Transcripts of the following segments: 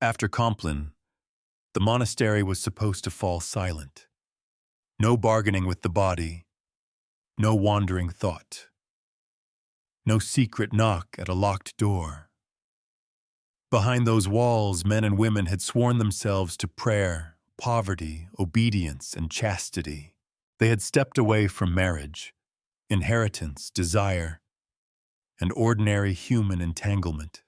After Compline, the monastery was supposed to fall silent. No bargaining with the body, no wandering thought, no secret knock at a locked door. Behind those walls, men and women had sworn themselves to prayer, poverty, obedience, and chastity. They had stepped away from marriage, inheritance, desire, and ordinary human entanglement.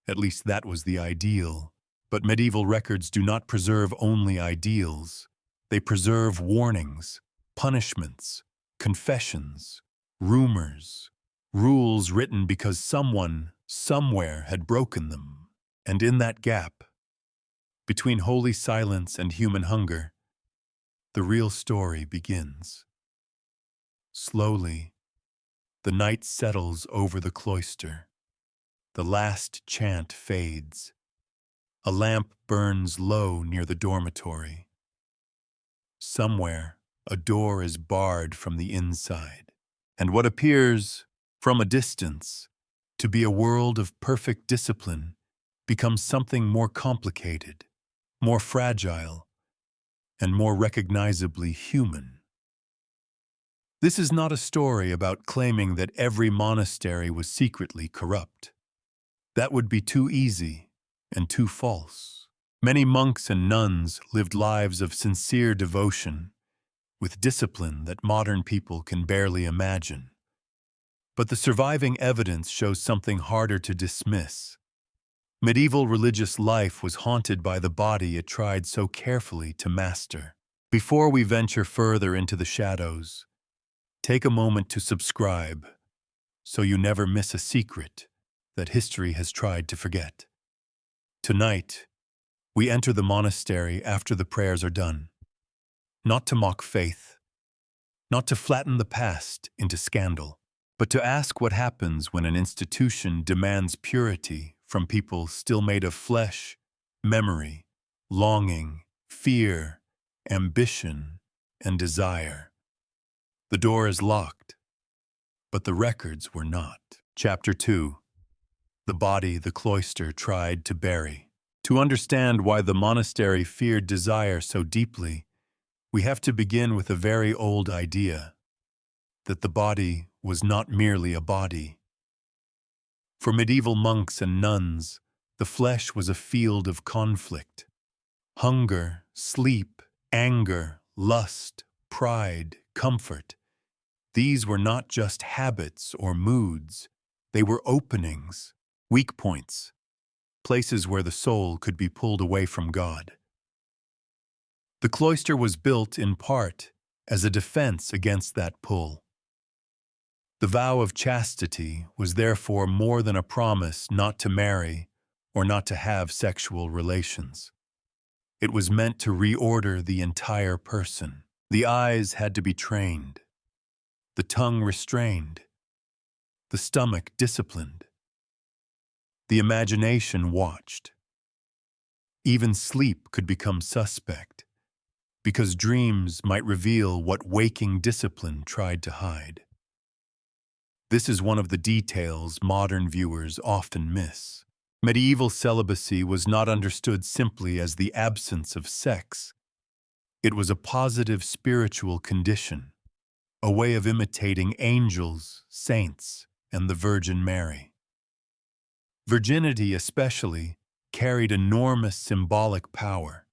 At least that was the ideal. But medieval records do not preserve only ideals. They preserve warnings, punishments, confessions, rumors, rules written because someone, somewhere had broken them. And in that gap, between holy silence and human hunger, the real story begins. Slowly, the night settles over the cloister. The last chant fades. A lamp burns low near the dormitory. Somewhere, a door is barred from the inside, and what appears, from a distance, to be a world of perfect discipline becomes something more complicated, more fragile, and more recognizably human. This is not a story about claiming that every monastery was secretly corrupt. That would be too easy and too false. Many monks and nuns lived lives of sincere devotion, with discipline that modern people can barely imagine. But the surviving evidence shows something harder to dismiss. Medieval religious life was haunted by the body it tried so carefully to master. Before we venture further into the shadows, take a moment to subscribe so you never miss a secret that history has tried to forget. Tonight, we enter the monastery after the prayers are done, not to mock faith, not to flatten the past into scandal, but to ask what happens when an institution demands purity from people still made of flesh, memory, longing, fear, ambition, and desire. The door is locked, but the records were not. Chapter 2. The body the cloister tried to bury. To understand why the monastery feared desire so deeply, we have to begin with a very old idea, that the body was not merely a body. For medieval monks and nuns, the flesh was a field of conflict. Hunger, sleep, anger, lust, pride, comfort. These were not just habits or moods, they were openings, weak points, places where the soul could be pulled away from God. The cloister was built in part as a defense against that pull. The vow of chastity was therefore more than a promise not to marry or not to have sexual relations. It was meant to reorder the entire person. The eyes had to be trained, the tongue restrained, the stomach disciplined. The imagination watched. Even sleep could become suspect, because dreams might reveal what waking discipline tried to hide. This is one of the details modern viewers often miss. Medieval celibacy was not understood simply as the absence of sex. It was a positive spiritual condition, a way of imitating angels, saints, and the Virgin Mary. Virginity, especially, carried enormous symbolic power.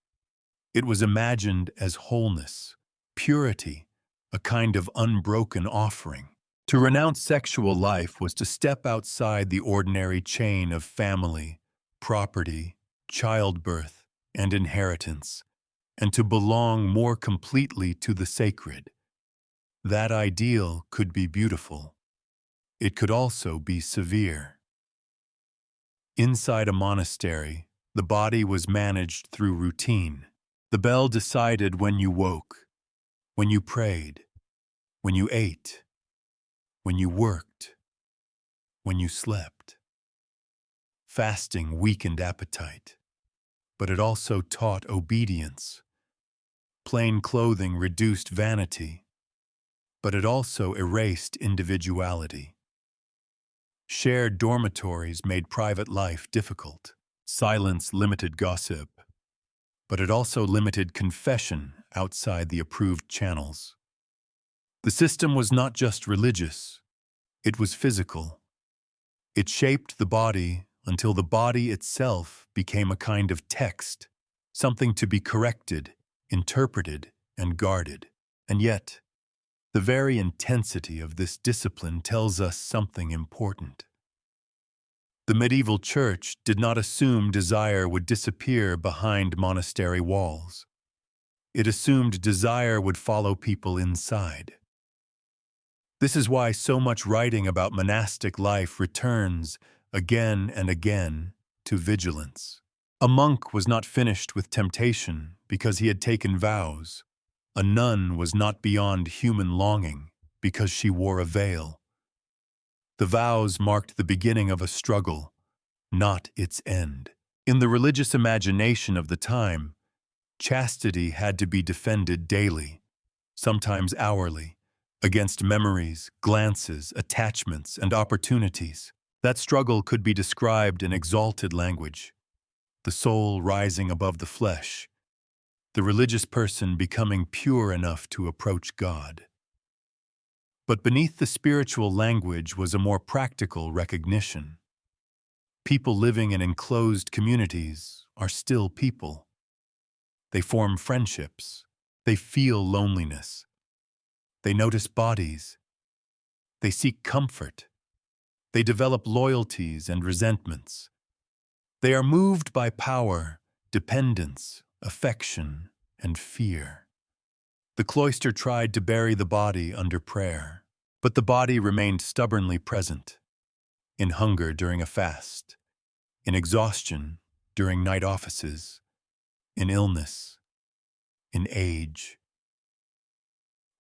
It was imagined as wholeness, purity, a kind of unbroken offering. To renounce sexual life was to step outside the ordinary chain of family, property, childbirth, and inheritance, and to belong more completely to the sacred. That ideal could be beautiful. It could also be severe. Inside a monastery, the body was managed through routine. The bell decided when you woke, when you prayed, when you ate, when you worked, when you slept. Fasting weakened appetite, but it also taught obedience. Plain clothing reduced vanity, but it also erased individuality. Shared dormitories made private life difficult. Silence limited gossip, but it also limited confession outside the approved channels. The system was not just religious, it was physical. It shaped the body until the body itself became a kind of text, something to be corrected, interpreted, and guarded. And yet, the very intensity of this discipline tells us something important. The medieval church did not assume desire would disappear behind monastery walls. It assumed desire would follow people inside. This is why so much writing about monastic life returns again and again to vigilance. A monk was not finished with temptation because he had taken vows. A nun was not beyond human longing because she wore a veil. The vows marked the beginning of a struggle, not its end. In the religious imagination of the time, chastity had to be defended daily, sometimes hourly, against memories, glances, attachments, and opportunities. That struggle could be described in exalted language, the soul rising above the flesh, the religious person becoming pure enough to approach God. But beneath the spiritual language was a more practical recognition. People living in enclosed communities are still people. They form friendships. They feel loneliness. They notice bodies. They seek comfort. They develop loyalties and resentments. They are moved by power, dependence, affection, and fear. The cloister tried to bury the body under prayer, but the body remained stubbornly present, in hunger during a fast, in exhaustion during night offices, in illness, in age,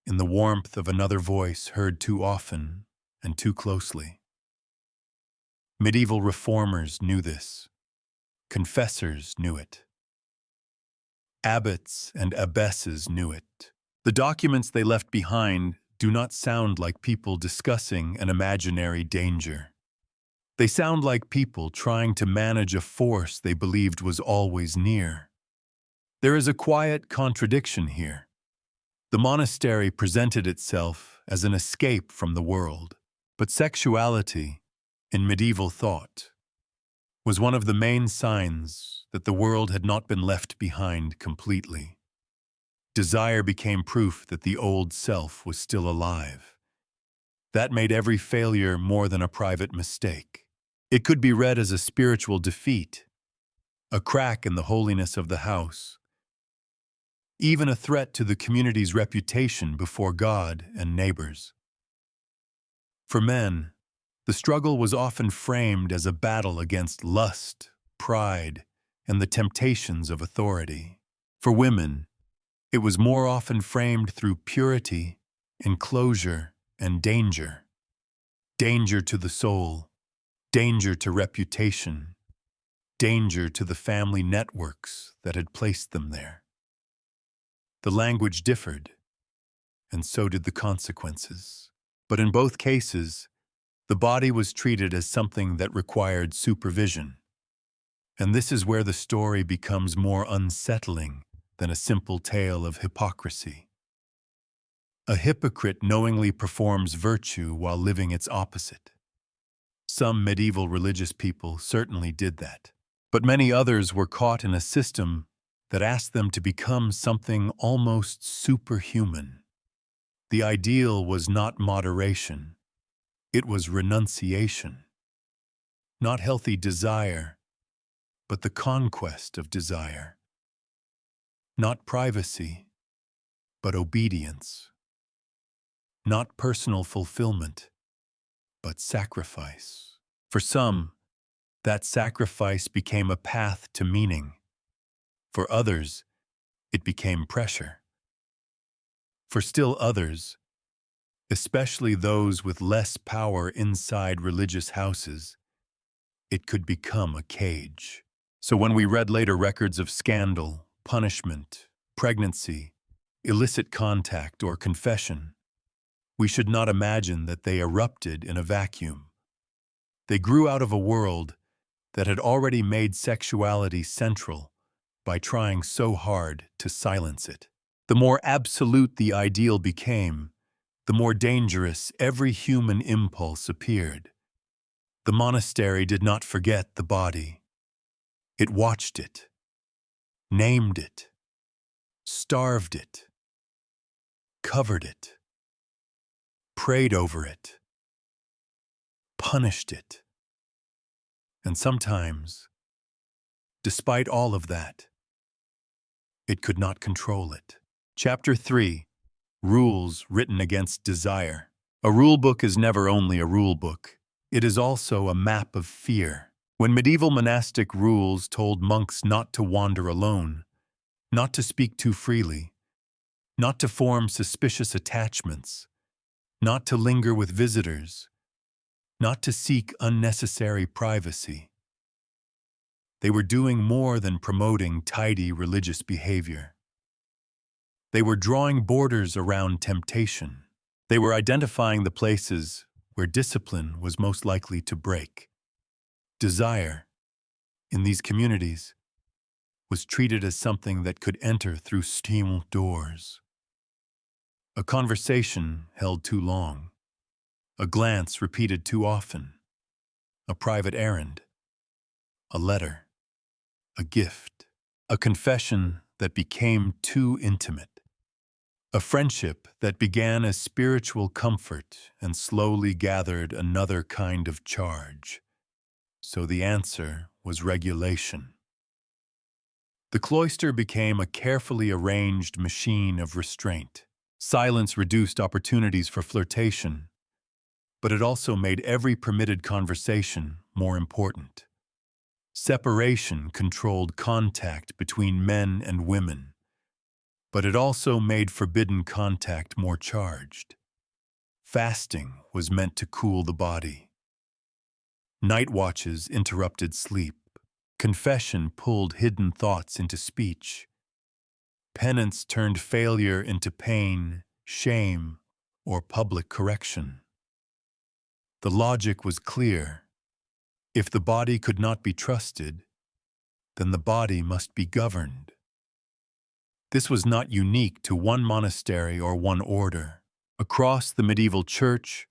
in the warmth of another voice heard too often and too closely. Medieval reformers knew this. Confessors knew it. Abbots and abbesses knew it. The documents they left behind do not sound like people discussing an imaginary danger. They sound like people trying to manage a force they believed was always near. There is a quiet contradiction here. The monastery presented itself as an escape from the world, but sexuality, in medieval thought, was one of the main signs that the world had not been left behind completely. Desire became proof that the old self was still alive. That made every failure more than a private mistake. It could be read as a spiritual defeat, a crack in the holiness of the house, even a threat to the community's reputation before God and neighbors. For men, the struggle was often framed as a battle against lust, pride, and the temptations of authority. For women, it was more often framed through purity, enclosure, and danger. Danger to the soul, danger to reputation, danger to the family networks that had placed them there. The language differed, and so did the consequences. But in both cases, the body was treated as something that required supervision. And this is where the story becomes more unsettling than a simple tale of hypocrisy. A hypocrite knowingly performs virtue while living its opposite. Some medieval religious people certainly did that, but many others were caught in a system that asked them to become something almost superhuman. The ideal was not moderation, it was renunciation. Not healthy desire, but the conquest of desire. Not privacy, but obedience. Not personal fulfillment, but sacrifice. For some, that sacrifice became a path to meaning. For others, it became pressure. For still others, especially those with less power inside religious houses, it could become a cage. So when we read later records of scandal, punishment, pregnancy, illicit contact, or confession, we should not imagine that they erupted in a vacuum. They grew out of a world that had already made sexuality central by trying so hard to silence it. The more absolute the ideal became, the more dangerous every human impulse appeared. The monastery did not forget the body. It watched it, named it, starved it, covered it, prayed over it, punished it. And sometimes, despite all of that, it could not control it. Chapter 3. Rules written against desire. A rule book is never only a rule book. It is also a map of fear. When medieval monastic rules told monks not to wander alone, not to speak too freely, not to form suspicious attachments, not to linger with visitors, not to seek unnecessary privacy, they were doing more than promoting tidy religious behavior. They were drawing borders around temptation. They were identifying the places where discipline was most likely to break. Desire, in these communities, was treated as something that could enter through steel doors. A conversation held too long, a glance repeated too often, a private errand, a letter, a gift, a confession that became too intimate. A friendship that began as spiritual comfort and slowly gathered another kind of charge. So the answer was regulation. The cloister became a carefully arranged machine of restraint. Silence reduced opportunities for flirtation, but it also made every permitted conversation more important. Separation controlled contact between men and women, but it also made forbidden contact more charged. Fasting was meant to cool the body. Night watches interrupted sleep. Confession pulled hidden thoughts into speech. Penance turned failure into pain, shame, or public correction. The logic was clear. If the body could not be trusted, then the body must be governed. This was not unique to one monastery or one order. Across the medieval church,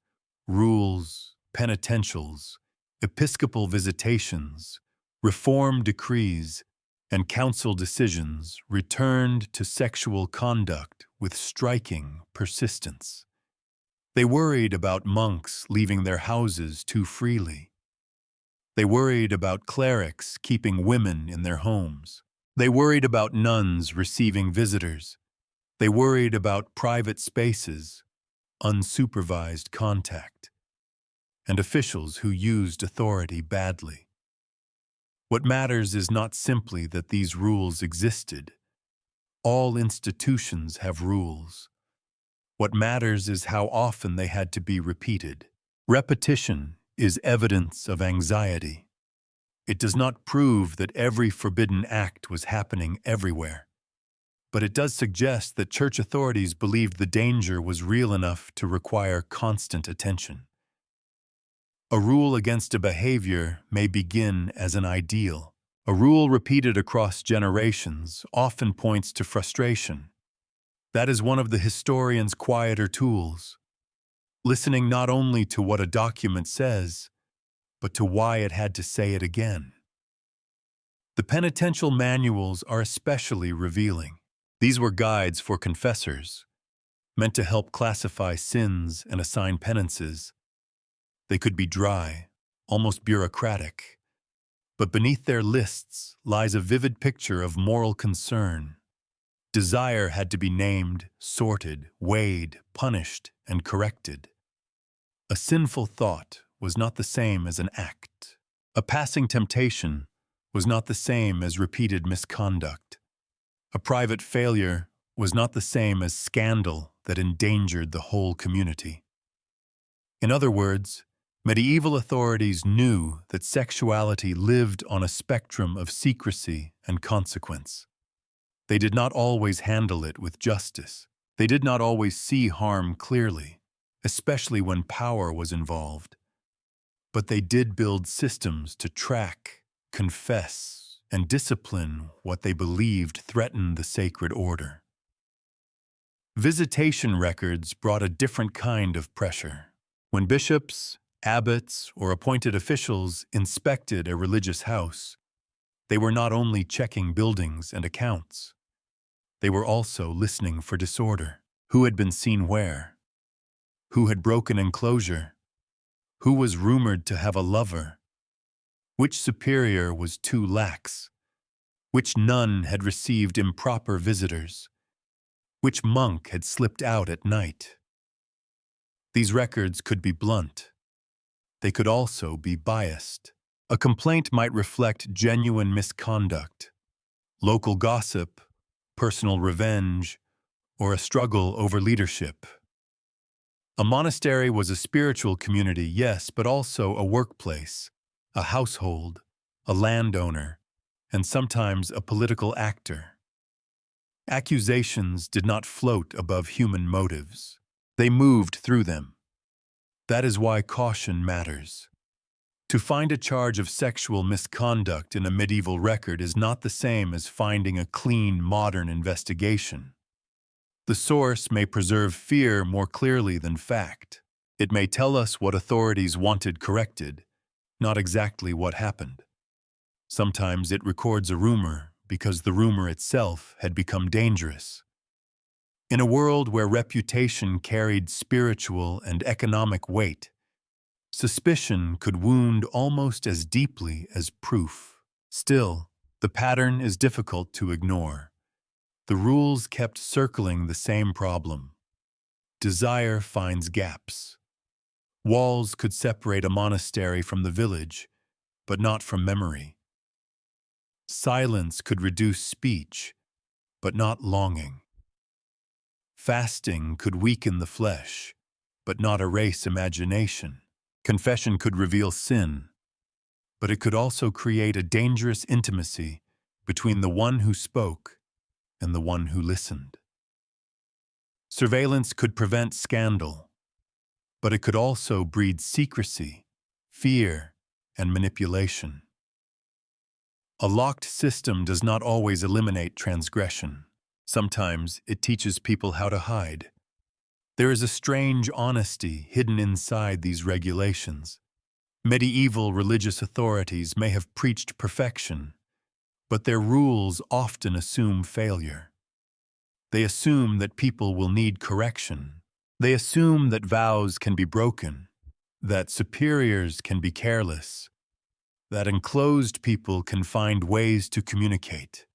rules, penitentials, episcopal visitations, reform decrees, and council decisions returned to sexual conduct with striking persistence. They worried about monks leaving their houses too freely. They worried about clerics keeping women in their homes. They worried about nuns receiving visitors. They worried about private spaces, unsupervised contact, and officials who used authority badly. What matters is not simply that these rules existed. All institutions have rules. What matters is how often they had to be repeated. Repetition is evidence of anxiety. It does not prove that every forbidden act was happening everywhere, but it does suggest that church authorities believed the danger was real enough to require constant attention. A rule against a behavior may begin as an ideal. A rule repeated across generations often points to frustration. That is one of the historian's quieter tools, listening not only to what a document says, but to why it had to say it again. The penitential manuals are especially revealing. These were guides for confessors, meant to help classify sins and assign penances. They could be dry, almost bureaucratic, but beneath their lists lies a vivid picture of moral concern. Desire had to be named, sorted, weighed, punished, and corrected. A sinful thought was not the same as an act. A passing temptation was not the same as repeated misconduct. A private failure was not the same as scandal that endangered the whole community. In other words, medieval authorities knew that sexuality lived on a spectrum of secrecy and consequence. They did not always handle it with justice. They did not always see harm clearly, especially when power was involved. But they did build systems to track, confess, and discipline what they believed threatened the sacred order. Visitation records brought a different kind of pressure. When bishops, abbots, or appointed officials inspected a religious house, they were not only checking buildings and accounts, they were also listening for disorder. Who had been seen where? Who had broken enclosure? Who was rumored to have a lover? Which superior was too lax? Which nun had received improper visitors? Which monk had slipped out at night? These records could be blunt. They could also be biased. A complaint might reflect genuine misconduct, local gossip, personal revenge, or a struggle over leadership. A monastery was a spiritual community, yes, but also a workplace, a household, a landowner, and sometimes a political actor. Accusations did not float above human motives. They moved through them. That is why caution matters. To find a charge of sexual misconduct in a medieval record is not the same as finding a clean, modern investigation. The source may preserve fear more clearly than fact. It may tell us what authorities wanted corrected, not exactly what happened. Sometimes it records a rumor because the rumor itself had become dangerous. In a world where reputation carried spiritual and economic weight, suspicion could wound almost as deeply as proof. Still, the pattern is difficult to ignore. The rules kept circling the same problem. Desire finds gaps. Walls could separate a monastery from the village, but not from memory. Silence could reduce speech, but not longing. Fasting could weaken the flesh, but not erase imagination. Confession could reveal sin, but it could also create a dangerous intimacy between the one who spoke and the one who listened. Surveillance could prevent scandal, but it could also breed secrecy, fear, and manipulation. A locked system does not always eliminate transgression. Sometimes it teaches people how to hide. There is a strange honesty hidden inside these regulations. Medieval religious authorities may have preached perfection, but their rules often assume failure. They assume that people will need correction. They assume that vows can be broken, that superiors can be careless, that enclosed people can find ways to communicate,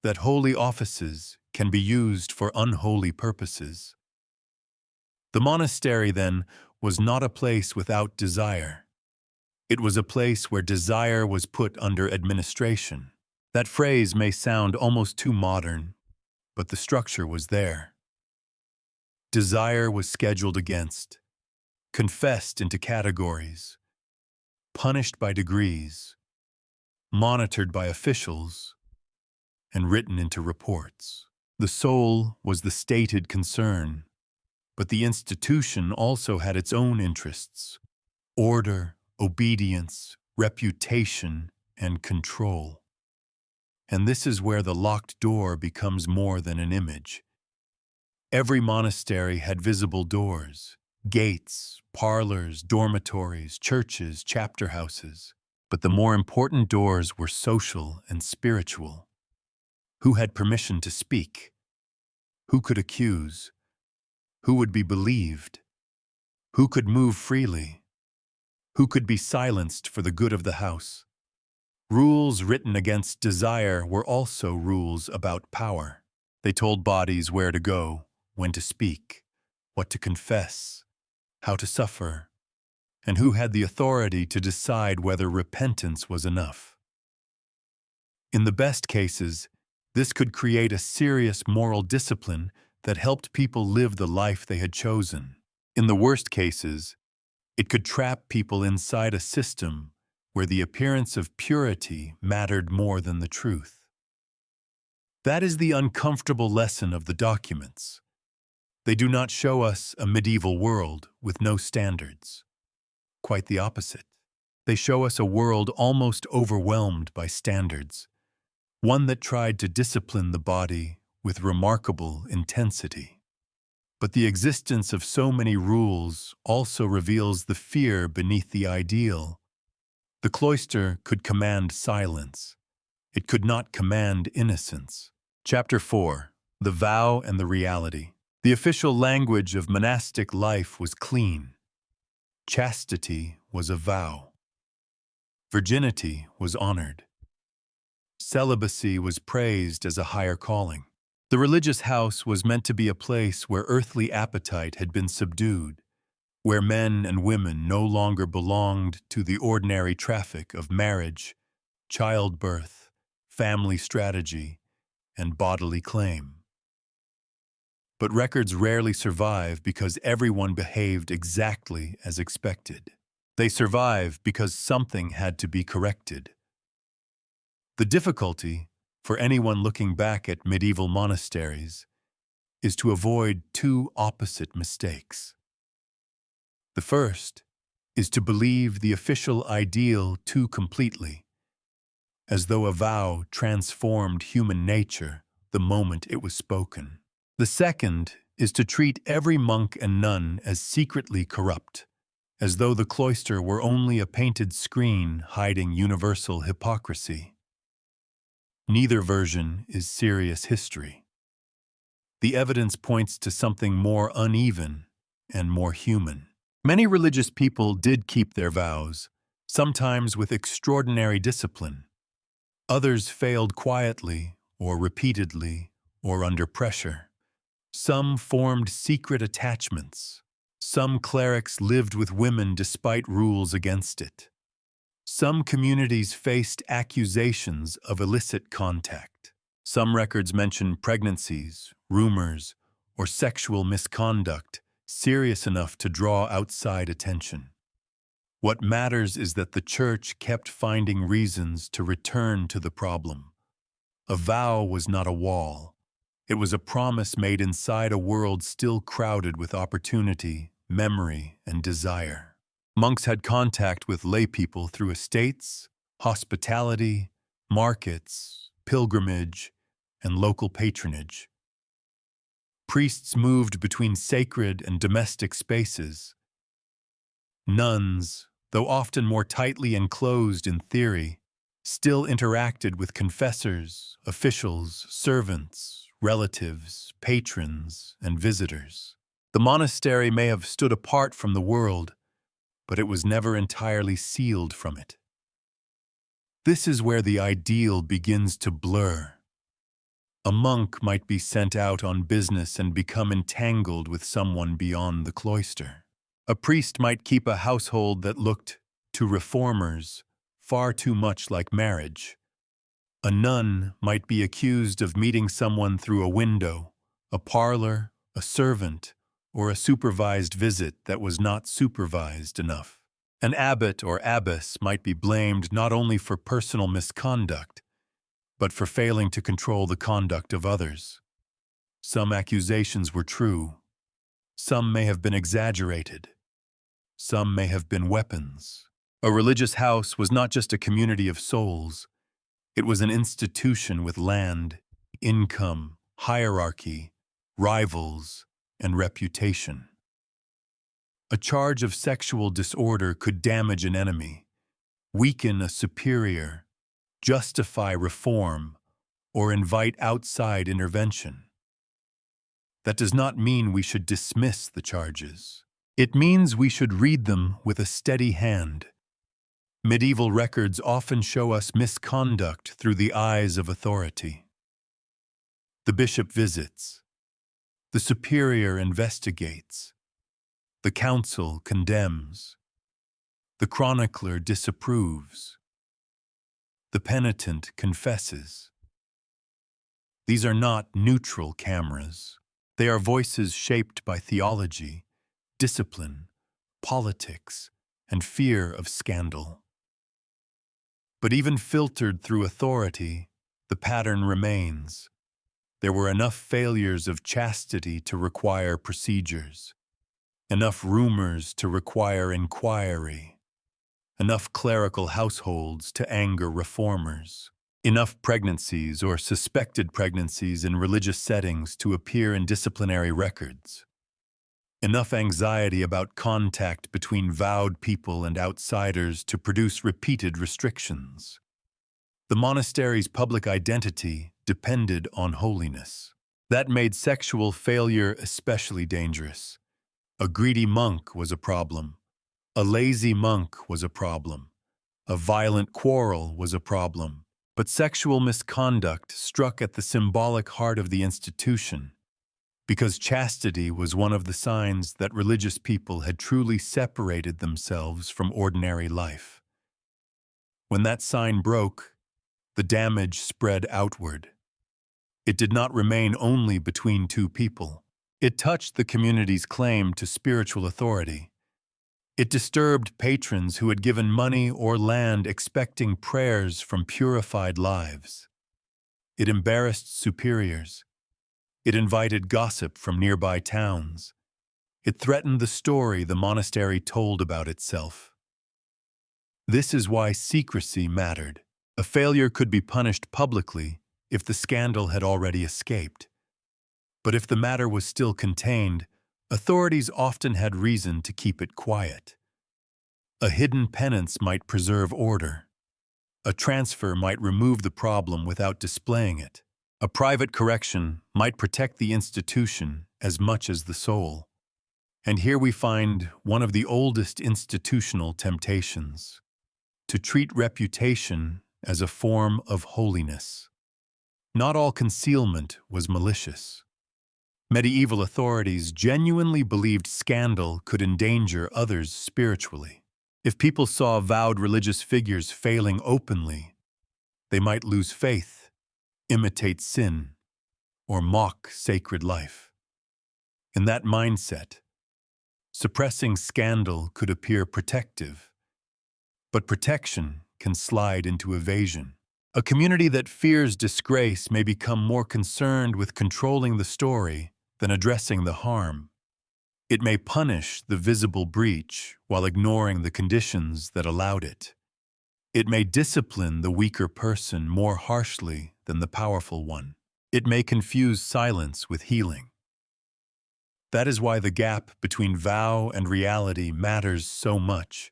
that holy offices can be used for unholy purposes. The monastery, then, was not a place without desire. It was a place where desire was put under administration. That phrase may sound almost too modern, but the structure was there. Desire was scheduled against, confessed into categories, punished by degrees, monitored by officials, and written into reports. The soul was the stated concern, but the institution also had its own interests: order, obedience, reputation, and control. And this is where the locked door becomes more than an image. Every monastery had visible doors, gates, parlors, dormitories, churches, chapter houses. But the more important doors were social and spiritual. Who had permission to speak? Who could accuse? Who would be believed? Who could move freely? Who could be silenced for the good of the house? Rules written against desire were also rules about power. They told bodies where to go, when to speak, what to confess, how to suffer, and who had the authority to decide whether repentance was enough. In the best cases, this could create a serious moral discipline that helped people live the life they had chosen. In the worst cases, it could trap people inside a system where the appearance of purity mattered more than the truth. That is the uncomfortable lesson of the documents. They do not show us a medieval world with no standards. Quite the opposite. They show us a world almost overwhelmed by standards, one that tried to discipline the body with remarkable intensity. But the existence of so many rules also reveals the fear beneath the ideal. The cloister could command silence. It could not command innocence. Chapter 4. The Vow and the Reality. The official language of monastic life was clean. Chastity was a vow. Virginity was honored. Celibacy was praised as a higher calling. The religious house was meant to be a place where earthly appetite had been subdued, where men and women no longer belonged to the ordinary traffic of marriage, childbirth, family strategy, and bodily claim. But records rarely survive because everyone behaved exactly as expected. They survive because something had to be corrected. The difficulty, for anyone looking back at medieval monasteries, is to avoid two opposite mistakes. The first is to believe the official ideal too completely, as though a vow transformed human nature the moment it was spoken. The second is to treat every monk and nun as secretly corrupt, as though the cloister were only a painted screen hiding universal hypocrisy. Neither version is serious history. The evidence points to something more uneven and more human. Many religious people did keep their vows, sometimes with extraordinary discipline. Others failed quietly or repeatedly or under pressure. Some formed secret attachments. Some clerics lived with women despite rules against it. Some communities faced accusations of illicit contact. Some records mention pregnancies, rumors, or sexual misconduct serious enough to draw outside attention. What matters is that the Church kept finding reasons to return to the problem. A vow was not a wall. It was a promise made inside a world still crowded with opportunity, memory, and desire. Monks had contact with laypeople through estates, hospitality, markets, pilgrimage, and local patronage. Priests moved between sacred and domestic spaces. Nuns, though often more tightly enclosed in theory, still interacted with confessors, officials, servants, relatives, patrons, and visitors. The monastery may have stood apart from the world, but it was never entirely sealed from it. This is where the ideal begins to blur. A monk might be sent out on business and become entangled with someone beyond the cloister. A priest might keep a household that looked, to reformers, far too much like marriage. A nun might be accused of meeting someone through a window, a parlor, a servant, or a supervised visit that was not supervised enough. An abbot or abbess might be blamed not only for personal misconduct, but for failing to control the conduct of others. Some accusations were true. Some may have been exaggerated. Some may have been weapons. A religious house was not just a community of souls. It was an institution with land, income, hierarchy, rivals, and reputation. A charge of sexual disorder could damage an enemy, weaken a superior, justify reform, or invite outside intervention. That does not mean we should dismiss the charges. It means we should read them with a steady hand. Medieval records often show us misconduct through the eyes of authority. The bishop visits. The superior investigates. The council condemns. The chronicler disapproves. The penitent confesses. These are not neutral cameras. They are voices shaped by theology, discipline, politics, and fear of scandal. But even filtered through authority, the pattern remains. There were enough failures of chastity to require procedures, enough rumors to require inquiry, enough clerical households to anger reformers, enough pregnancies or suspected pregnancies in religious settings to appear in disciplinary records, enough anxiety about contact between vowed people and outsiders to produce repeated restrictions. The monastery's public identity depended on holiness. That made sexual failure especially dangerous. A greedy monk was a problem. A lazy monk was a problem. A violent quarrel was a problem. But sexual misconduct struck at the symbolic heart of the institution, because chastity was one of the signs that religious people had truly separated themselves from ordinary life. When that sign broke, the damage spread outward. It did not remain only between two people. It touched the community's claim to spiritual authority. It disturbed patrons who had given money or land expecting prayers from purified lives. It embarrassed superiors. It invited gossip from nearby towns. It threatened the story the monastery told about itself. This is why secrecy mattered. A failure could be punished publicly if the scandal had already escaped. But if the matter was still contained, authorities often had reason to keep it quiet. A hidden penance might preserve order. A transfer might remove the problem without displaying it. A private correction might protect the institution as much as the soul. And here we find one of the oldest institutional temptations: to treat reputation as a form of holiness. Not all concealment was malicious. Medieval authorities genuinely believed scandal could endanger others spiritually. If people saw vowed religious figures failing openly, they might lose faith, imitate sin, or mock sacred life. In that mindset, suppressing scandal could appear protective, but protection can slide into evasion. A community that fears disgrace may become more concerned with controlling the story than addressing the harm. It may punish the visible breach while ignoring the conditions that allowed it. It may discipline the weaker person more harshly than the powerful one. It may confuse silence with healing. That is why the gap between vow and reality matters so much.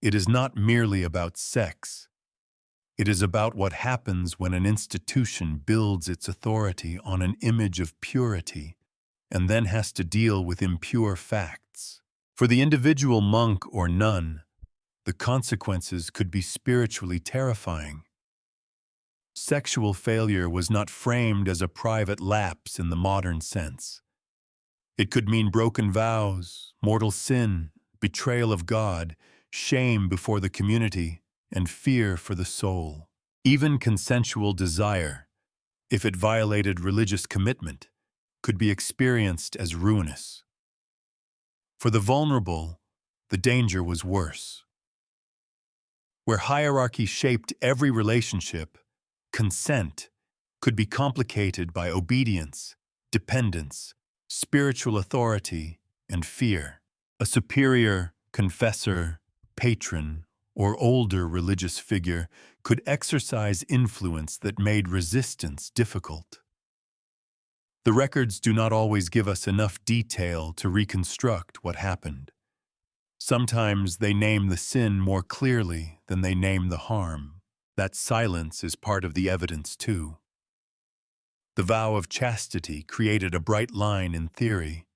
It is not merely about sex. It is about what happens when an institution builds its authority on an image of purity and then has to deal with impure facts. For the individual monk or nun, the consequences could be spiritually terrifying. Sexual failure was not framed as a private lapse in the modern sense. It could mean broken vows, mortal sin, betrayal of God, shame before the community, and fear for the soul. Even consensual desire, if it violated religious commitment, could be experienced as ruinous. For the vulnerable, the danger was worse. Where hierarchy shaped every relationship, consent could be complicated by obedience, dependence, spiritual authority, and fear. A superior, confessor, patron, or older religious figure could exercise influence that made resistance difficult. The records do not always give us enough detail to reconstruct what happened. Sometimes they name the sin more clearly than they name the harm. That silence is part of the evidence too. The vow of chastity created a bright line in theory.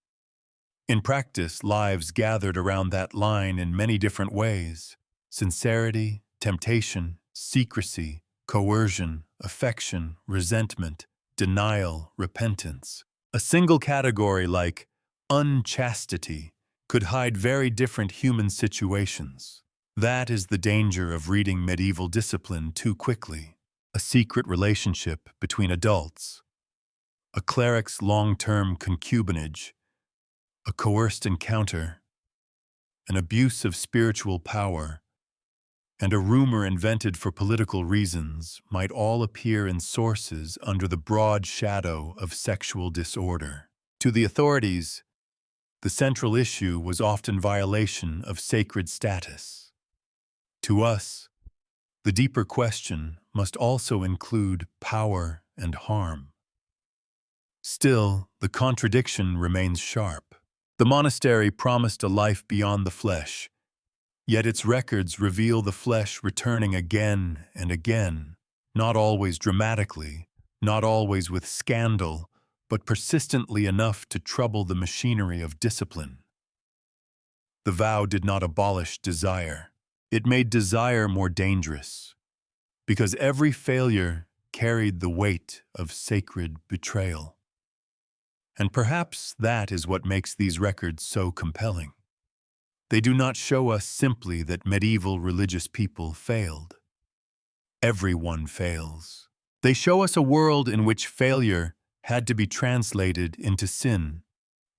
In practice, lives gathered around that line in many different ways: sincerity, temptation, secrecy, coercion, affection, resentment, denial, repentance. A single category like unchastity could hide very different human situations. That is the danger of reading medieval discipline too quickly. A secret relationship between adults, a cleric's long-term concubinage, a coerced encounter, an abuse of spiritual power, and a rumor invented for political reasons might all appear in sources under the broad shadow of sexual disorder. To the authorities, the central issue was often violation of sacred status. To us, the deeper question must also include power and harm. Still, the contradiction remains sharp. The monastery promised a life beyond the flesh, yet its records reveal the flesh returning again and again, not always dramatically, not always with scandal, but persistently enough to trouble the machinery of discipline. The vow did not abolish desire. It made desire more dangerous, because every failure carried the weight of sacred betrayal. And perhaps that is what makes these records so compelling. They do not show us simply that medieval religious people failed. Everyone fails. They show us a world in which failure had to be translated into sin,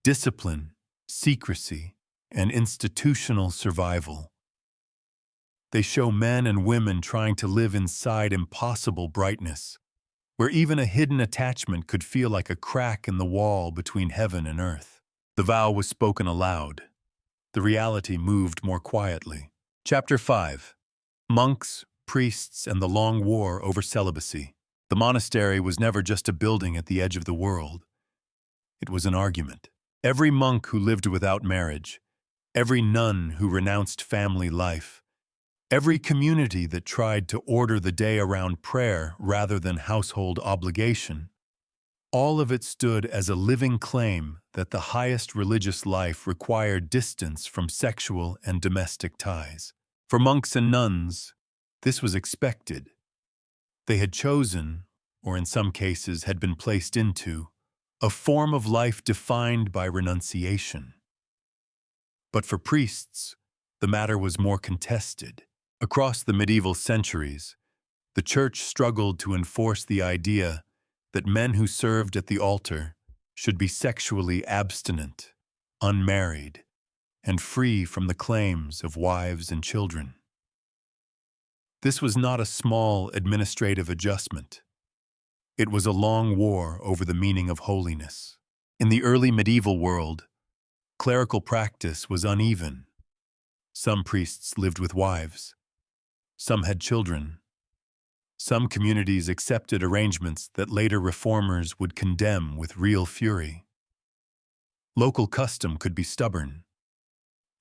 discipline, secrecy, and institutional survival. They show men and women trying to live inside impossible brightness, where even a hidden attachment could feel like a crack in the wall between heaven and earth. The vow was spoken aloud. The reality moved more quietly. Chapter 5. Monks, Priests, and the Long War over Celibacy. The monastery was never just a building at the edge of the world. It was an argument. Every monk who lived without marriage, every nun who renounced family life, every community that tried to order the day around prayer rather than household obligation, all of it stood as a living claim that the highest religious life required distance from sexual and domestic ties. For monks and nuns, this was expected. They had chosen, or in some cases had been placed into, a form of life defined by renunciation. But for priests, the matter was more contested. Across the medieval centuries, the Church struggled to enforce the idea that men who served at the altar should be sexually abstinent, unmarried, and free from the claims of wives and children. This was not a small administrative adjustment. It was a long war over the meaning of holiness. In the early medieval world, clerical practice was uneven. Some priests lived with wives. Some had children. Some communities accepted arrangements that later reformers would condemn with real fury. Local custom could be stubborn.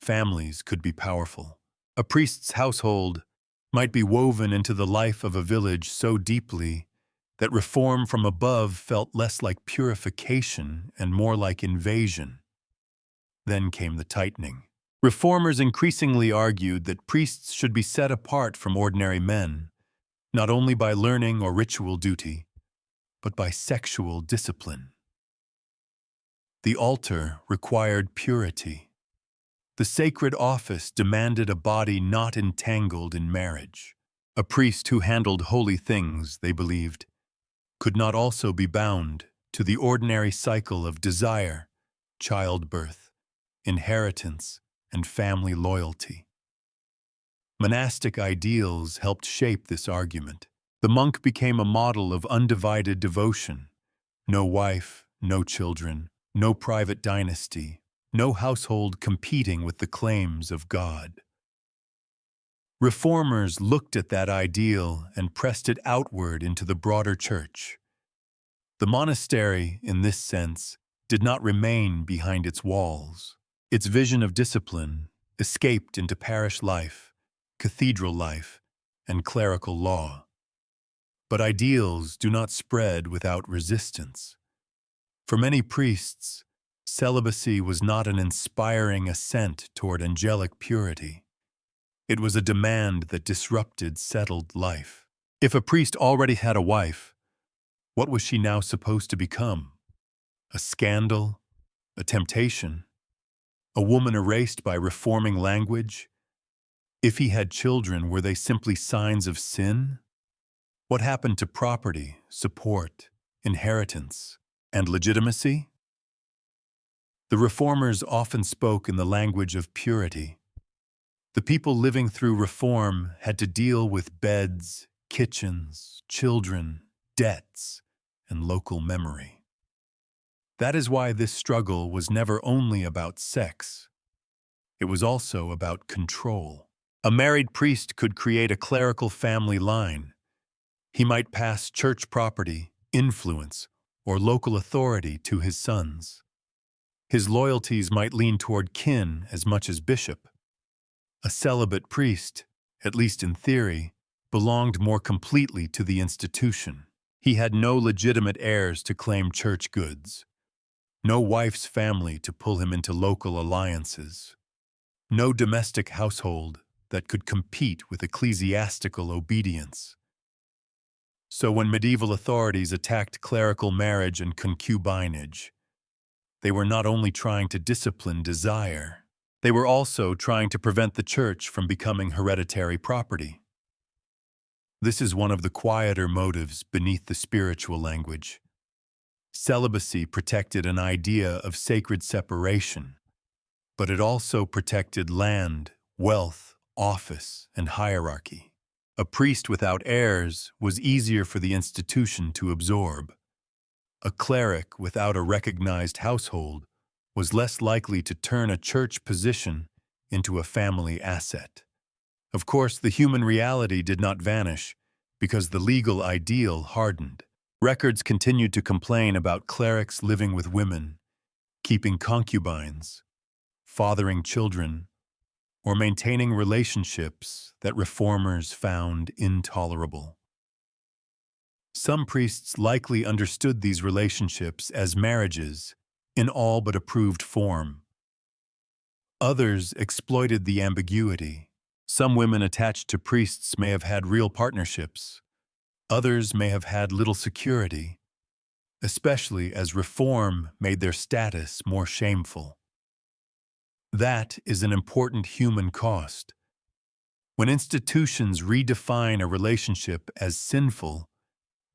Families could be powerful. A priest's household might be woven into the life of a village so deeply that reform from above felt less like purification and more like invasion. Then came the tightening. Reformers increasingly argued that priests should be set apart from ordinary men, not only by learning or ritual duty, but by sexual discipline. The altar required purity. The sacred office demanded a body not entangled in marriage. A priest who handled holy things, they believed, could not also be bound to the ordinary cycle of desire, childbirth, inheritance, and family loyalty. Monastic ideals helped shape this argument. The monk became a model of undivided devotion. No wife, no children, no private dynasty, no household competing with the claims of God. Reformers looked at that ideal and pressed it outward into the broader church. The monastery, in this sense, did not remain behind its walls. Its vision of discipline escaped into parish life, cathedral life, and clerical law. But ideals do not spread without resistance. For many priests, celibacy was not an inspiring ascent toward angelic purity. It was a demand that disrupted settled life. If a priest already had a wife, what was she now supposed to become? A scandal? A temptation? A woman erased by reforming language? If he had children, were they simply signs of sin? What happened to property, support, inheritance, and legitimacy? The reformers often spoke in the language of purity. The people living through reform had to deal with beds, kitchens, children, debts, and local memory. That is why this struggle was never only about sex. It was also about control. A married priest could create a clerical family line. He might pass church property, influence, or local authority to his sons. His loyalties might lean toward kin as much as bishop. A celibate priest, at least in theory, belonged more completely to the institution. He had no legitimate heirs to claim church goods, no wife's family to pull him into local alliances, no domestic household that could compete with ecclesiastical obedience. So when medieval authorities attacked clerical marriage and concubinage, they were not only trying to discipline desire, they were also trying to prevent the church from becoming hereditary property. This is one of the quieter motives beneath the spiritual language. Celibacy protected an idea of sacred separation, but it also protected land, wealth, office, and hierarchy. A priest without heirs was easier for the institution to absorb. A cleric without a recognized household was less likely to turn a church position into a family asset. Of course, the human reality did not vanish because the legal ideal hardened. Records continued to complain about clerics living with women, keeping concubines, fathering children, or maintaining relationships that reformers found intolerable. Some priests likely understood these relationships as marriages in all but approved form. Others exploited the ambiguity. Some women attached to priests may have had real partnerships. Others may have had little security, especially as reform made their status more shameful. That is an important human cost. When institutions redefine a relationship as sinful,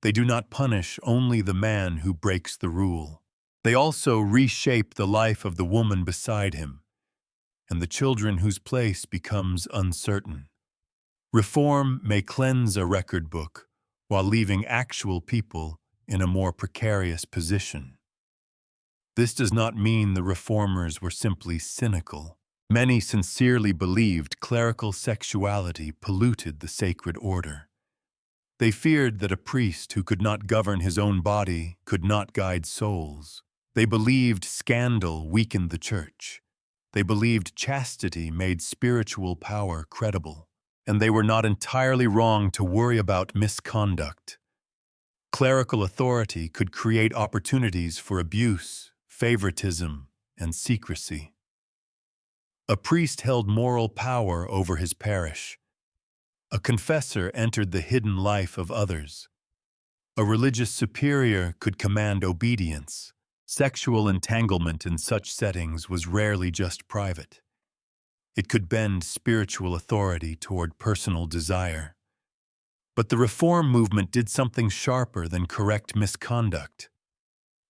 they do not punish only the man who breaks the rule. They also reshape the life of the woman beside him, and the children whose place becomes uncertain. Reform may cleanse a record book while leaving actual people in a more precarious position. This does not mean the reformers were simply cynical. Many sincerely believed clerical sexuality polluted the sacred order. They feared that a priest who could not govern his own body could not guide souls. They believed scandal weakened the church. They believed chastity made spiritual power credible. And they were not entirely wrong to worry about misconduct. Clerical authority could create opportunities for abuse, favoritism, and secrecy. A priest held moral power over his parish. A confessor entered the hidden life of others. A religious superior could command obedience. Sexual entanglement in such settings was rarely just private. It could bend spiritual authority toward personal desire. But the reform movement did something sharper than correct misconduct.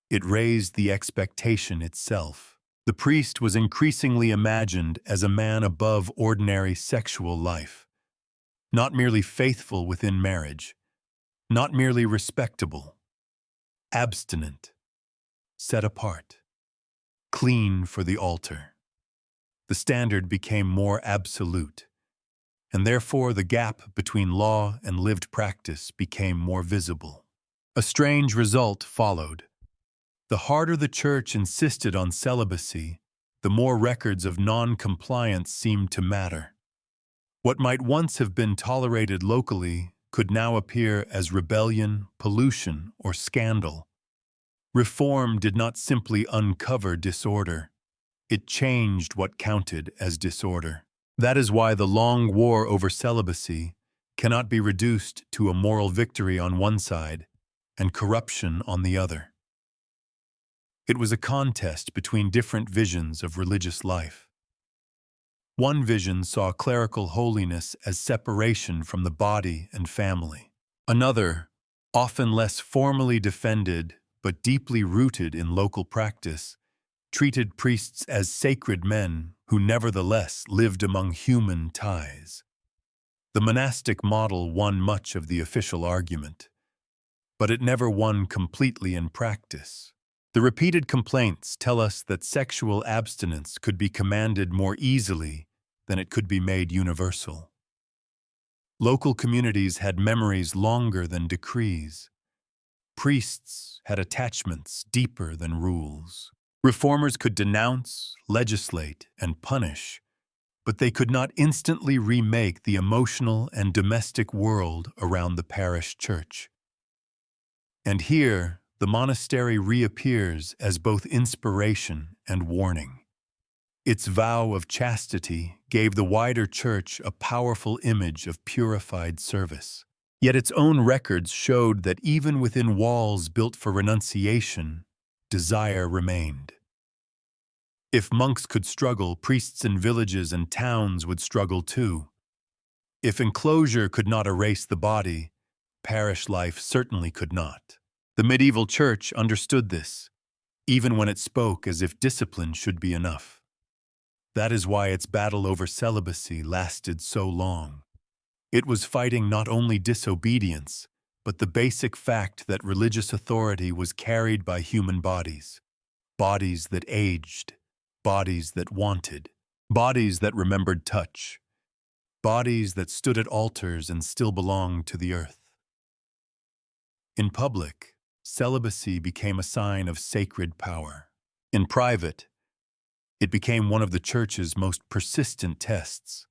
It raised the expectation itself. The priest was increasingly imagined as a man above ordinary sexual life, not merely faithful within marriage, not merely respectable, abstinent, set apart, clean for the altar. The standard became more absolute, and therefore the gap between law and lived practice became more visible. A strange result followed. The harder the church insisted on celibacy, the more records of non-compliance seemed to matter. What might once have been tolerated locally could now appear as rebellion, pollution, or scandal. Reform did not simply uncover disorder. It changed what counted as disorder. That is why the long war over celibacy cannot be reduced to a moral victory on one side and corruption on the other. It was a contest between different visions of religious life. One vision saw clerical holiness as separation from the body and family. Another, often less formally defended but deeply rooted in local practice, treated priests as sacred men who nevertheless lived among human ties. The monastic model won much of the official argument, but it never won completely in practice. The repeated complaints tell us that sexual abstinence could be commanded more easily than it could be made universal. Local communities had memories longer than decrees. Priests had attachments deeper than rules. Reformers could denounce, legislate, and punish, but they could not instantly remake the emotional and domestic world around the parish church. And here, the monastery reappears as both inspiration and warning. Its vow of chastity gave the wider church a powerful image of purified service. Yet its own records showed that even within walls built for renunciation, desire remained. If monks could struggle, priests in villages and towns would struggle too. If enclosure could not erase the body, parish life certainly could not. The medieval church understood this, even when it spoke as if discipline should be enough. That is why its battle over celibacy lasted so long. It was fighting not only disobedience, but the basic fact that religious authority was carried by human bodies. Bodies that aged, bodies that wanted, bodies that remembered touch, bodies that stood at altars and still belonged to the earth. In public, celibacy became a sign of sacred power. In private, it became one of the church's most persistent tests.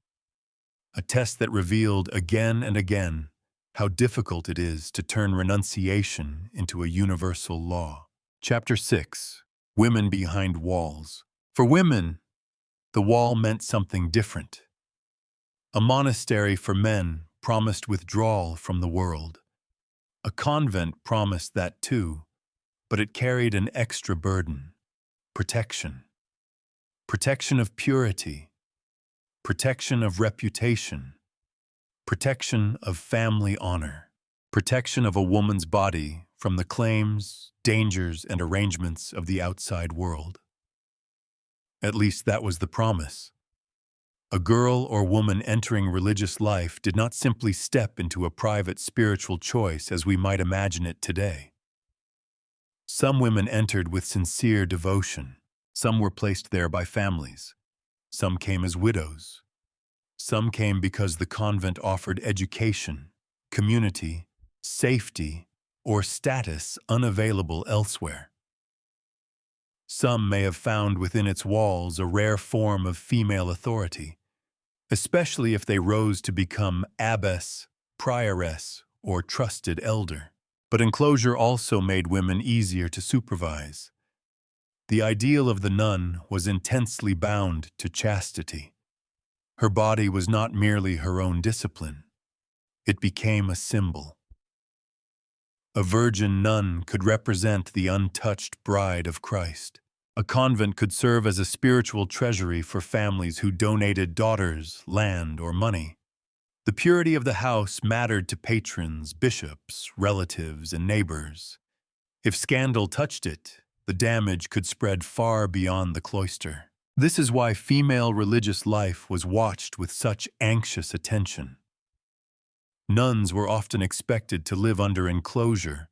A test that revealed again and again how difficult it is to turn renunciation into a universal law. Chapter 6. Women Behind Walls. For women, the wall meant something different. A monastery for men promised withdrawal from the world. A convent promised that too, but it carried an extra burden: protection. Protection of purity, protection of reputation, protection of family honor, protection of a woman's body from the claims, dangers, and arrangements of the outside world. At least that was the promise. A girl or woman entering religious life did not simply step into a private spiritual choice as we might imagine it today. Some women entered with sincere devotion. Some were placed there by families. Some came as widows. Some came because the convent offered education, community, safety, or status unavailable elsewhere. Some may have found within its walls a rare form of female authority, especially if they rose to become abbess, prioress, or trusted elder. But enclosure also made women easier to supervise. The ideal of the nun was intensely bound to chastity. Her body was not merely her own discipline. It became a symbol. A virgin nun could represent the untouched bride of Christ. A convent could serve as a spiritual treasury for families who donated daughters, land, or money. The purity of the house mattered to patrons, bishops, relatives, and neighbors. If scandal touched it, the damage could spread far beyond the cloister. This is why female religious life was watched with such anxious attention. Nuns were often expected to live under enclosure,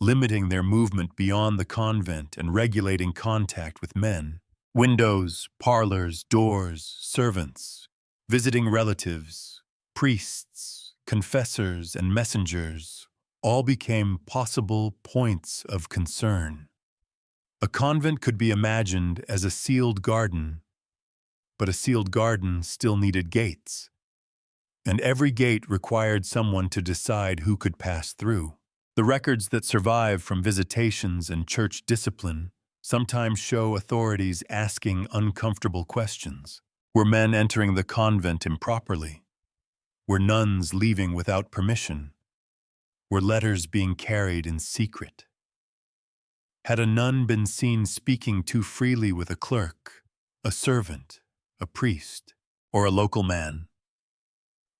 limiting their movement beyond the convent and regulating contact with men. Windows, parlors, doors, servants, visiting relatives, priests, confessors, and messengers all became possible points of concern. A convent could be imagined as a sealed garden, but a sealed garden still needed gates. And every gate required someone to decide who could pass through. The records that survive from visitations and church discipline sometimes show authorities asking uncomfortable questions. Were men entering the convent improperly? Were nuns leaving without permission? Were letters being carried in secret? Had a nun been seen speaking too freely with a clerk, a servant, a priest, or a local man?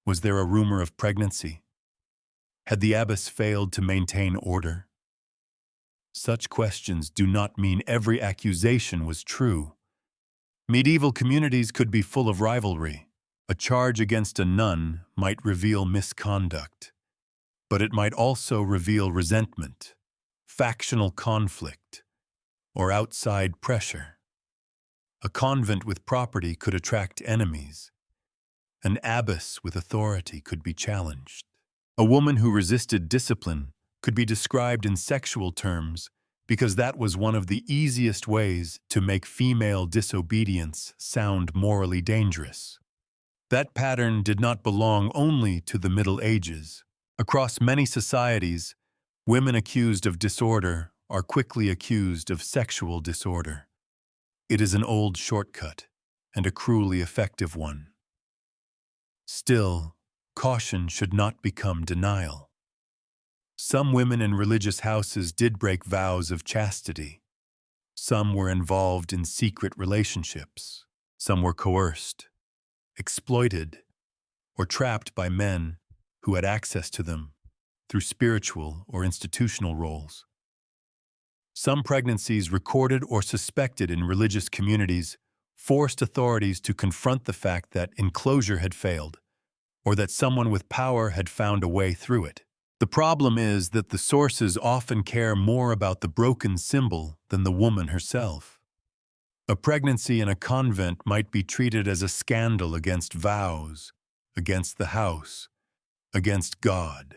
Was there a rumor of pregnancy? Had the abbess failed to maintain order? Such questions do not mean every accusation was true. Medieval communities could be full of rivalry. A charge against a nun might reveal misconduct, but it might also reveal resentment, factional conflict, or outside pressure. A convent with property could attract enemies, An abbess with authority could be challenged. A woman who resisted discipline could be described in sexual terms because that was one of the easiest ways to make female disobedience sound morally dangerous. That pattern did not belong only to the Middle Ages. Across many societies, women accused of disorder are quickly accused of sexual disorder. It is an old shortcut, and a cruelly effective one. Still, caution should not become denial. Some women in religious houses did break vows of chastity. Some were involved in secret relationships. Some were coerced, exploited, or trapped by men who had access to them through spiritual or institutional roles. Some pregnancies recorded or suspected in religious communities forced authorities to confront the fact that enclosure had failed, or that someone with power had found a way through it. The problem is that the sources often care more about the broken symbol than the woman herself. A pregnancy in a convent might be treated as a scandal against vows, against the house, against God,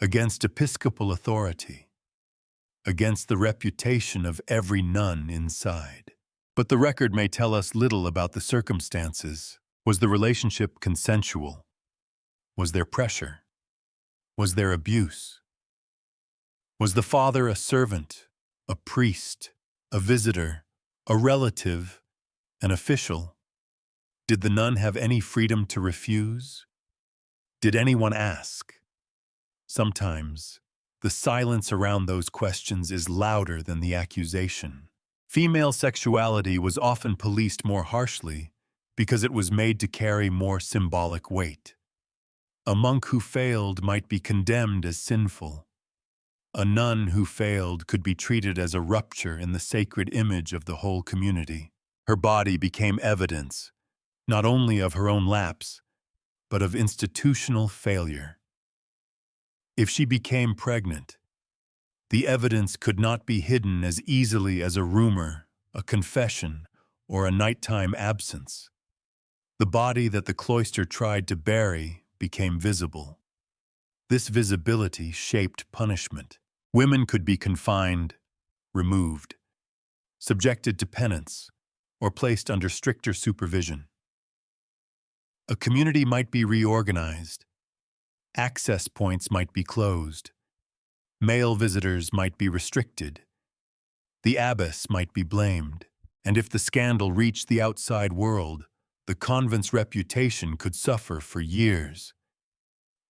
against episcopal authority, against the reputation of every nun inside. But the record may tell us little about the circumstances. Was the relationship consensual? Was there pressure? Was there abuse? Was the father a servant, a priest, a visitor, a relative, an official? Did the nun have any freedom to refuse? Did anyone ask? Sometimes, the silence around those questions is louder than the accusation. Female sexuality was often policed more harshly because it was made to carry more symbolic weight. A monk who failed might be condemned as sinful. A nun who failed could be treated as a rupture in the sacred image of the whole community. Her body became evidence, not only of her own lapse, but of institutional failure. If she became pregnant, the evidence could not be hidden as easily as a rumor, a confession, or a nighttime absence. The body that the cloister tried to bury became visible. This visibility shaped punishment. Women could be confined, removed, subjected to penance, or placed under stricter supervision. A community might be reorganized. Access points might be closed. Male visitors might be restricted. The abbess might be blamed. And if the scandal reached the outside world, the convent's reputation could suffer for years.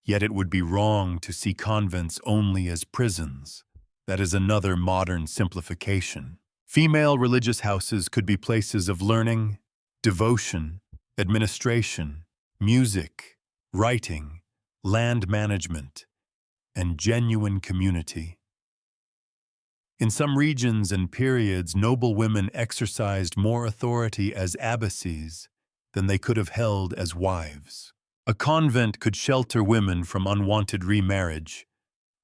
Yet it would be wrong to see convents only as prisons. That is another modern simplification. Female religious houses could be places of learning, devotion, administration, music, writing, land management, and genuine community. In some regions and periods, noble women exercised more authority as abbesses than they could have held as wives. A convent could shelter women from unwanted remarriage,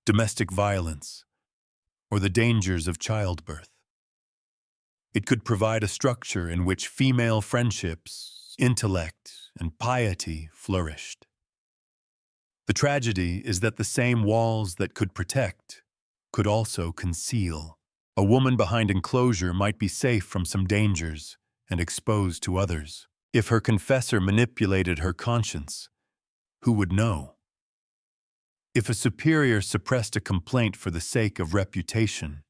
domestic violence, or the dangers of childbirth. It could provide a structure in which female friendships, intellect, and piety flourished. The tragedy is that the same walls that could protect could also conceal. A woman behind enclosure might be safe from some dangers and exposed to others. If her confessor manipulated her conscience, who would know? If a superior suppressed a complaint for the sake of reputation,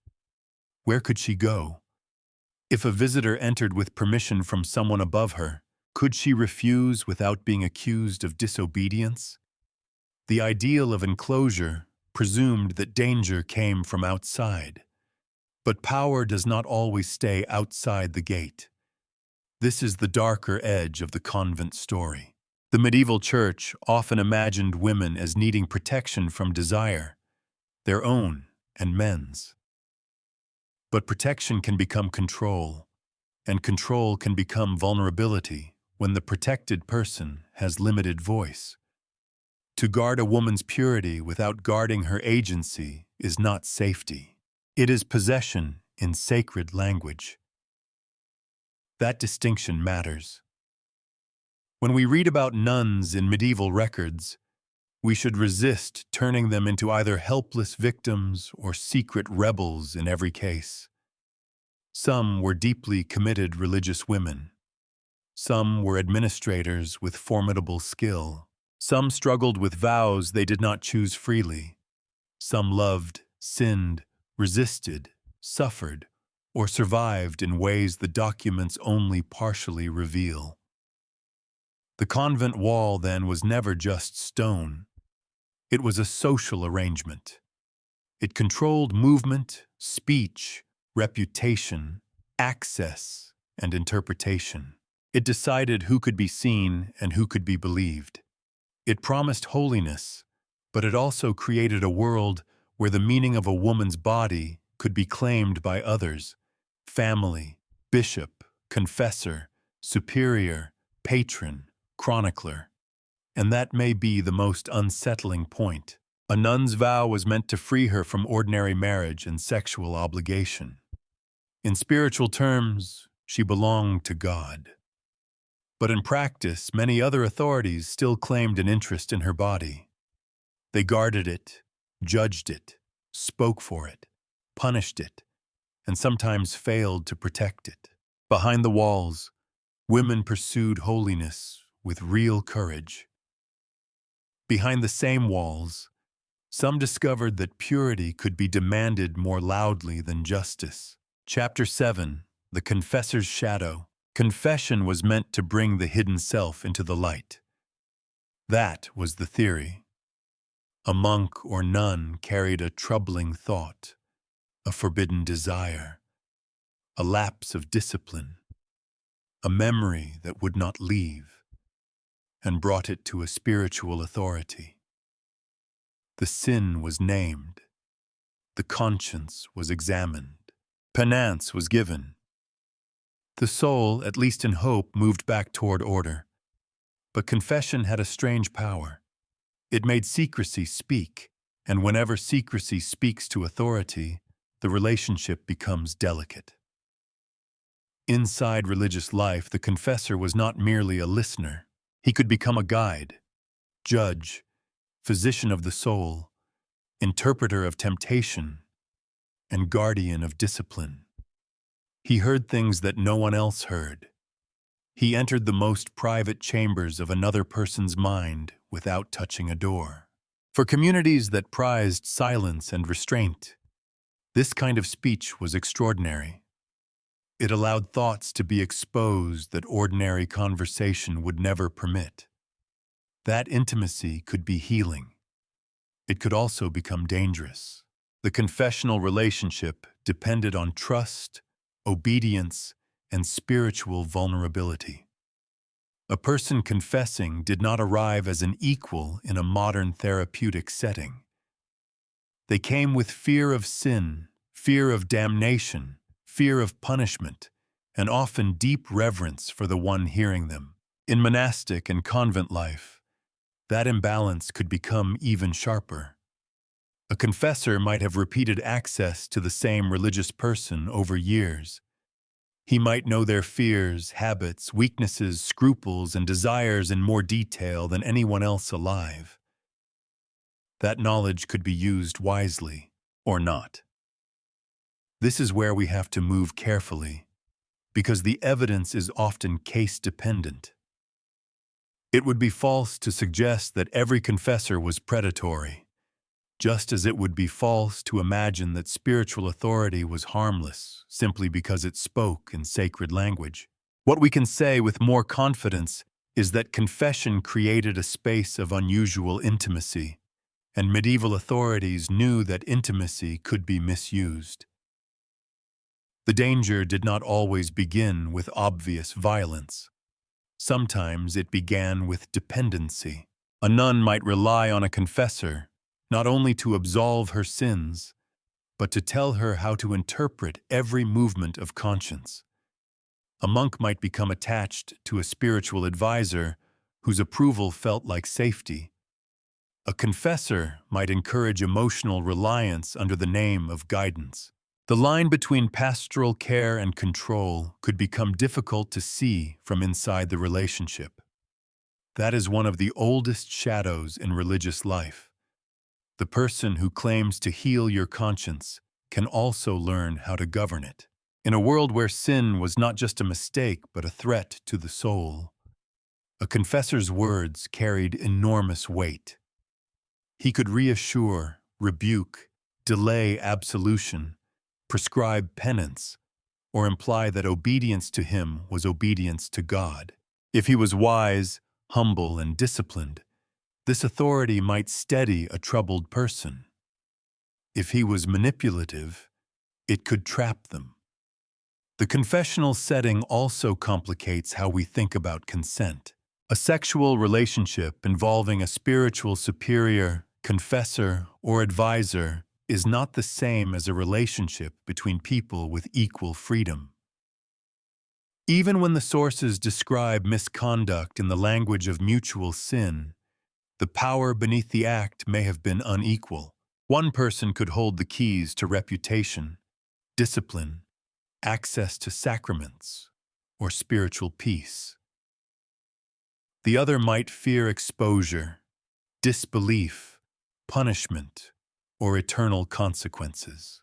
where could she go? If a visitor entered with permission from someone above her, could she refuse without being accused of disobedience? The ideal of enclosure presumed that danger came from outside. But power does not always stay outside the gate. This is the darker edge of the convent story. The medieval church often imagined women as needing protection from desire, their own and men's. But protection can become control, and control can become vulnerability when the protected person has limited voice. To guard a woman's purity without guarding her agency is not safety. It is possession in sacred language. That distinction matters. When we read about nuns in medieval records, we should resist turning them into either helpless victims or secret rebels in every case. Some were deeply committed religious women. Some were administrators with formidable skill. Some struggled with vows they did not choose freely. Some loved, sinned, resisted, suffered, or survived in ways the documents only partially reveal. The convent wall, then, was never just stone. It was a social arrangement. It controlled movement, speech, reputation, access, and interpretation. It decided who could be seen and who could be believed. It promised holiness, but it also created a world where the meaning of a woman's body could be claimed by others: family, bishop, confessor, superior, patron, chronicler. And that may be the most unsettling point. A nun's vow was meant to free her from ordinary marriage and sexual obligation. In spiritual terms, she belonged to God. But in practice, many other authorities still claimed an interest in her body. They guarded it, judged it, spoke for it, punished it, and sometimes failed to protect it. Behind the walls, women pursued holiness with real courage. Behind the same walls, some discovered that purity could be demanded more loudly than justice. Chapter 7. The Confessor's Shadow. Confession was meant to bring the hidden self into the light. That was the theory. A monk or nun carried a troubling thought, a forbidden desire, a lapse of discipline, a memory that would not leave, and brought it to a spiritual authority. The sin was named. The conscience was examined. Penance was given. The soul, at least in hope, moved back toward order. But confession had a strange power. It made secrecy speak, and whenever secrecy speaks to authority, the relationship becomes delicate. Inside religious life, the confessor was not merely a listener. He could become a guide, judge, physician of the soul, interpreter of temptation, and guardian of discipline. He heard things that no one else heard. He entered the most private chambers of another person's mind without touching a door. For communities that prized silence and restraint, this kind of speech was extraordinary. It allowed thoughts to be exposed that ordinary conversation would never permit. That intimacy could be healing. It could also become dangerous. The confessional relationship depended on trust, obedience, and spiritual vulnerability. A person confessing did not arrive as an equal in a modern therapeutic setting. They came with fear of sin, fear of damnation, fear of punishment, and often deep reverence for the one hearing them. In monastic and convent life, that imbalance could become even sharper. A confessor might have repeated access to the same religious person over years. He might know their fears, habits, weaknesses, scruples, and desires in more detail than anyone else alive. That knowledge could be used wisely or not. This is where we have to move carefully, because the evidence is often case-dependent. It would be false to suggest that every confessor was predatory, just as it would be false to imagine that spiritual authority was harmless simply because it spoke in sacred language. What we can say with more confidence is that confession created a space of unusual intimacy, and medieval authorities knew that intimacy could be misused. The danger did not always begin with obvious violence. Sometimes it began with dependency. A nun might rely on a confessor not only to absolve her sins, but to tell her how to interpret every movement of conscience. A monk might become attached to a spiritual advisor whose approval felt like safety. A confessor might encourage emotional reliance under the name of guidance. The line between pastoral care and control could become difficult to see from inside the relationship. That is one of the oldest shadows in religious life. The person who claims to heal your conscience can also learn how to govern it. In a world where sin was not just a mistake but a threat to the soul, a confessor's words carried enormous weight. He could reassure, rebuke, delay absolution, prescribe penance, or imply that obedience to him was obedience to God. If he was wise, humble, and disciplined, this authority might steady a troubled person. If he was manipulative, it could trap them. The confessional setting also complicates how we think about consent. A sexual relationship involving a spiritual superior, confessor, or advisor is not the same as a relationship between people with equal freedom. Even when the sources describe misconduct in the language of mutual sin, the power beneath the act may have been unequal. One person could hold the keys to reputation, discipline, access to sacraments, or spiritual peace. The other might fear exposure, disbelief, punishment, or eternal consequences.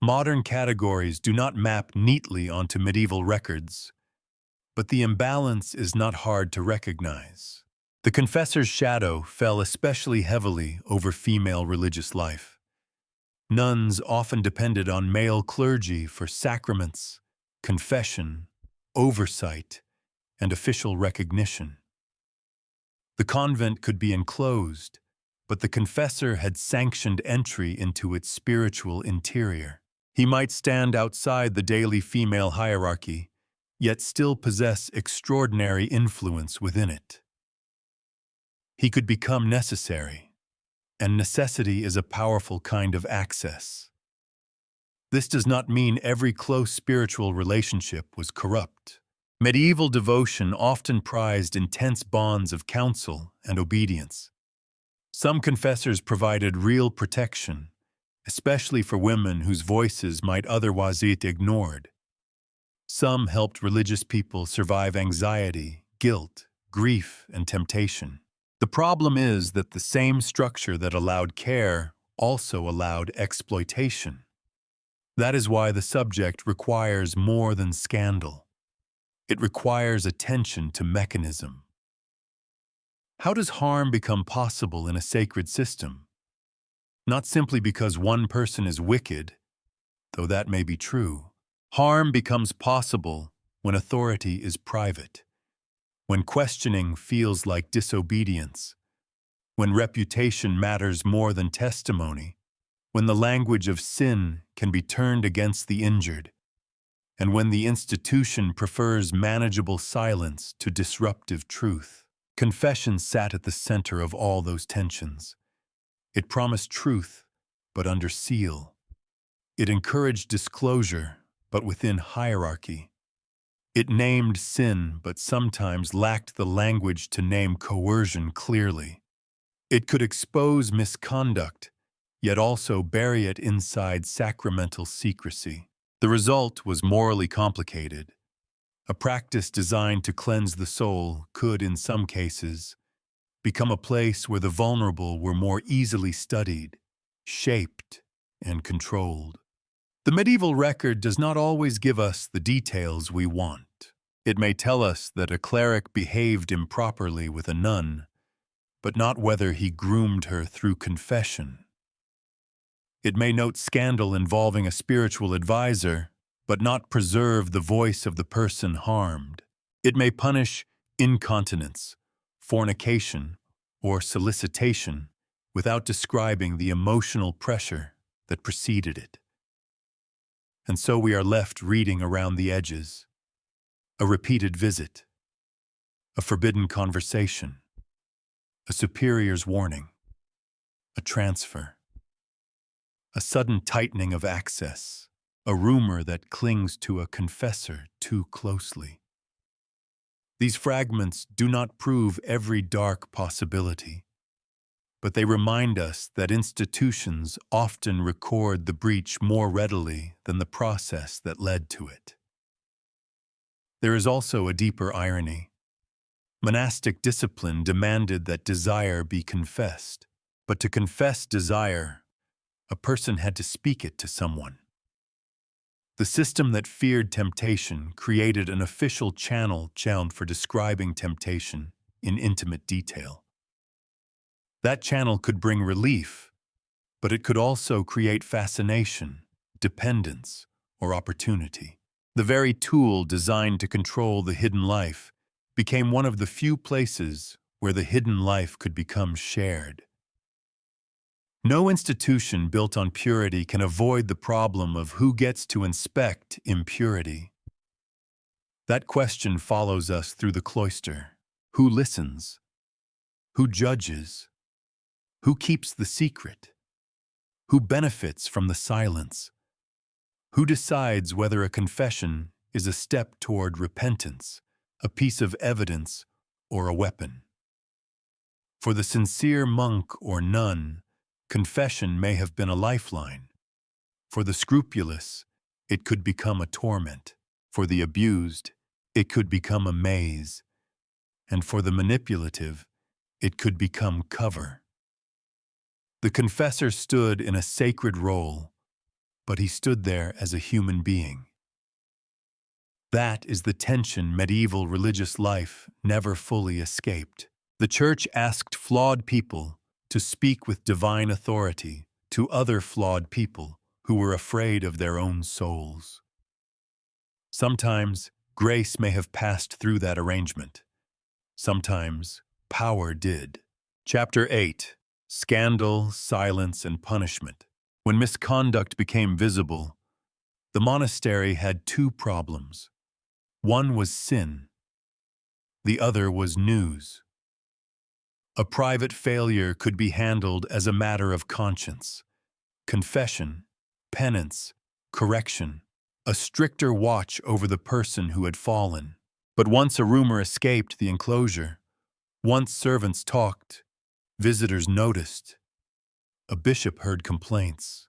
Modern categories do not map neatly onto medieval records, but the imbalance is not hard to recognize. The confessor's shadow fell especially heavily over female religious life. Nuns often depended on male clergy for sacraments, confession, oversight, and official recognition. The convent could be enclosed, but the confessor had sanctioned entry into its spiritual interior. He might stand outside the daily female hierarchy, yet still possess extraordinary influence within it. He could become necessary, and necessity is a powerful kind of access. This does not mean every close spiritual relationship was corrupt. Medieval devotion often prized intense bonds of counsel and obedience. Some confessors provided real protection, especially for women whose voices might otherwise be ignored. Some helped religious people survive anxiety, guilt, grief, and temptation. The problem is that the same structure that allowed care also allowed exploitation. That is why the subject requires more than scandal. It requires attention to mechanism. How does harm become possible in a sacred system? Not simply because one person is wicked, though that may be true. Harm becomes possible when authority is private, when questioning feels like disobedience, when reputation matters more than testimony, when the language of sin can be turned against the injured, and when the institution prefers manageable silence to disruptive truth. Confession sat at the center of all those tensions. It promised truth, but under seal. It encouraged disclosure, but within hierarchy. It named sin, but sometimes lacked the language to name coercion clearly. It could expose misconduct, yet also bury it inside sacramental secrecy. The result was morally complicated. A practice designed to cleanse the soul could, in some cases, become a place where the vulnerable were more easily studied, shaped, and controlled. The medieval record does not always give us the details we want. It may tell us that a cleric behaved improperly with a nun, but not whether he groomed her through confession. It may note scandal involving a spiritual advisor, but not preserve the voice of the person harmed. It may punish incontinence, fornication, or solicitation without describing the emotional pressure that preceded it. And so we are left reading around the edges. A repeated visit, a forbidden conversation, a superior's warning, a transfer, a sudden tightening of access, a rumor that clings to a confessor too closely. These fragments do not prove every dark possibility, but they remind us that institutions often record the breach more readily than the process that led to it. There is also a deeper irony. Monastic discipline demanded that desire be confessed, but to confess desire, a person had to speak it to someone. The system that feared temptation created an official channel for describing temptation in intimate detail. That channel could bring relief, but it could also create fascination, dependence, or opportunity. The very tool designed to control the hidden life became one of the few places where the hidden life could become shared. No institution built on purity can avoid the problem of who gets to inspect impurity. That question follows us through the cloister. Who listens? Who judges? Who keeps the secret? Who benefits from the silence? Who decides whether a confession is a step toward repentance, a piece of evidence, or a weapon? For the sincere monk or nun, confession may have been a lifeline. For the scrupulous, it could become a torment. For the abused, it could become a maze. And for the manipulative, it could become cover. The confessor stood in a sacred role, but he stood there as a human being. That is the tension medieval religious life never fully escaped. The Church asked flawed people to speak with divine authority to other flawed people who were afraid of their own souls. Sometimes grace may have passed through that arrangement. Sometimes power did. Chapter 8. Scandal, Silence, and Punishment. When misconduct became visible, the monastery had two problems. One was sin. The other was news. A private failure could be handled as a matter of conscience. Confession, penance, correction, a stricter watch over the person who had fallen. But once a rumor escaped the enclosure, once servants talked, visitors noticed, a bishop heard complaints,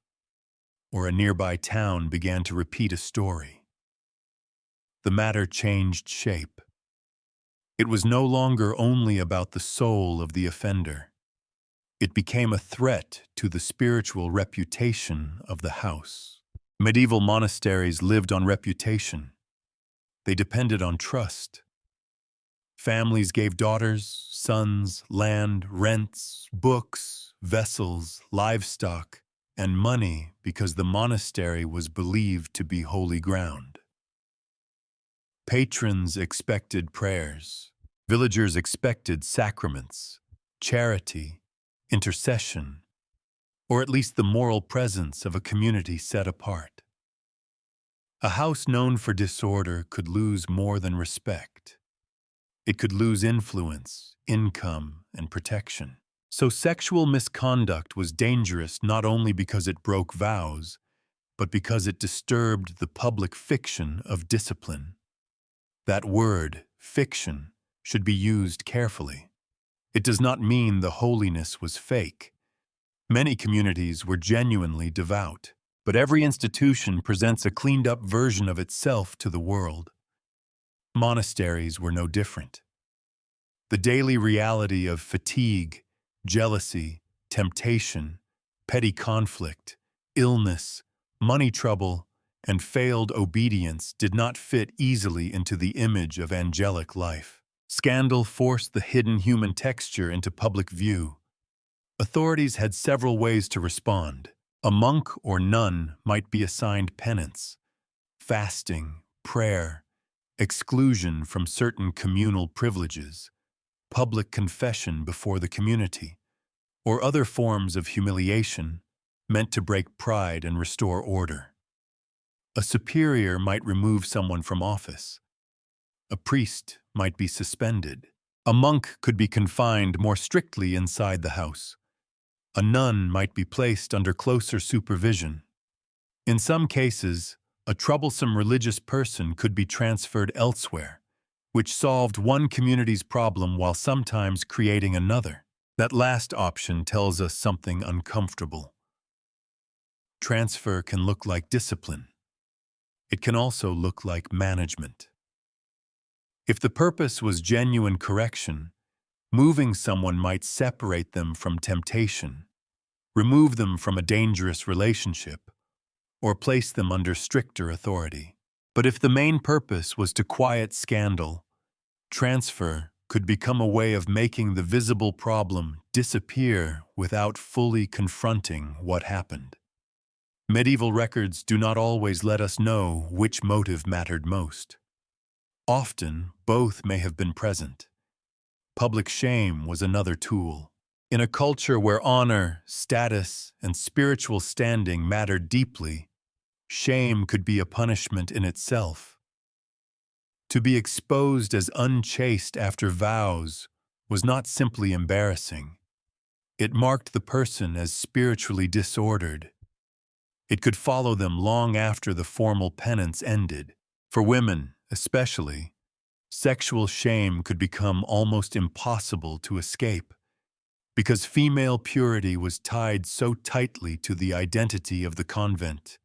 or a nearby town began to repeat a story, the matter changed shape. It was no longer only about the soul of the offender. It became a threat to the spiritual reputation of the house. Medieval monasteries lived on reputation. They depended on trust. Families gave daughters, sons, land, rents, books, vessels, livestock, and money because the monastery was believed to be holy ground. Patrons expected prayers. Villagers expected sacraments, charity, intercession, or at least the moral presence of a community set apart. A house known for disorder could lose more than respect. It could lose influence, income, and protection. So sexual misconduct was dangerous not only because it broke vows, but because it disturbed the public fiction of discipline. That word, fiction, should be used carefully. It does not mean the holiness was fake. Many communities were genuinely devout, but every institution presents a cleaned-up version of itself to the world. Monasteries were no different. The daily reality of fatigue, jealousy, temptation, petty conflict, illness, money trouble, and failed obedience did not fit easily into the image of angelic life. Scandal forced the hidden human texture into public view. Authorities had several ways to respond. A monk or nun might be assigned penance, fasting, prayer, exclusion from certain communal privileges, public confession before the community, or other forms of humiliation meant to break pride and restore order. A superior might remove someone from office. A priest might be suspended. A monk could be confined more strictly inside the house. A nun might be placed under closer supervision. In some cases, a troublesome religious person could be transferred elsewhere, which solved one community's problem while sometimes creating another. That last option tells us something uncomfortable. Transfer can look like discipline. It can also look like management. If the purpose was genuine correction, moving someone might separate them from temptation, remove them from a dangerous relationship, or place them under stricter authority. But if the main purpose was to quiet scandal, transfer could become a way of making the visible problem disappear without fully confronting what happened. Medieval records do not always let us know which motive mattered most. Often, both may have been present. Public shame was another tool. In a culture where honor, status, and spiritual standing mattered deeply, shame could be a punishment in itself. To be exposed as unchaste after vows was not simply embarrassing. It marked the person as spiritually disordered. It could follow them long after the formal penance ended. For women, especially, sexual shame could become almost impossible to escape, because female purity was tied so tightly to the identity of the convent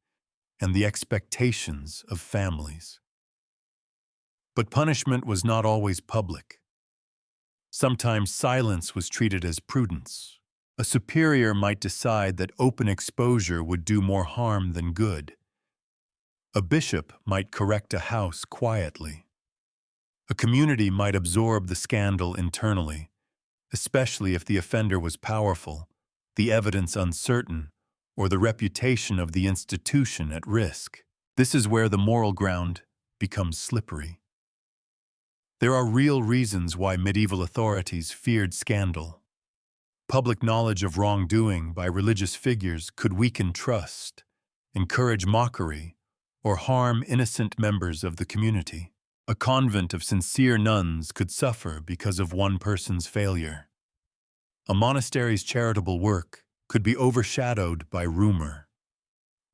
and the expectations of families. But punishment was not always public. Sometimes silence was treated as prudence. A superior might decide that open exposure would do more harm than good. A bishop might correct a house quietly. A community might absorb the scandal internally, especially if the offender was powerful, the evidence uncertain, or the reputation of the institution at risk. This is where the moral ground becomes slippery. There are real reasons why medieval authorities feared scandal. Public knowledge of wrongdoing by religious figures could weaken trust, encourage mockery, or harm innocent members of the community. A convent of sincere nuns could suffer because of one person's failure. A monastery's charitable work could be overshadowed by rumor.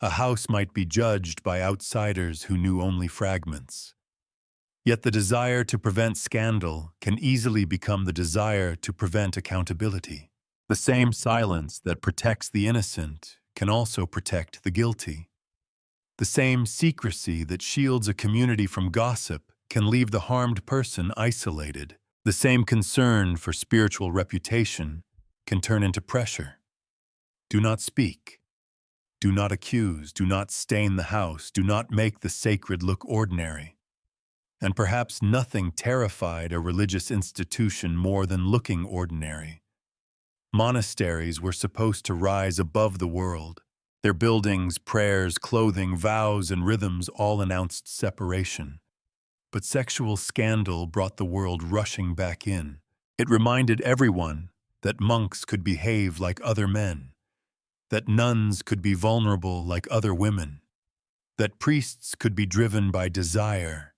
A house might be judged by outsiders who knew only fragments. Yet the desire to prevent scandal can easily become the desire to prevent accountability. The same silence that protects the innocent can also protect the guilty. The same secrecy that shields a community from gossip can leave the harmed person isolated. The same concern for spiritual reputation can turn into pressure. Do not speak. Do not accuse. Do not stain the house. Do not make the sacred look ordinary. And perhaps nothing terrified a religious institution more than looking ordinary. Monasteries were supposed to rise above the world. Their buildings, prayers, clothing, vows, and rhythms all announced separation. But sexual scandal brought the world rushing back in. It reminded everyone that monks could behave like other men, that nuns could be vulnerable like other women, that priests could be driven by desire,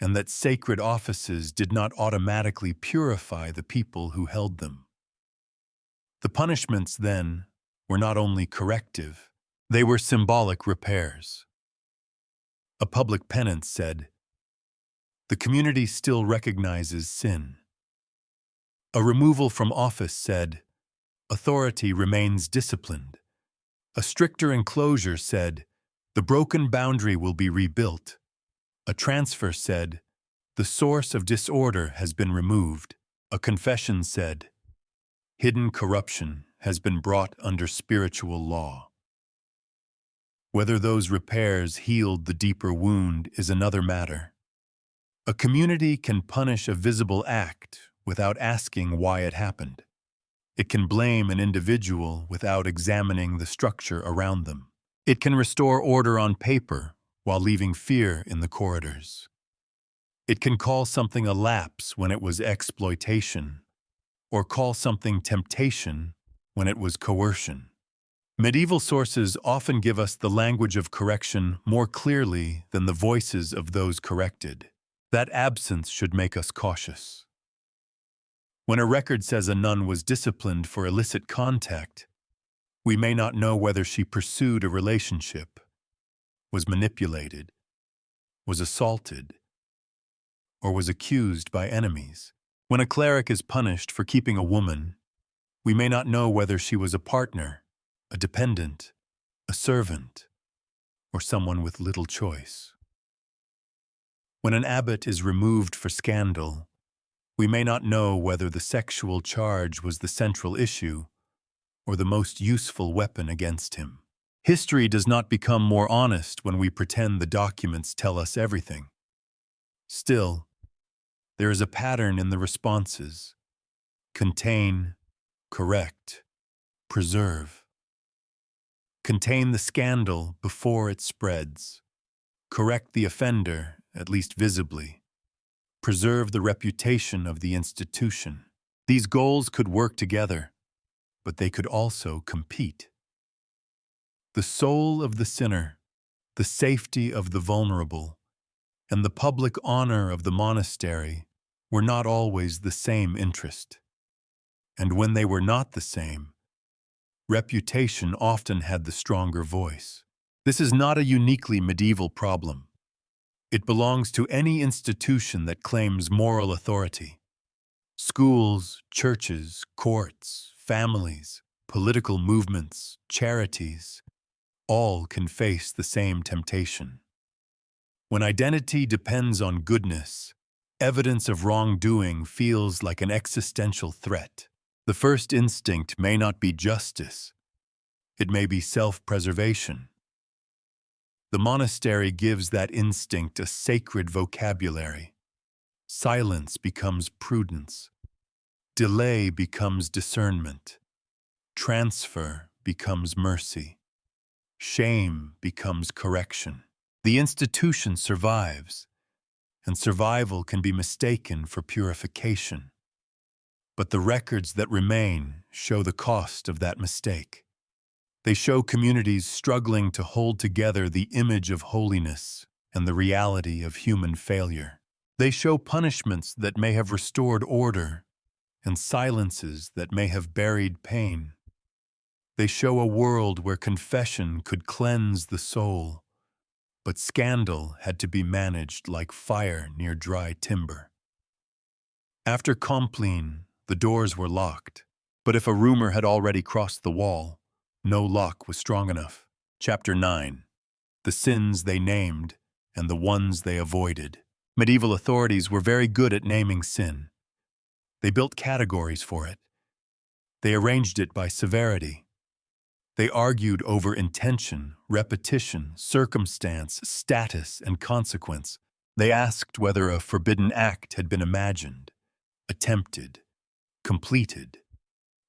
and that sacred offices did not automatically purify the people who held them. The punishments, then, were not only corrective, they were symbolic repairs. A public penance said, "The community still recognizes sin." A removal from office said, "Authority remains disciplined." A stricter enclosure said, "The broken boundary will be rebuilt." A transfer said, "The source of disorder has been removed." A confession said, "Hidden corruption has been brought under spiritual law." Whether those repairs healed the deeper wound is another matter. A community can punish a visible act without asking why it happened. It can blame an individual without examining the structure around them. It can restore order on paper while leaving fear in the corridors. It can call something a lapse when it was exploitation, or call something temptation when it was coercion. Medieval sources often give us the language of correction more clearly than the voices of those corrected. That absence should make us cautious. When a record says a nun was disciplined for illicit contact, we may not know whether she pursued a relationship, was manipulated, was assaulted, or was accused by enemies. When a cleric is punished for keeping a woman, we may not know whether she was a partner, a dependent, a servant, or someone with little choice. When an abbot is removed for scandal, we may not know whether the sexual charge was the central issue or the most useful weapon against him. History does not become more honest when we pretend the documents tell us everything. Still, there is a pattern in the responses: contain, correct, preserve. Contain the scandal before it spreads. Correct the offender, at least visibly. Preserve the reputation of the institution. These goals could work together, but they could also compete. The soul of the sinner, the safety of the vulnerable, and the public honor of the monastery were not always the same interest. And when they were not the same, reputation often had the stronger voice. This is not a uniquely medieval problem. It belongs to any institution that claims moral authority. Schools, churches, courts, families, political movements, charities, all can face the same temptation. When identity depends on goodness, evidence of wrongdoing feels like an existential threat. The first instinct may not be justice. It may be self-preservation. The monastery gives that instinct a sacred vocabulary. Silence becomes prudence. Delay becomes discernment. Transfer becomes mercy. Shame becomes correction. The institution survives, and survival can be mistaken for purification. But the records that remain show the cost of that mistake. They show communities struggling to hold together the image of holiness and the reality of human failure. They show punishments that may have restored order and silences that may have buried pain. They show a world where confession could cleanse the soul, but scandal had to be managed like fire near dry timber. After Compline, the doors were locked, but if a rumor had already crossed the wall, no lock was strong enough. Chapter 9. The sins they named and the ones they avoided. Medieval authorities were very good at naming sin. They built categories for it. They arranged it by severity. They argued over intention, repetition, circumstance, status, and consequence. They asked whether a forbidden act had been imagined, attempted, completed,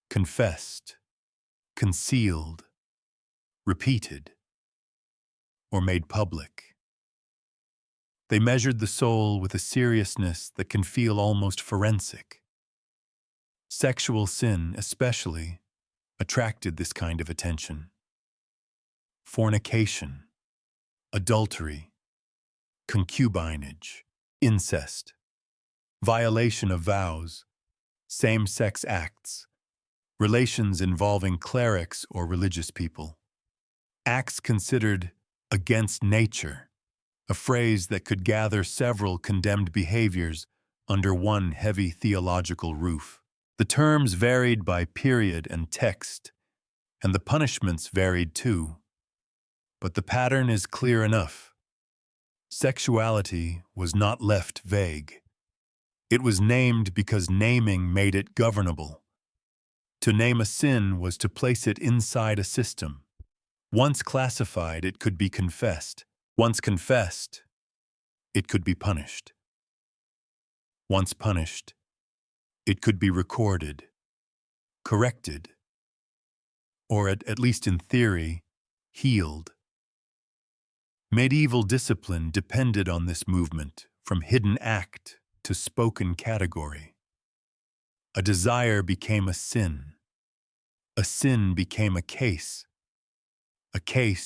confessed, concealed, repeated, or made public. They measured the soul with a seriousness that can feel almost forensic. Sexual sin, especially, attracted this kind of attention. Fornication, adultery, concubinage, incest, violation of vows, same-sex acts, relations involving clerics or religious people. Acts considered against nature, a phrase that could gather several condemned behaviors under one heavy theological roof. The terms varied by period and text, and the punishments varied too. But the pattern is clear enough. Sexuality was not left vague. It was named because naming made it governable. To name a sin was to place it inside a system. Once classified, it could be confessed. Once confessed, it could be punished. Once punished, it could be recorded, corrected, or at least in theory, healed. Medieval discipline depended on this movement, from hidden act to spoken category. A desire became a sin became a case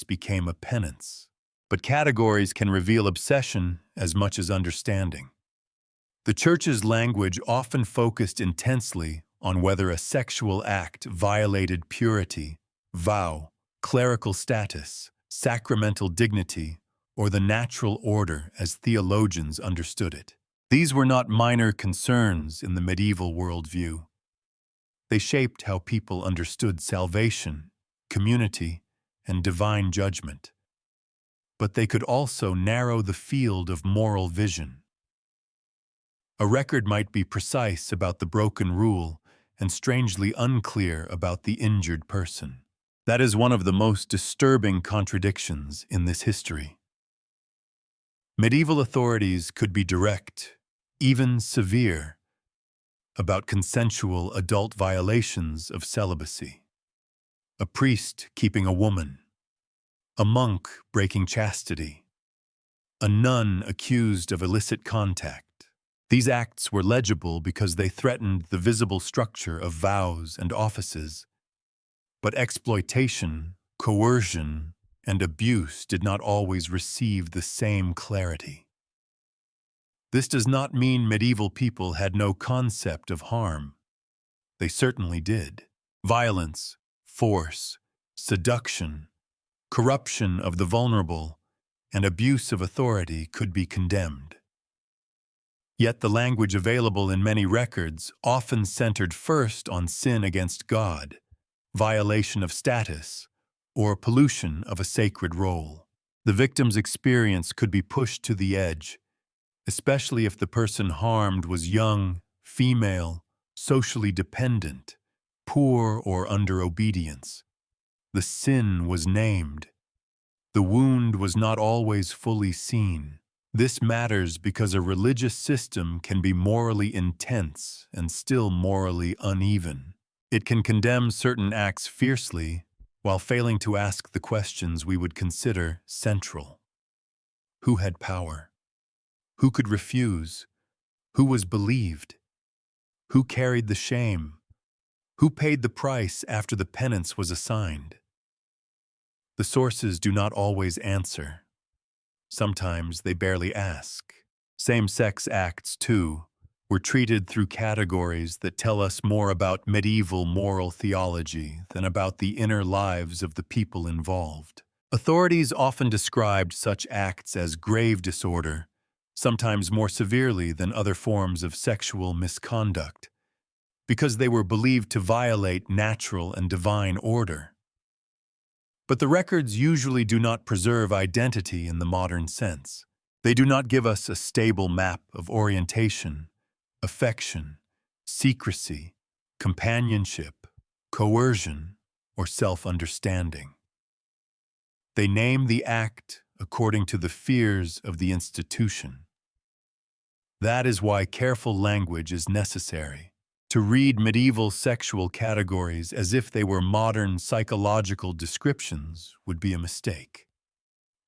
became a penance. But categories can reveal obsession as much as understanding. The Church's language often focused intensely on whether a sexual act violated purity, vow, clerical status, sacramental dignity, or the natural order as theologians understood it. These were not minor concerns in the medieval worldview. They shaped how people understood salvation, community, and divine judgment. but they could also narrow the field of moral vision. A record might be precise about the broken rule and strangely unclear about the injured person. That is one of the most disturbing contradictions in this history. Medieval authorities could be direct, even severe, about consensual adult violations of celibacy. A priest keeping a woman, a monk breaking chastity, a nun accused of illicit contact. These acts were legible because they threatened the visible structure of vows and offices. But exploitation, coercion, and abuse did not always receive the same clarity. This does not mean medieval people had no concept of harm. They certainly did. Violence, force, seduction, corruption of the vulnerable, and abuse of authority could be condemned. Yet the language available in many records often centered first on sin against God, violation of status, or pollution of a sacred role. The victim's experience could be pushed to the edge, especially if the person harmed was young, female, socially dependent, poor, or under obedience. The sin was named. The wound was not always fully seen. This matters because a religious system can be morally intense and still morally uneven. It can condemn certain acts fiercely while failing to ask the questions we would consider central. Who had power? Who could refuse? Who was believed? Who carried the shame? Who paid the price after the penance was assigned? The sources do not always answer. Sometimes they barely ask. Same-sex acts, too, were treated through categories that tell us more about medieval moral theology than about the inner lives of the people involved. Authorities often described such acts as grave disorder, sometimes more severely than other forms of sexual misconduct, because they were believed to violate natural and divine order. But the records usually do not preserve identity in the modern sense. They do not give us a stable map of orientation, affection, secrecy, companionship, coercion, or self-understanding. They name the act according to the fears of the institution. That is why careful language is necessary. To read medieval sexual categories as if they were modern psychological descriptions would be a mistake.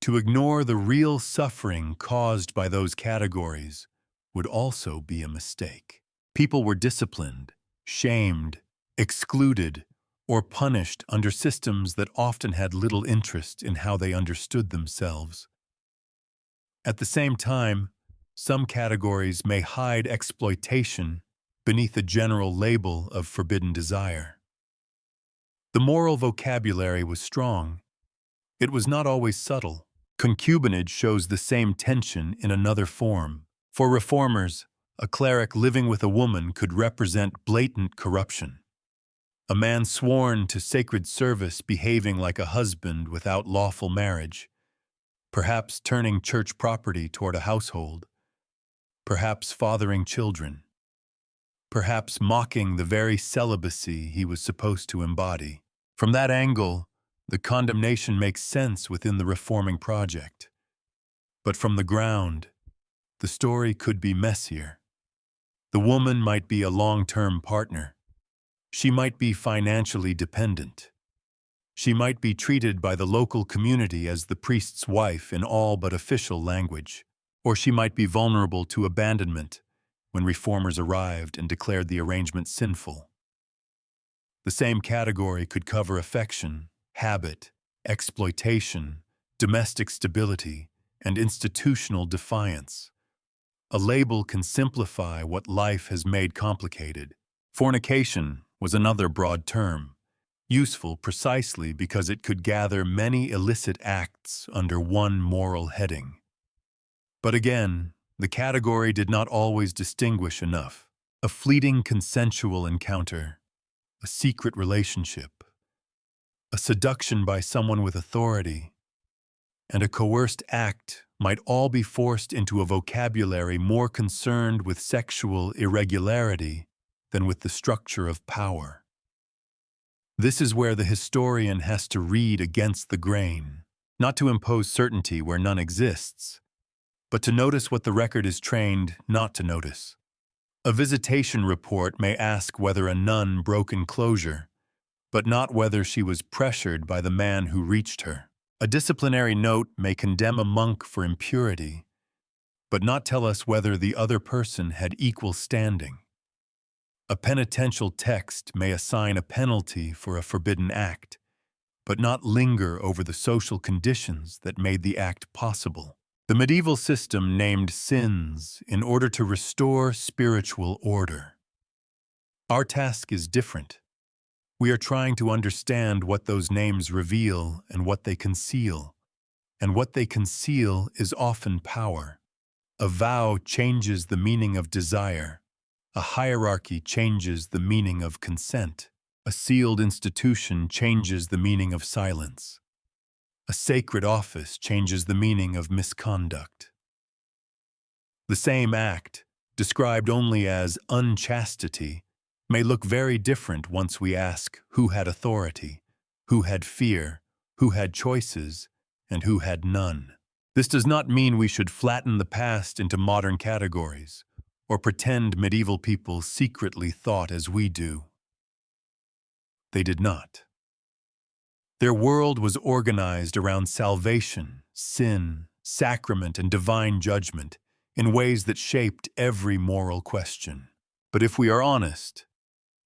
To ignore the real suffering caused by those categories would also be a mistake. People were disciplined, shamed, excluded, or punished under systems that often had little interest in how they understood themselves. At the same time, some categories may hide exploitation beneath a general label of forbidden desire. The moral vocabulary was strong. It was not always subtle. Concubinage shows the same tension in another form. For reformers, a cleric living with a woman could represent blatant corruption. A man sworn to sacred service behaving like a husband without lawful marriage, perhaps turning church property toward a household, perhaps fathering children, perhaps mocking the very celibacy he was supposed to embody. From that angle, the condemnation makes sense within the reforming project. But from the ground, the story could be messier. The woman might be a long-term partner. She might be financially dependent. She might be treated by the local community as the priest's wife in all but official language. Or she might be vulnerable to abandonment when reformers arrived and declared the arrangement sinful. The same category could cover affection, habit, exploitation, domestic stability, and institutional defiance. A label can simplify what life has made complicated. Fornication was another broad term, useful precisely because it could gather many illicit acts under one moral heading. But again, the category did not always distinguish enough. A fleeting consensual encounter, a secret relationship, a seduction by someone with authority, and a coerced act might all be forced into a vocabulary more concerned with sexual irregularity than with the structure of power. This is where the historian has to read against the grain, not to impose certainty where none exists, but to notice what the record is trained not to notice. A visitation report may ask whether a nun broke enclosure, but not whether she was pressured by the man who reached her. A disciplinary note may condemn a monk for impurity, but not tell us whether the other person had equal standing. A penitential text may assign a penalty for a forbidden act, but not linger over the social conditions that made the act possible. The medieval system named sins in order to restore spiritual order. Our task is different. We are trying to understand what those names reveal and what they conceal. And what they conceal is often power. A vow changes the meaning of desire. A hierarchy changes the meaning of consent. A sealed institution changes the meaning of silence. A sacred office changes the meaning of misconduct. The same act, described only as unchastity, may look very different once we ask who had authority, who had fear, who had choices, and who had none. This does not mean we should flatten the past into modern categories, or pretend medieval people secretly thought as we do. They did not. Their world was organized around salvation, sin, sacrament, and divine judgment in ways that shaped every moral question. But if we are honest,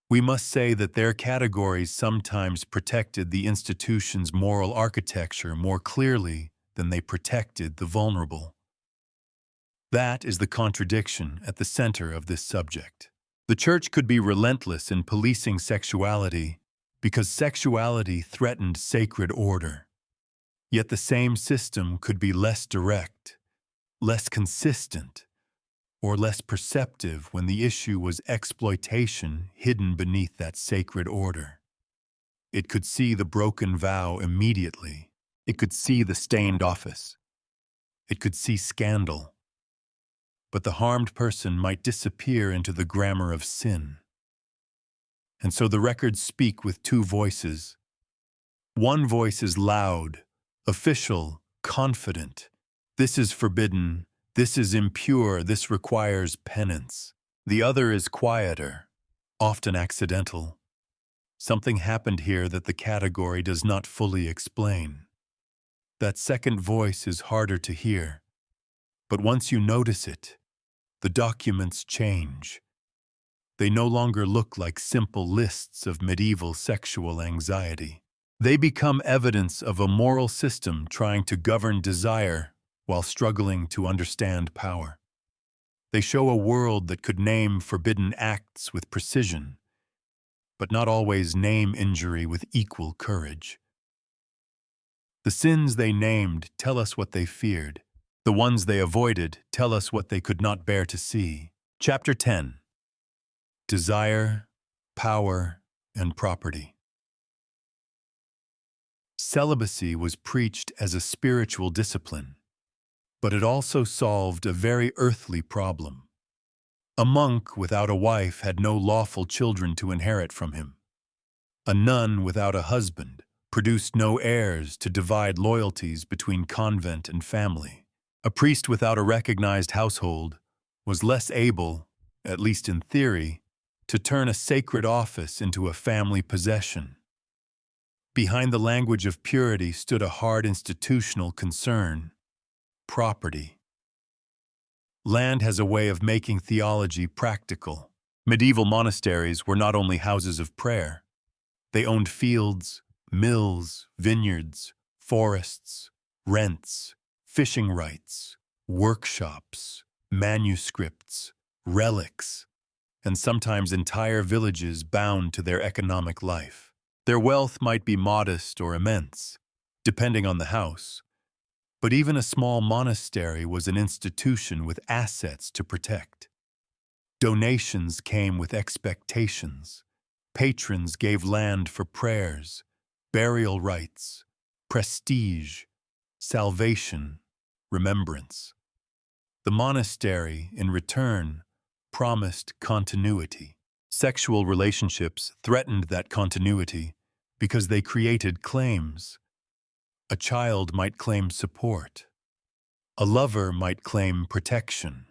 we must say that their categories sometimes protected the institution's moral architecture more clearly than they protected the vulnerable. That is the contradiction at the center of this subject. The Church could be relentless in policing sexuality because sexuality threatened sacred order. Yet the same system could be less direct, less consistent, or less perceptive when the issue was exploitation hidden beneath that sacred order. It could see the broken vow immediately. It could see the stained office. It could see scandal. But the harmed person might disappear into the grammar of sin. And so the records speak with two voices. One voice is loud, official, confident. This is forbidden. This is impure. This requires penance. The other is quieter, often accidental. Something happened here that the category does not fully explain. That second voice is harder to hear. But once you notice it, the documents change. They no longer look like simple lists of medieval sexual anxiety. They become evidence of a moral system trying to govern desire while struggling to understand power. They show a world that could name forbidden acts with precision, but not always name injury with equal courage. The sins they named tell us what they feared. The ones they avoided tell us what they could not bear to see. Chapter 10. Desire, Power, and Property. Celibacy was preached as a spiritual discipline, but it also solved a very earthly problem. A monk without a wife had no lawful children to inherit from him. A nun without a husband produced no heirs to divide loyalties between convent and family. A priest without a recognized household was less able, at least in theory, to turn a sacred office into a family possession. Behind the language of purity stood a hard institutional concern: property. Land has a way of making theology practical. Medieval monasteries were not only houses of prayer. They owned fields, mills, vineyards, forests, rents, fishing rights, workshops, manuscripts, relics, and sometimes entire villages bound to their economic life. Their wealth might be modest or immense, depending on the house, but even a small monastery was an institution with assets to protect. Donations came with expectations. Patrons gave land for prayers, burial rites, prestige, salvation, remembrance. The monastery, in return, promised continuity. Sexual relationships threatened that continuity because they created claims. A child might claim support. A lover might claim protection.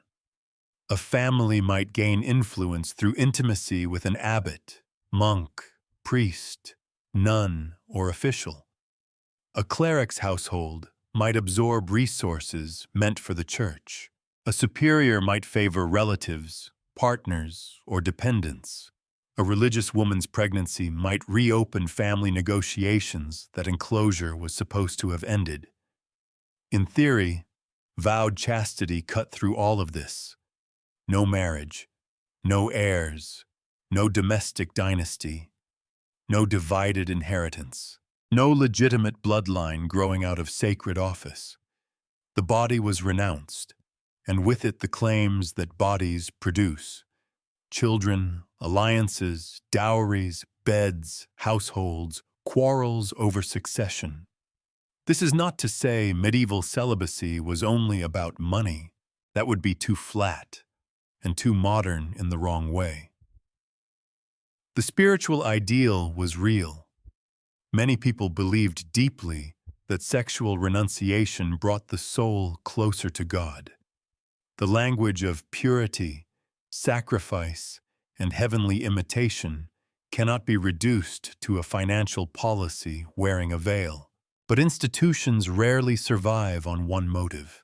A family might gain influence through intimacy with an abbot, monk, priest, nun, or official. A cleric's household might absorb resources meant for the church. A superior might favor relatives, partners, or dependents. A religious woman's pregnancy might reopen family negotiations that enclosure was supposed to have ended. In theory, vowed chastity cut through all of this. No marriage, no heirs, no domestic dynasty, no divided inheritance, no legitimate bloodline growing out of sacred office. The body was renounced, and with it the claims that bodies produce: children, alliances, dowries, beds, households, quarrels over succession. This is not to say medieval celibacy was only about money. That would be too flat and too modern in the wrong way. The spiritual ideal was real. Many people believed deeply that sexual renunciation brought the soul closer to God. The language of purity, sacrifice, and heavenly imitation cannot be reduced to a financial policy wearing a veil. But institutions rarely survive on one motive.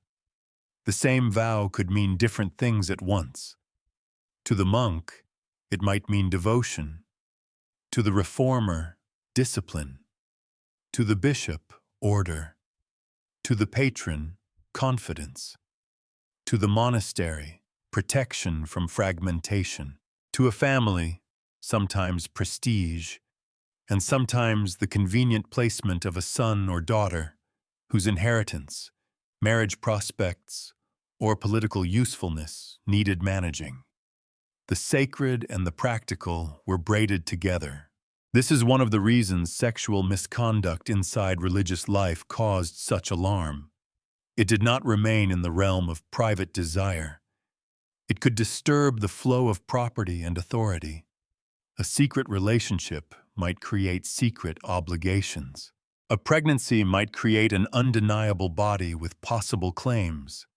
The same vow could mean different things at once. To the monk, it might mean devotion. To the reformer, discipline. To the bishop, order. To the patron, confidence. To the monastery, protection from fragmentation. To a family, sometimes prestige, and sometimes the convenient placement of a son or daughter whose inheritance, marriage prospects, or political usefulness needed managing. The sacred and the practical were braided together. This is one of the reasons sexual misconduct inside religious life caused such alarm. It did not remain in the realm of private desire. It could disturb the flow of property and authority. A secret relationship might create secret obligations. A pregnancy might create an undeniable body with possible claims.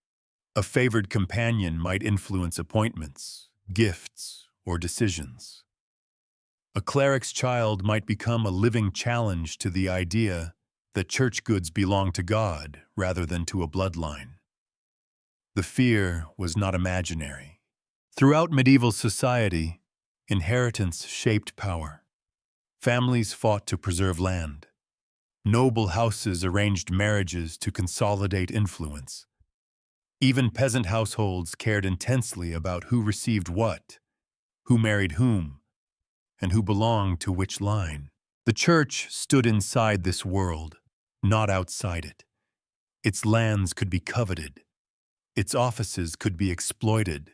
A favored companion might influence appointments, gifts, or decisions. A cleric's child might become a living challenge to the idea that church goods belong to God rather than to a bloodline. The fear was not imaginary. Throughout medieval society, inheritance shaped power. Families fought to preserve land. Noble houses arranged marriages to consolidate influence. Even peasant households cared intensely about who received what, who married whom, and who belonged to which line. The church stood inside this world, not outside it. Its lands could be coveted. Its offices could be exploited.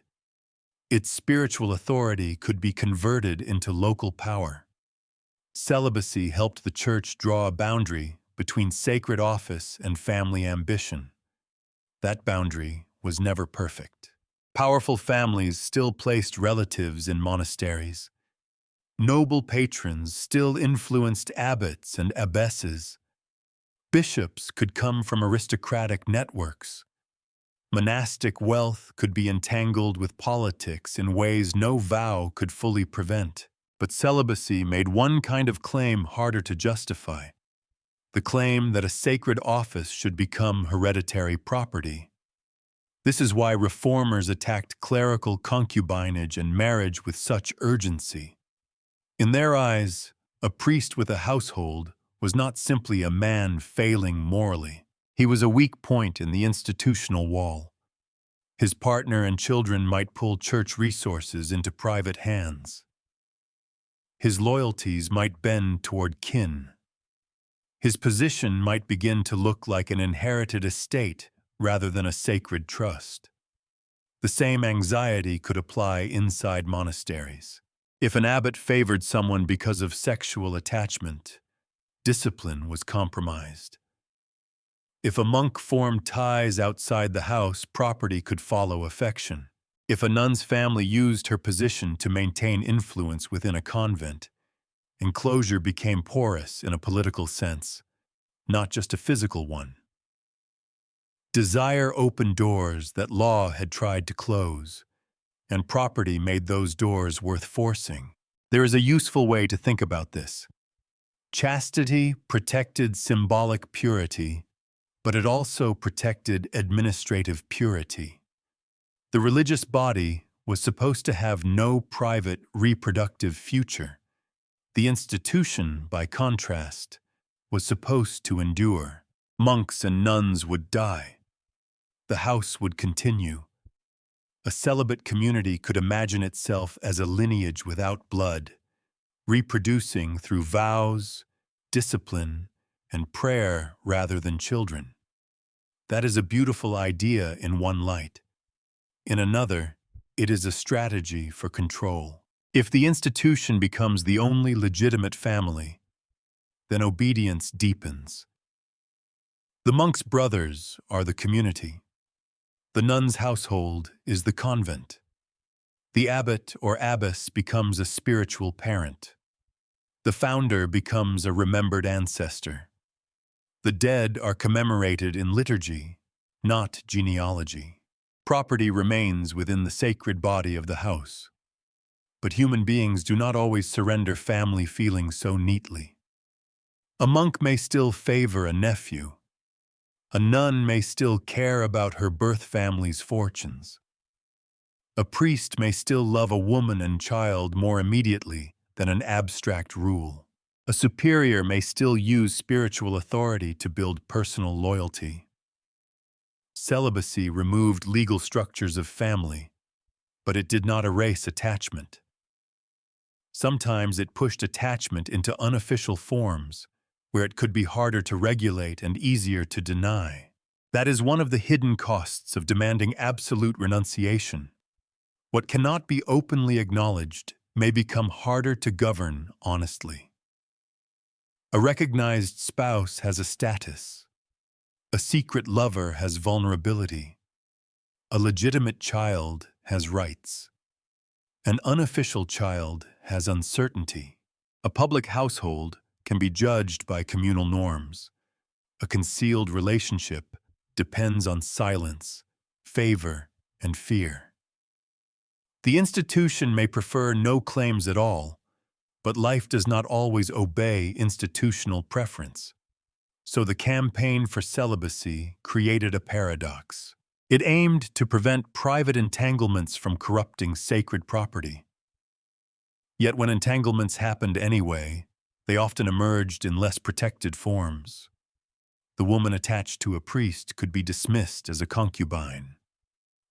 Its spiritual authority could be converted into local power. Celibacy helped the church draw a boundary between sacred office and family ambition. That boundary was never perfect. Powerful families still placed relatives in monasteries. Noble patrons still influenced abbots and abbesses. Bishops could come from aristocratic networks. Monastic wealth could be entangled with politics in ways no vow could fully prevent. But celibacy made one kind of claim harder to justify: the claim that a sacred office should become hereditary property. This is why reformers attacked clerical concubinage and marriage with such urgency. In their eyes, a priest with a household was not simply a man failing morally. He was a weak point in the institutional wall. His partner and children might pull church resources into private hands. His loyalties might bend toward kin. His position might begin to look like an inherited estate rather than a sacred trust. The same anxiety could apply inside monasteries. If an abbot favored someone because of sexual attachment, discipline was compromised. If a monk formed ties outside the house, property could follow affection. If a nun's family used her position to maintain influence within a convent, enclosure became porous in a political sense, not just a physical one. Desire opened doors that law had tried to close, and property made those doors worth forcing. There is a useful way to think about this. Chastity protected symbolic purity, but it also protected administrative purity. The religious body was supposed to have no private reproductive future. The institution, by contrast, was supposed to endure. Monks and nuns would die. The house would continue. A celibate community could imagine itself as a lineage without blood, reproducing through vows, discipline, and prayer rather than children. That is a beautiful idea in one light. In another, it is a strategy for control. If the institution becomes the only legitimate family, then obedience deepens. The monk's brothers are the community. The nun's household is the convent. The abbot or abbess becomes a spiritual parent. The founder becomes a remembered ancestor. The dead are commemorated in liturgy, not genealogy. Property remains within the sacred body of the house. But human beings do not always surrender family feelings so neatly. A monk may still favor a nephew. A nun may still care about her birth family's fortunes. A priest may still love a woman and child more immediately than an abstract rule. A superior may still use spiritual authority to build personal loyalty. Celibacy removed legal structures of family, but it did not erase attachment. Sometimes it pushed attachment into unofficial forms, where it could be harder to regulate and easier to deny. That is one of the hidden costs of demanding absolute renunciation. What cannot be openly acknowledged may become harder to govern honestly. A recognized spouse has a status. A secret lover has vulnerability. A legitimate child has rights. An unofficial child has uncertainty. A public household can be judged by communal norms. A concealed relationship depends on silence, favor, and fear. The institution may prefer no claims at all, but life does not always obey institutional preference. So the campaign for celibacy created a paradox. It aimed to prevent private entanglements from corrupting sacred property. Yet when entanglements happened anyway, they often emerged in less protected forms. The woman attached to a priest could be dismissed as a concubine.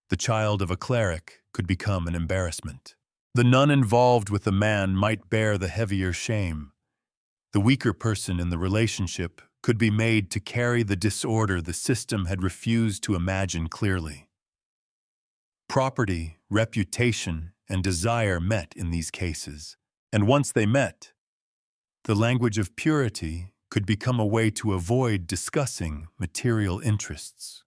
The child of a cleric could become an embarrassment. The nun involved with the man might bear the heavier shame. The weaker person in the relationship could be made to carry the disorder the system had refused to imagine clearly. Property, reputation, and desire met in these cases, and once they met, the language of purity could become a way to avoid discussing material interests.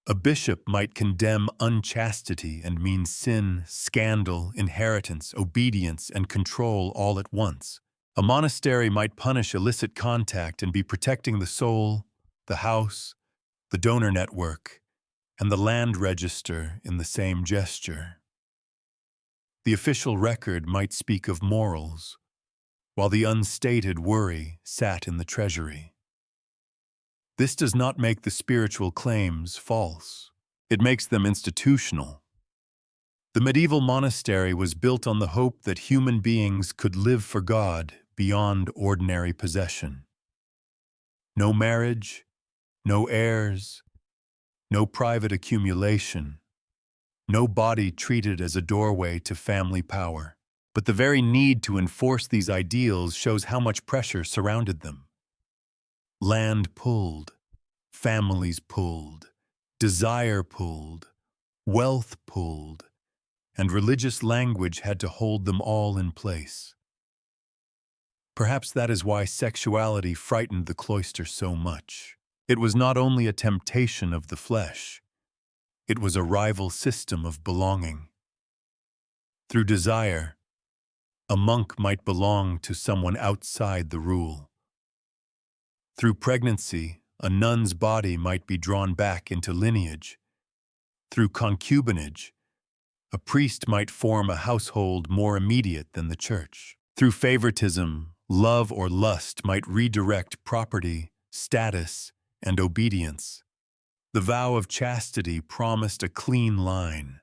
A bishop might condemn unchastity and mean sin, scandal, inheritance, obedience, and control all at once. A monastery might punish illicit contact and be protecting the soul, the house, the donor network, and the land register in the same gesture. The official record might speak of morals, while the unstated worry sat in the treasury. This does not make the spiritual claims false. It makes them institutional. The medieval monastery was built on the hope that human beings could live for God beyond ordinary possession. No marriage, no heirs, no private accumulation, no body treated as a doorway to family power. But the very need to enforce these ideals shows how much pressure surrounded them. Land pulled, families pulled, desire pulled, wealth pulled, and religious language had to hold them all in place. Perhaps that is why sexuality frightened the cloister so much. It was not only a temptation of the flesh, it was a rival system of belonging. Through desire, a monk might belong to someone outside the rule. Through pregnancy, a nun's body might be drawn back into lineage. Through concubinage, a priest might form a household more immediate than the church. Through favoritism, love or lust might redirect property, status, and obedience. The vow of chastity promised a clean line.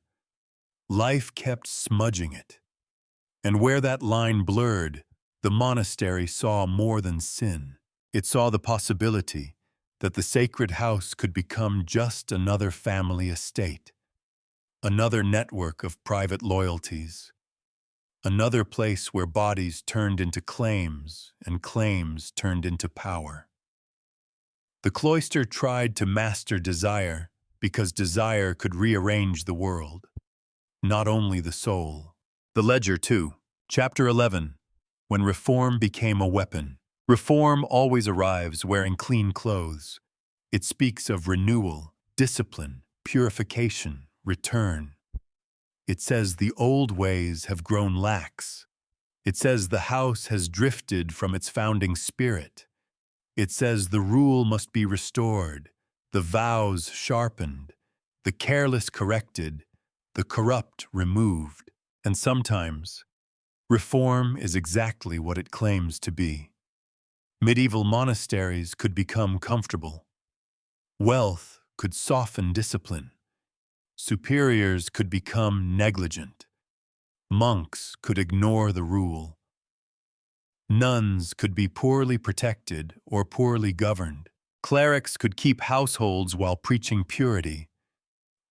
Life kept smudging it. And where that line blurred, the monastery saw more than sin. It saw the possibility that the sacred house could become just another family estate, another network of private loyalties, another place where bodies turned into claims and claims turned into power. The cloister tried to master desire because desire could rearrange the world, not only the soul. The Ledger 2, Chapter 11, When Reform Became a Weapon. Reform always arrives wearing clean clothes. It speaks of renewal, discipline, purification, return. It says the old ways have grown lax. It says the house has drifted from its founding spirit. It says the rule must be restored, the vows sharpened, the careless corrected, the corrupt removed. And sometimes, reform is exactly what it claims to be. Medieval monasteries could become comfortable. Wealth could soften discipline. Superiors could become negligent. Monks could ignore the rule. Nuns could be poorly protected or poorly governed. Clerics could keep households while preaching purity.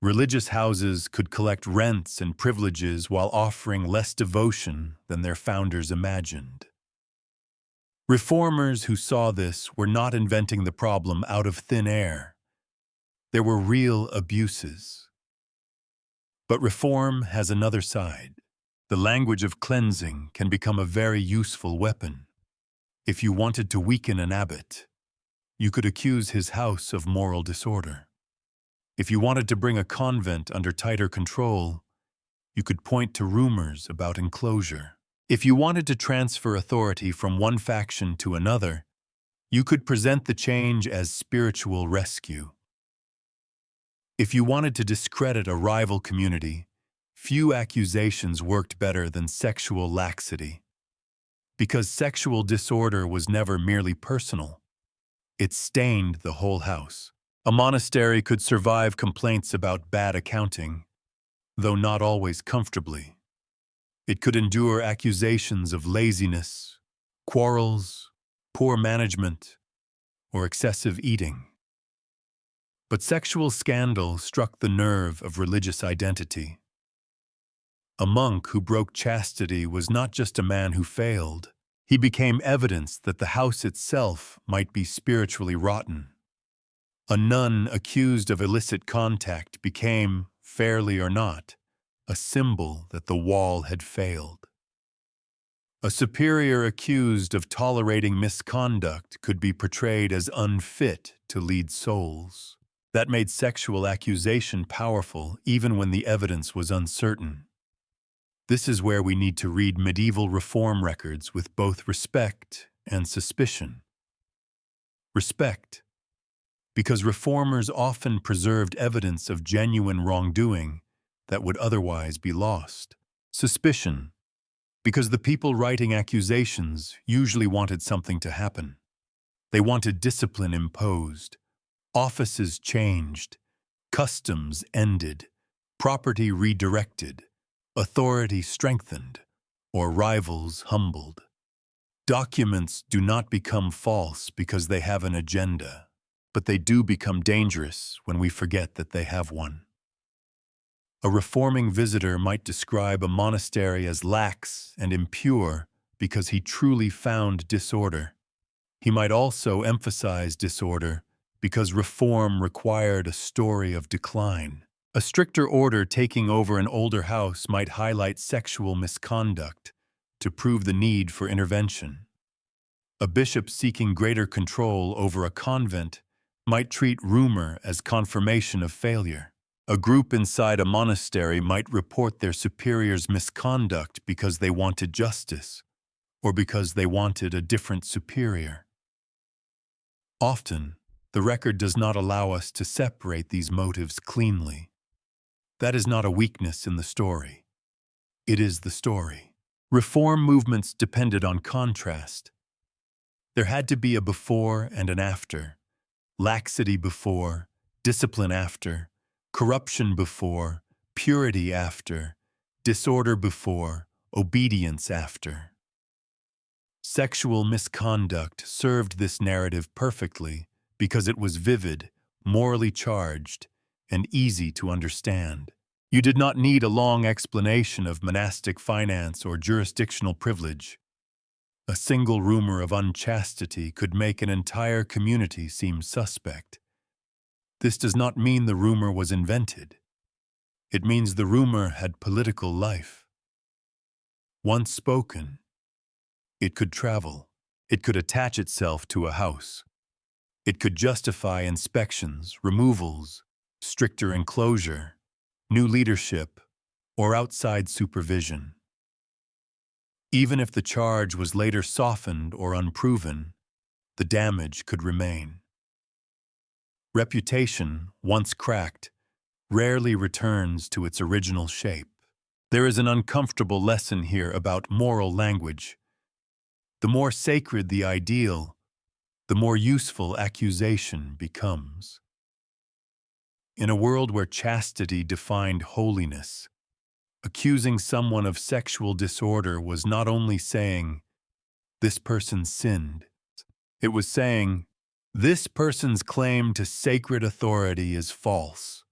Religious houses could collect rents and privileges while offering less devotion than their founders imagined. Reformers who saw this were not inventing the problem out of thin air. There were real abuses. But reform has another side. The language of cleansing can become a very useful weapon. If you wanted to weaken an abbot, you could accuse his house of moral disorder. If you wanted to bring a convent under tighter control, you could point to rumors about enclosure. If you wanted to transfer authority from one faction to another, you could present the change as spiritual rescue. If you wanted to discredit a rival community, few accusations worked better than sexual laxity. Because sexual disorder was never merely personal, it stained the whole house. A monastery could survive complaints about bad accounting, though not always comfortably. It could endure accusations of laziness, quarrels, poor management, or excessive eating. But sexual scandal struck the nerve of religious identity. A monk who broke chastity was not just a man who failed. He became evidence that the house itself might be spiritually rotten. A nun accused of illicit contact became, fairly or not, a symbol that the wall had failed. A superior accused of tolerating misconduct could be portrayed as unfit to lead souls. That made sexual accusation powerful even when the evidence was uncertain. This is where we need to read medieval reform records with both respect and suspicion. Respect, because reformers often preserved evidence of genuine wrongdoing that would otherwise be lost. Suspicion, because the people writing accusations usually wanted something to happen. They wanted discipline imposed, offices changed, customs ended, property redirected, authority strengthened, or rivals humbled. Documents do not become false because they have an agenda, but they do become dangerous when we forget that they have one. A reforming visitor might describe a monastery as lax and impure because he truly found disorder. He might also emphasize disorder because reform required a story of decline. A stricter order taking over an older house might highlight sexual misconduct to prove the need for intervention. A bishop seeking greater control over a convent might treat rumor as confirmation of failure. A group inside a monastery might report their superior's misconduct because they wanted justice, or because they wanted a different superior. Often, the record does not allow us to separate these motives cleanly. That is not a weakness in the story. It is the story. Reform movements depended on contrast. There had to be a before and an after. Laxity before, discipline after, corruption before, purity after, disorder before, obedience after. Sexual misconduct served this narrative perfectly because it was vivid, morally charged, and easy to understand. You did not need a long explanation of monastic finance or jurisdictional privilege. A single rumor of unchastity could make an entire community seem suspect. This does not mean the rumor was invented. It means the rumor had political life. Once spoken, it could travel. It could attach itself to a house. It could justify inspections, removals, stricter enclosure, new leadership, or outside supervision. Even if the charge was later softened or unproven, the damage could remain. Reputation, once cracked, rarely returns to its original shape. There is an uncomfortable lesson here about moral language. The more sacred the ideal, the more useful accusation becomes. In a world where chastity defined holiness, accusing someone of sexual disorder was not only saying, "This person sinned," it was saying, "This person's claim to sacred authority is false."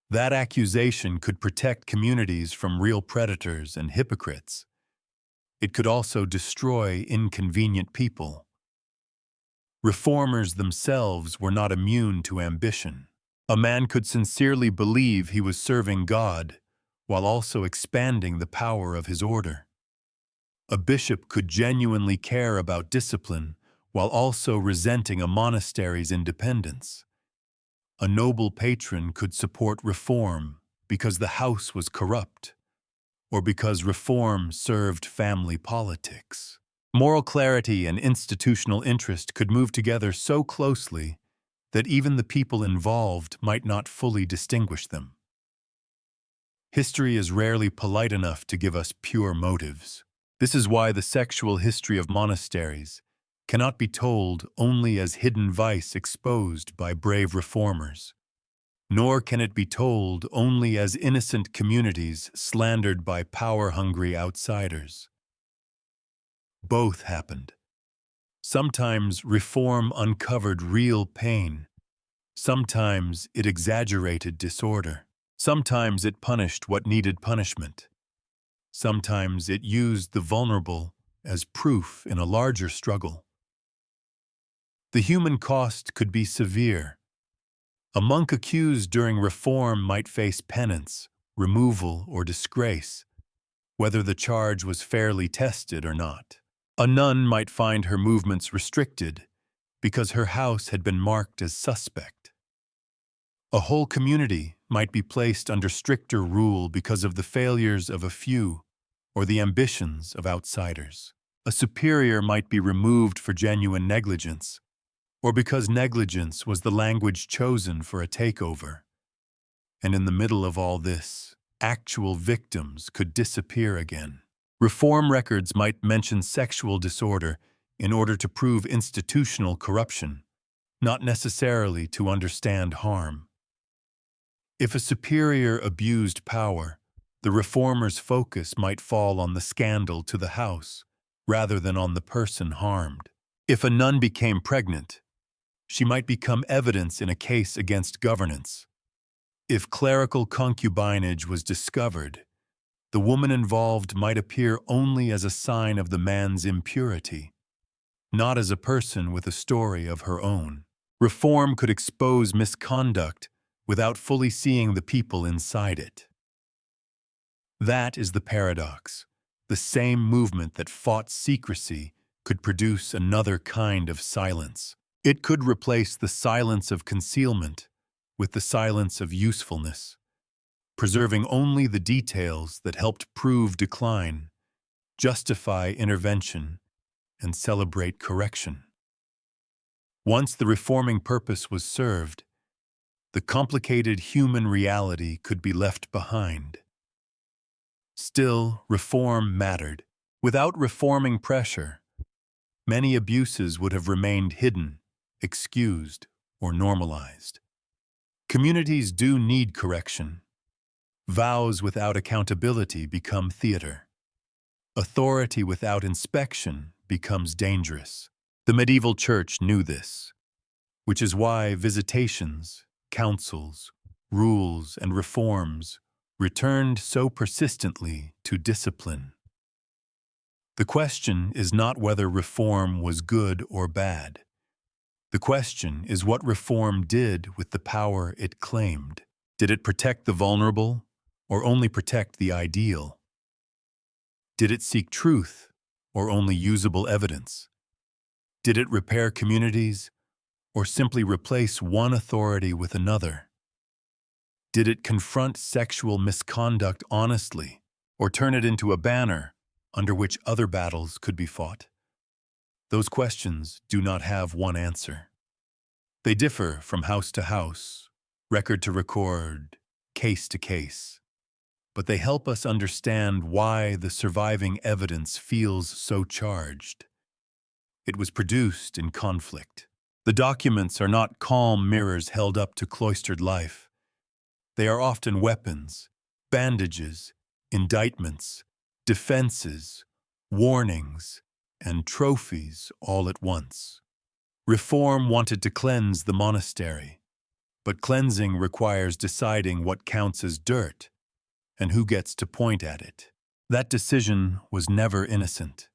That accusation could protect communities from real predators and hypocrites. It could also destroy inconvenient people. Reformers themselves were not immune to ambition. A man could sincerely believe he was serving God while also expanding the power of his order. A bishop could genuinely care about discipline while also resenting a monastery's independence. A noble patron could support reform because the house was corrupt, or because reform served family politics. Moral clarity and institutional interest could move together so closely that even the people involved might not fully distinguish them. History is rarely polite enough to give us pure motives. This is why the sexual history of monasteries cannot be told only as hidden vice exposed by brave reformers, nor can it be told only as innocent communities slandered by power-hungry outsiders. Both happened. Sometimes reform uncovered real pain. Sometimes it exaggerated disorder. Sometimes it punished what needed punishment. Sometimes it used the vulnerable as proof in a larger struggle. The human cost could be severe. A monk accused during reform might face penance, removal, or disgrace, whether the charge was fairly tested or not. A nun might find her movements restricted because her house had been marked as suspect. A whole community might be placed under stricter rule because of the failures of a few or the ambitions of outsiders. A superior might be removed for genuine negligence, or because negligence was the language chosen for a takeover. And in the middle of all this, actual victims could disappear again. Reform records might mention sexual disorder in order to prove institutional corruption, not necessarily to understand harm. If a superior abused power, the reformer's focus might fall on the scandal to the house, rather than on the person harmed. If a nun became pregnant, she might become evidence in a case against governance. If clerical concubinage was discovered, the woman involved might appear only as a sign of the man's impurity, not as a person with a story of her own. Reform could expose misconduct without fully seeing the people inside it. That is the paradox. The same movement that fought secrecy could produce another kind of silence. It could replace the silence of concealment with the silence of usefulness, preserving only the details that helped prove decline, justify intervention, and celebrate correction. Once the reforming purpose was served, the complicated human reality could be left behind. Still, reform mattered. Without reforming pressure, many abuses would have remained hidden, excused, or normalized. Communities do need correction. Vows without accountability become theater. Authority without inspection becomes dangerous. The medieval church knew this, which is why visitations, councils, rules, and reforms returned so persistently to discipline. The question is not whether reform was good or bad. The question is what reform did with the power it claimed. Did it protect the vulnerable, or only protect the ideal? Did it seek truth, or only usable evidence? Did it repair communities, or simply replace one authority with another? Did it confront sexual misconduct honestly, or turn it into a banner under which other battles could be fought? Those questions do not have one answer. They differ from house to house, record to record, case to case. But they help us understand why the surviving evidence feels so charged. It was produced in conflict. The documents are not calm mirrors held up to cloistered life. They are often weapons, bandages, indictments, defenses, warnings, and trophies all at once. Reform wanted to cleanse the monastery, but cleansing requires deciding what counts as dirt and who gets to point at it. That decision was never innocent.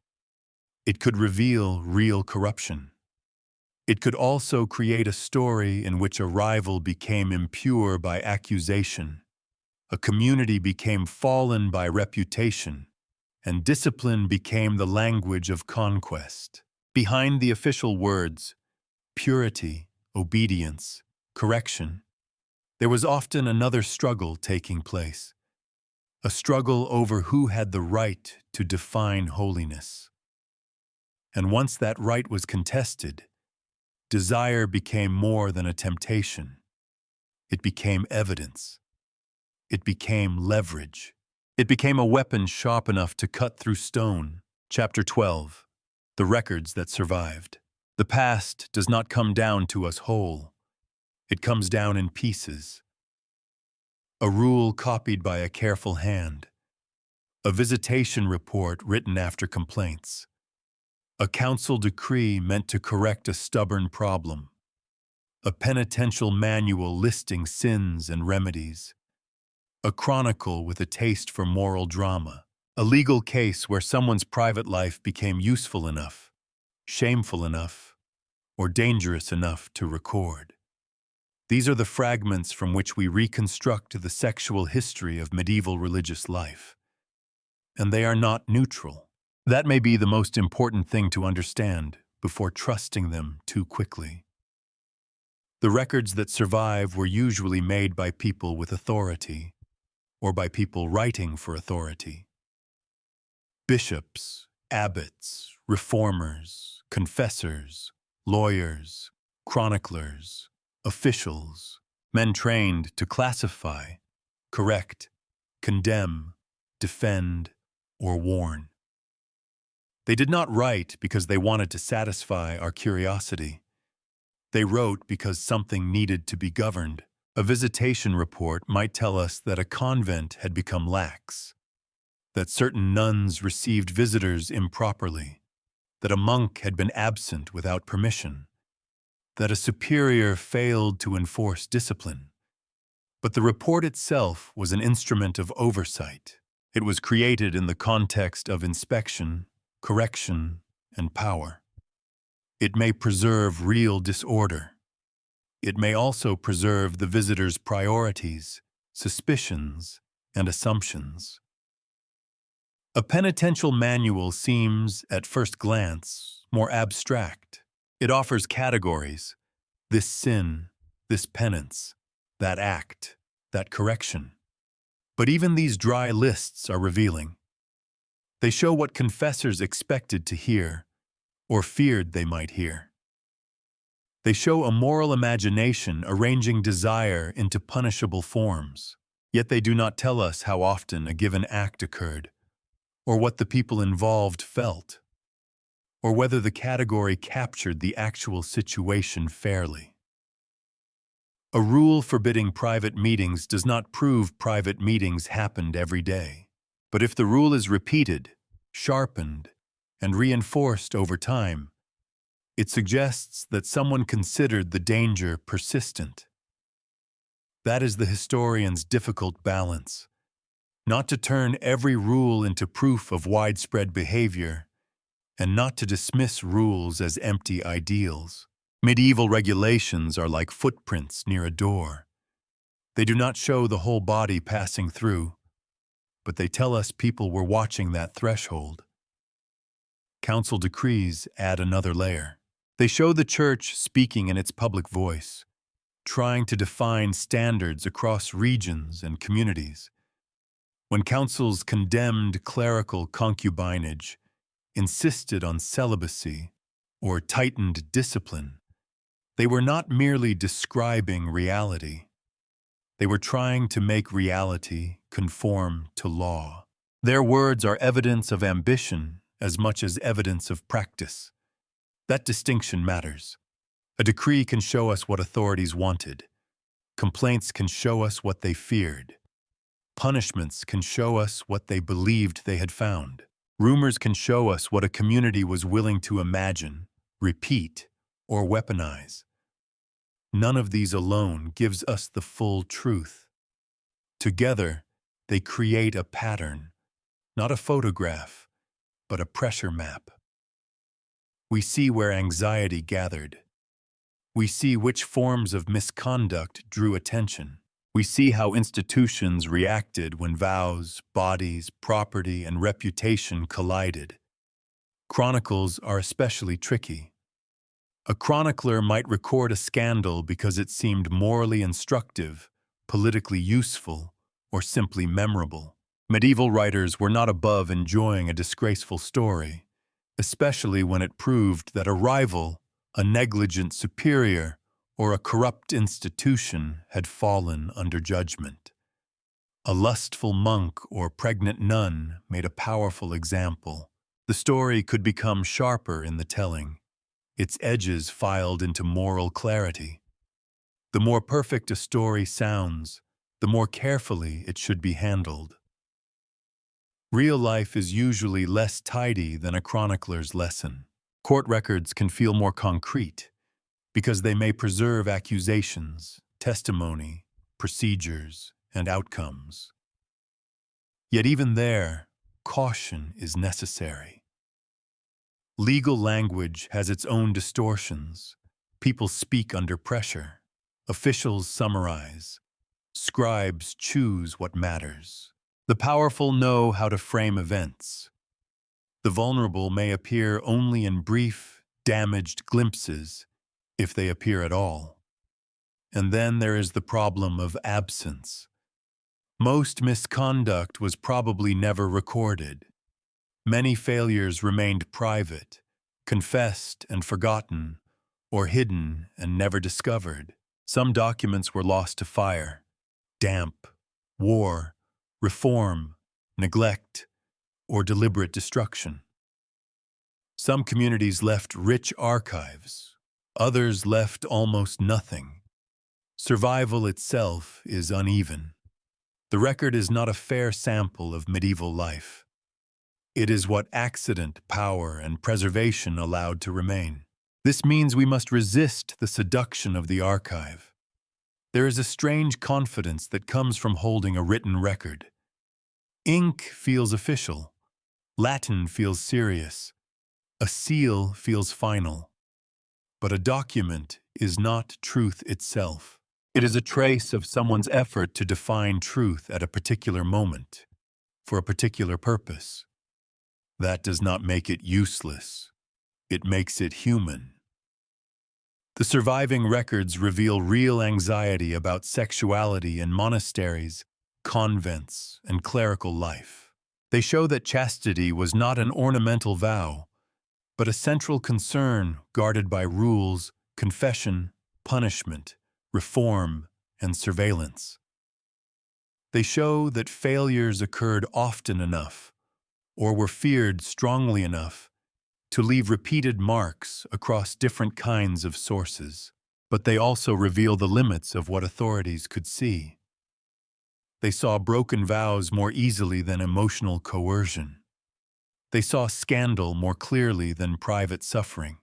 It could reveal real corruption. It could also create a story in which a rival became impure by accusation, a community became fallen by reputation, and discipline became the language of conquest. Behind the official words, purity, obedience, correction, there was often another struggle taking place, a struggle over who had the right to define holiness. And once that right was contested, desire became more than a temptation. It became evidence. It became leverage. It became a weapon sharp enough to cut through stone. Chapter 12. The records that survived. The past does not come down to us whole. It comes down in pieces. A rule copied by a careful hand. A visitation report written after complaints. A council decree meant to correct a stubborn problem. A penitential manual listing sins and remedies. A chronicle with a taste for moral drama. A legal case where someone's private life became useful enough, shameful enough, or dangerous enough to record. These are the fragments from which we reconstruct the sexual history of medieval religious life. And they are not neutral. That may be the most important thing to understand before trusting them too quickly. The records that survive were usually made by people with authority, or by people writing for authority. Bishops, abbots, reformers, confessors, lawyers, chroniclers, officials, men trained to classify, correct, condemn, defend, or warn. They did not write because they wanted to satisfy our curiosity. They wrote because something needed to be governed. A visitation report might tell us that a convent had become lax, that certain nuns received visitors improperly, that a monk had been absent without permission, that a superior failed to enforce discipline. But the report itself was an instrument of oversight. It was created in the context of inspection, correction, and power. It may preserve real disorder. It may also preserve the visitor's priorities, suspicions, and assumptions. A penitential manual seems, at first glance, more abstract. It offers categories: this sin, this penance, that act, that correction. But even these dry lists are revealing. They show what confessors expected to hear, or feared they might hear. They show a moral imagination arranging desire into punishable forms. Yet they do not tell us how often a given act occurred, or what the people involved felt, or whether the category captured the actual situation fairly. A rule forbidding private meetings does not prove private meetings happened every day. But if the rule is repeated, sharpened, and reinforced over time, it suggests that someone considered the danger persistent. That is the historian's difficult balance: not to turn every rule into proof of widespread behavior, and not to dismiss rules as empty ideals. Medieval regulations are like footprints near a door. They do not show the whole body passing through, but they tell us people were watching that threshold. Council decrees add another layer. They show the church speaking in its public voice, trying to define standards across regions and communities. When councils condemned clerical concubinage, insisted on celibacy, or tightened discipline, they were not merely describing reality. They were trying to make reality conform to law. Their words are evidence of ambition as much as evidence of practice. That distinction matters. A decree can show us what authorities wanted. Complaints can show us what they feared. Punishments can show us what they believed they had found. Rumors can show us what a community was willing to imagine, repeat, or weaponize. None of these alone gives us the full truth. Together, they create a pattern, not a photograph, but a pressure map. We see where anxiety gathered. We see which forms of misconduct drew attention. We see how institutions reacted when vows, bodies, property, and reputation collided. Chronicles are especially tricky. A chronicler might record a scandal because it seemed morally instructive, politically useful, or simply memorable. Medieval writers were not above enjoying a disgraceful story, especially when it proved that a rival, a negligent superior, or a corrupt institution had fallen under judgment. A lustful monk or pregnant nun made a powerful example. The story could become sharper in the telling, its edges filed into moral clarity. The more perfect a story sounds, the more carefully it should be handled. Real life is usually less tidy than a chronicler's lesson. Court records can feel more concrete because they may preserve accusations, testimony, procedures, and outcomes. Yet even there, caution is necessary. Legal language has its own distortions. People speak under pressure. Officials summarize. Scribes choose what matters. The powerful know how to frame events. The vulnerable may appear only in brief, damaged glimpses, if they appear at all. And then there is the problem of absence. Most misconduct was probably never recorded. Many failures remained private, confessed and forgotten, or hidden and never discovered. Some documents were lost to fire, damp, war, reform, neglect, or deliberate destruction. Some communities left rich archives. Others left almost nothing. Survival itself is uneven. The record is not a fair sample of medieval life. It is what accident, power, and preservation allowed to remain. This means we must resist the seduction of the archive. There is a strange confidence that comes from holding a written record. Ink feels official. Latin feels serious. A seal feels final. But a document is not truth itself. It is a trace of someone's effort to define truth at a particular moment, for a particular purpose. That does not make it useless. It makes it human. The surviving records reveal real anxiety about sexuality in monasteries, convents, and clerical life. They show that chastity was not an ornamental vow, but a central concern guarded by rules, confession, punishment, reform, and surveillance. They show that failures occurred often enough, or were feared strongly enough, to leave repeated marks across different kinds of sources. But they also reveal the limits of what authorities could see. They saw broken vows more easily than emotional coercion. They saw scandal more clearly than private suffering.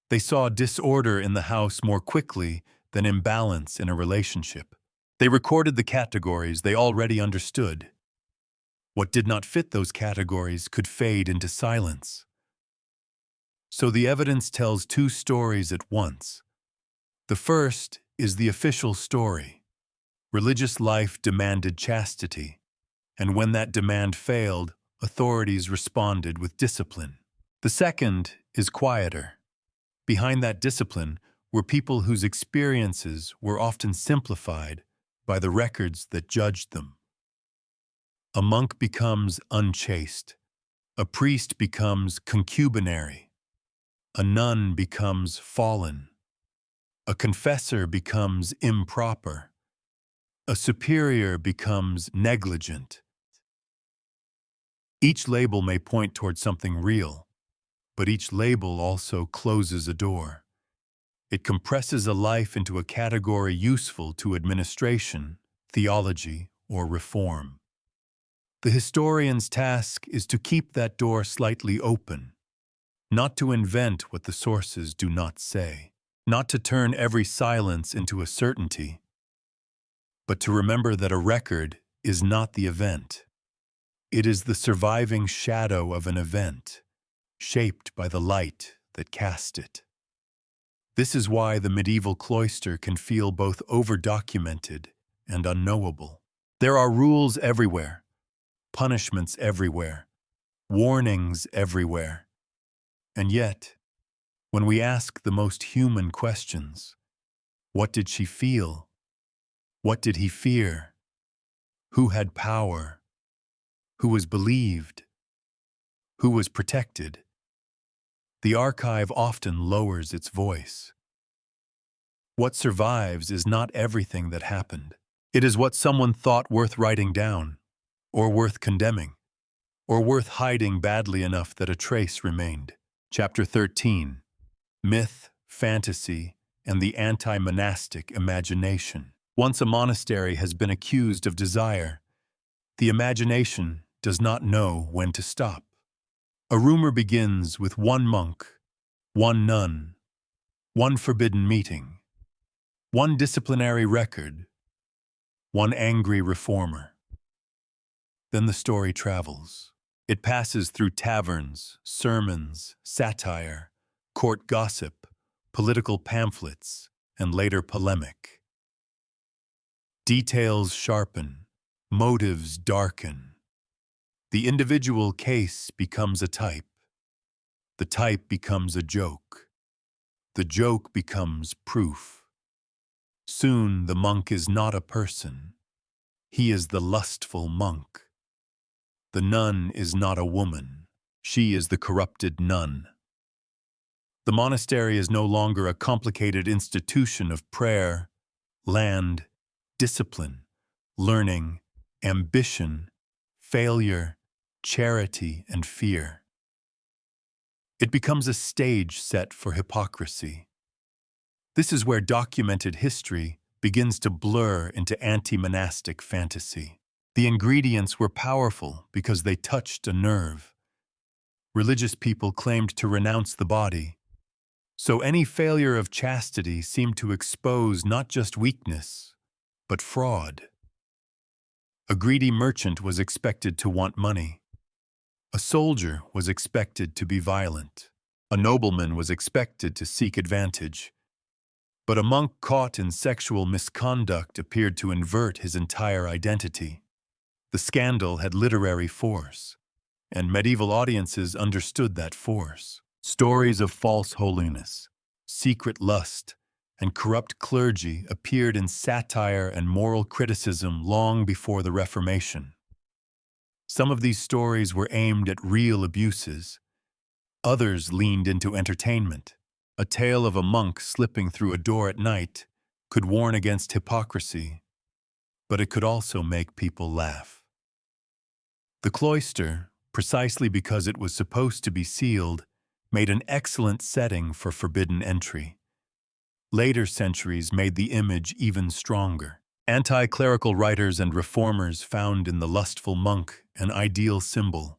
They saw disorder in the house more quickly than imbalance in a relationship. They recorded the categories they already understood. What did not fit those categories could fade into silence. So the evidence tells two stories at once. The first is the official story. Religious life demanded chastity, and when that demand failed, authorities responded with discipline. The second is quieter. Behind that discipline were people whose experiences were often simplified by the records that judged them. A monk becomes unchaste. A priest becomes concubinary. A nun becomes fallen. A confessor becomes improper. A superior becomes negligent. Each label may point toward something real, but each label also closes a door. It compresses a life into a category useful to administration, theology, or reform. The historian's task is to keep that door slightly open, not to invent what the sources do not say, not to turn every silence into a certainty, but to remember that a record is not the event. It is the surviving shadow of an event, shaped by the light that cast it. This is why the medieval cloister can feel both over-documented and unknowable. There are rules everywhere, punishments everywhere, warnings everywhere. And yet, when we ask the most human questions, what did she feel? What did he fear? Who had power? Who was believed? Who was protected? The archive often lowers its voice. What survives is not everything that happened. It is what someone thought worth writing down, or worth condemning, or worth hiding badly enough that a trace remained. Chapter 13. Myth, Fantasy, and the Anti-Monastic Imagination. Once a monastery has been accused of desire, the imagination does not know when to stop. A rumor begins with one monk, one nun, one forbidden meeting, one disciplinary record, one angry reformer. Then the story travels. It passes through taverns, sermons, satire, court gossip, political pamphlets, and later polemic. Details sharpen, motives darken. The individual case becomes a type. The type becomes a joke. The joke becomes proof. Soon the monk is not a person. He is the lustful monk. The nun is not a woman. She is the corrupted nun. The monastery is no longer a complicated institution of prayer, land, discipline, learning, ambition, failure, charity, and fear. It becomes a stage set for hypocrisy. This is where documented history begins to blur into anti-monastic fantasy. The ingredients were powerful because they touched a nerve. Religious people claimed to renounce the body, so any failure of chastity seemed to expose not just weakness, but fraud. A greedy merchant was expected to want money. A soldier was expected to be violent. A nobleman was expected to seek advantage. But a monk caught in sexual misconduct appeared to invert his entire identity. The scandal had literary force, and medieval audiences understood that force. Stories of false holiness, secret lust, and corrupt clergy appeared in satire and moral criticism long before the Reformation. Some of these stories were aimed at real abuses. Others leaned into entertainment. A tale of a monk slipping through a door at night could warn against hypocrisy, but it could also make people laugh. The cloister, precisely because it was supposed to be sealed, made an excellent setting for forbidden entry. Later centuries made the image even stronger. Anti-clerical writers and reformers found in the lustful monk an ideal symbol.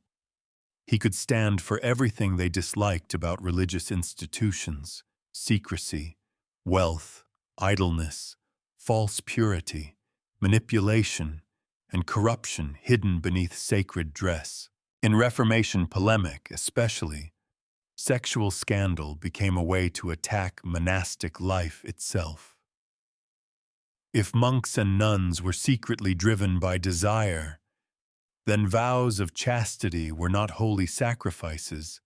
He could stand for everything they disliked about religious institutions: secrecy, wealth, idleness, false purity, manipulation, and corruption hidden beneath sacred dress. In Reformation polemic, especially, sexual scandal became a way to attack monastic life itself. If monks and nuns were secretly driven by desire, then vows of chastity were not holy sacrifices,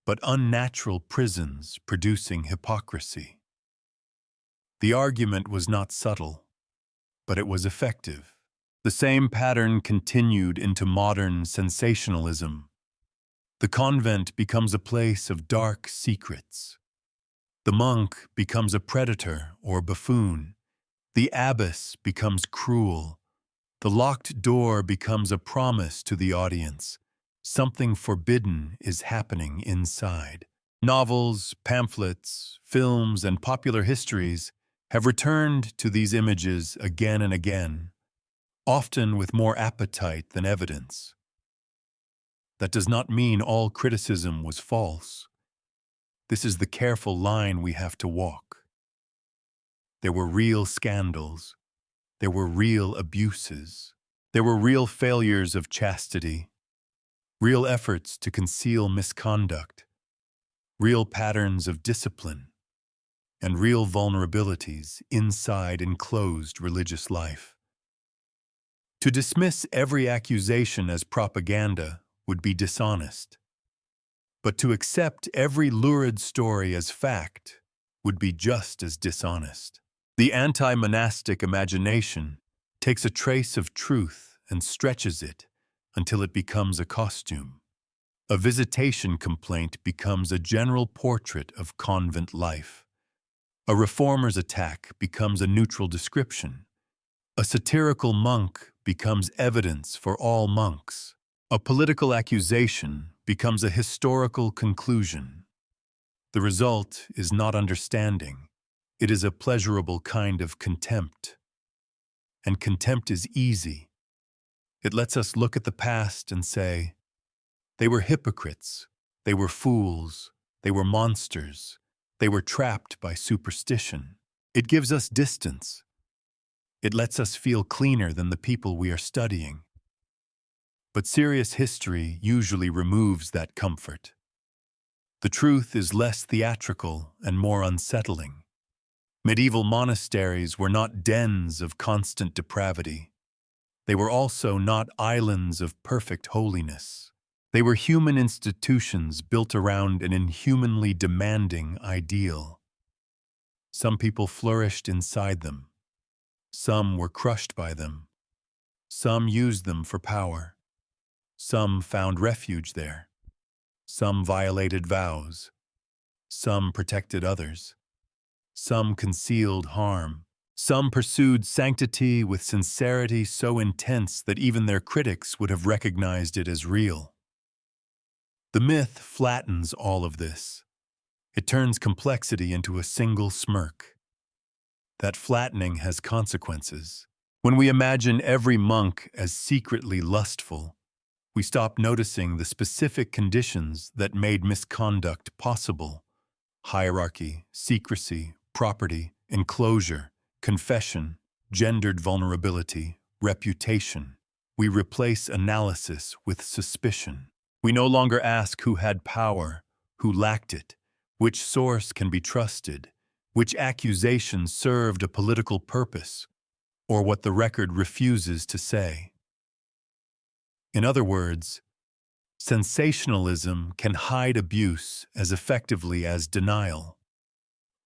but unnatural prisons producing hypocrisy. The argument was not subtle, but it was effective. The same pattern continued into modern sensationalism. The convent becomes a place of dark secrets. The monk becomes a predator or buffoon. The abbess becomes cruel. The locked door becomes a promise to the audience. Something forbidden is happening inside. Novels, pamphlets, films, and popular histories have returned to these images again and again, often with more appetite than evidence. That does not mean all criticism was false. This is the careful line we have to walk. There were real scandals. There were real abuses. There were real failures of chastity, real efforts to conceal misconduct, real patterns of discipline, and real vulnerabilities inside enclosed religious life. To dismiss every accusation as propaganda would be dishonest, but to accept every lurid story as fact would be just as dishonest. The anti-monastic imagination takes a trace of truth and stretches it until it becomes a costume. A visitation complaint becomes a general portrait of convent life. A reformer's attack becomes a neutral description. A satirical monk becomes evidence for all monks. A political accusation becomes a historical conclusion. The result is not understanding. It is a pleasurable kind of contempt. And contempt is easy. It lets us look at the past and say, they were hypocrites, they were fools, they were monsters, they were trapped by superstition. It gives us distance. It lets us feel cleaner than the people we are studying. But serious history usually removes that comfort. The truth is less theatrical and more unsettling. Medieval monasteries were not dens of constant depravity. They were also not islands of perfect holiness. They were human institutions built around an inhumanly demanding ideal. Some people flourished inside them. Some were crushed by them. Some used them for power. Some found refuge there. Some violated vows. Some protected others. Some concealed harm. Some pursued sanctity with sincerity so intense that even their critics would have recognized it as real. The myth flattens all of this. It turns complexity into a single smirk. That flattening has consequences. When we imagine every monk as secretly lustful, we stop noticing the specific conditions that made misconduct possible: hierarchy, secrecy, property, enclosure, confession, gendered vulnerability, reputation. We replace analysis with suspicion. We no longer ask who had power, who lacked it, which source can be trusted, which accusation served a political purpose, or what the record refuses to say. In other words, sensationalism can hide abuse as effectively as denial.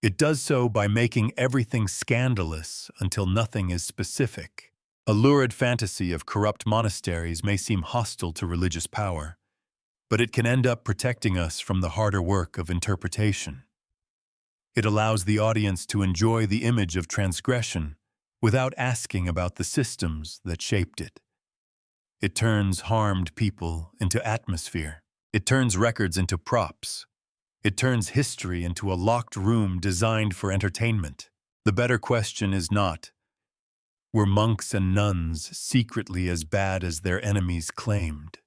It does so by making everything scandalous until nothing is specific. A lurid fantasy of corrupt monasteries may seem hostile to religious power, but it can end up protecting us from the harder work of interpretation. It allows the audience to enjoy the image of transgression without asking about the systems that shaped it. It turns harmed people into atmosphere. It turns records into props. It turns history into a locked room designed for entertainment. The better question is not, were monks and nuns secretly as bad as their enemies claimed?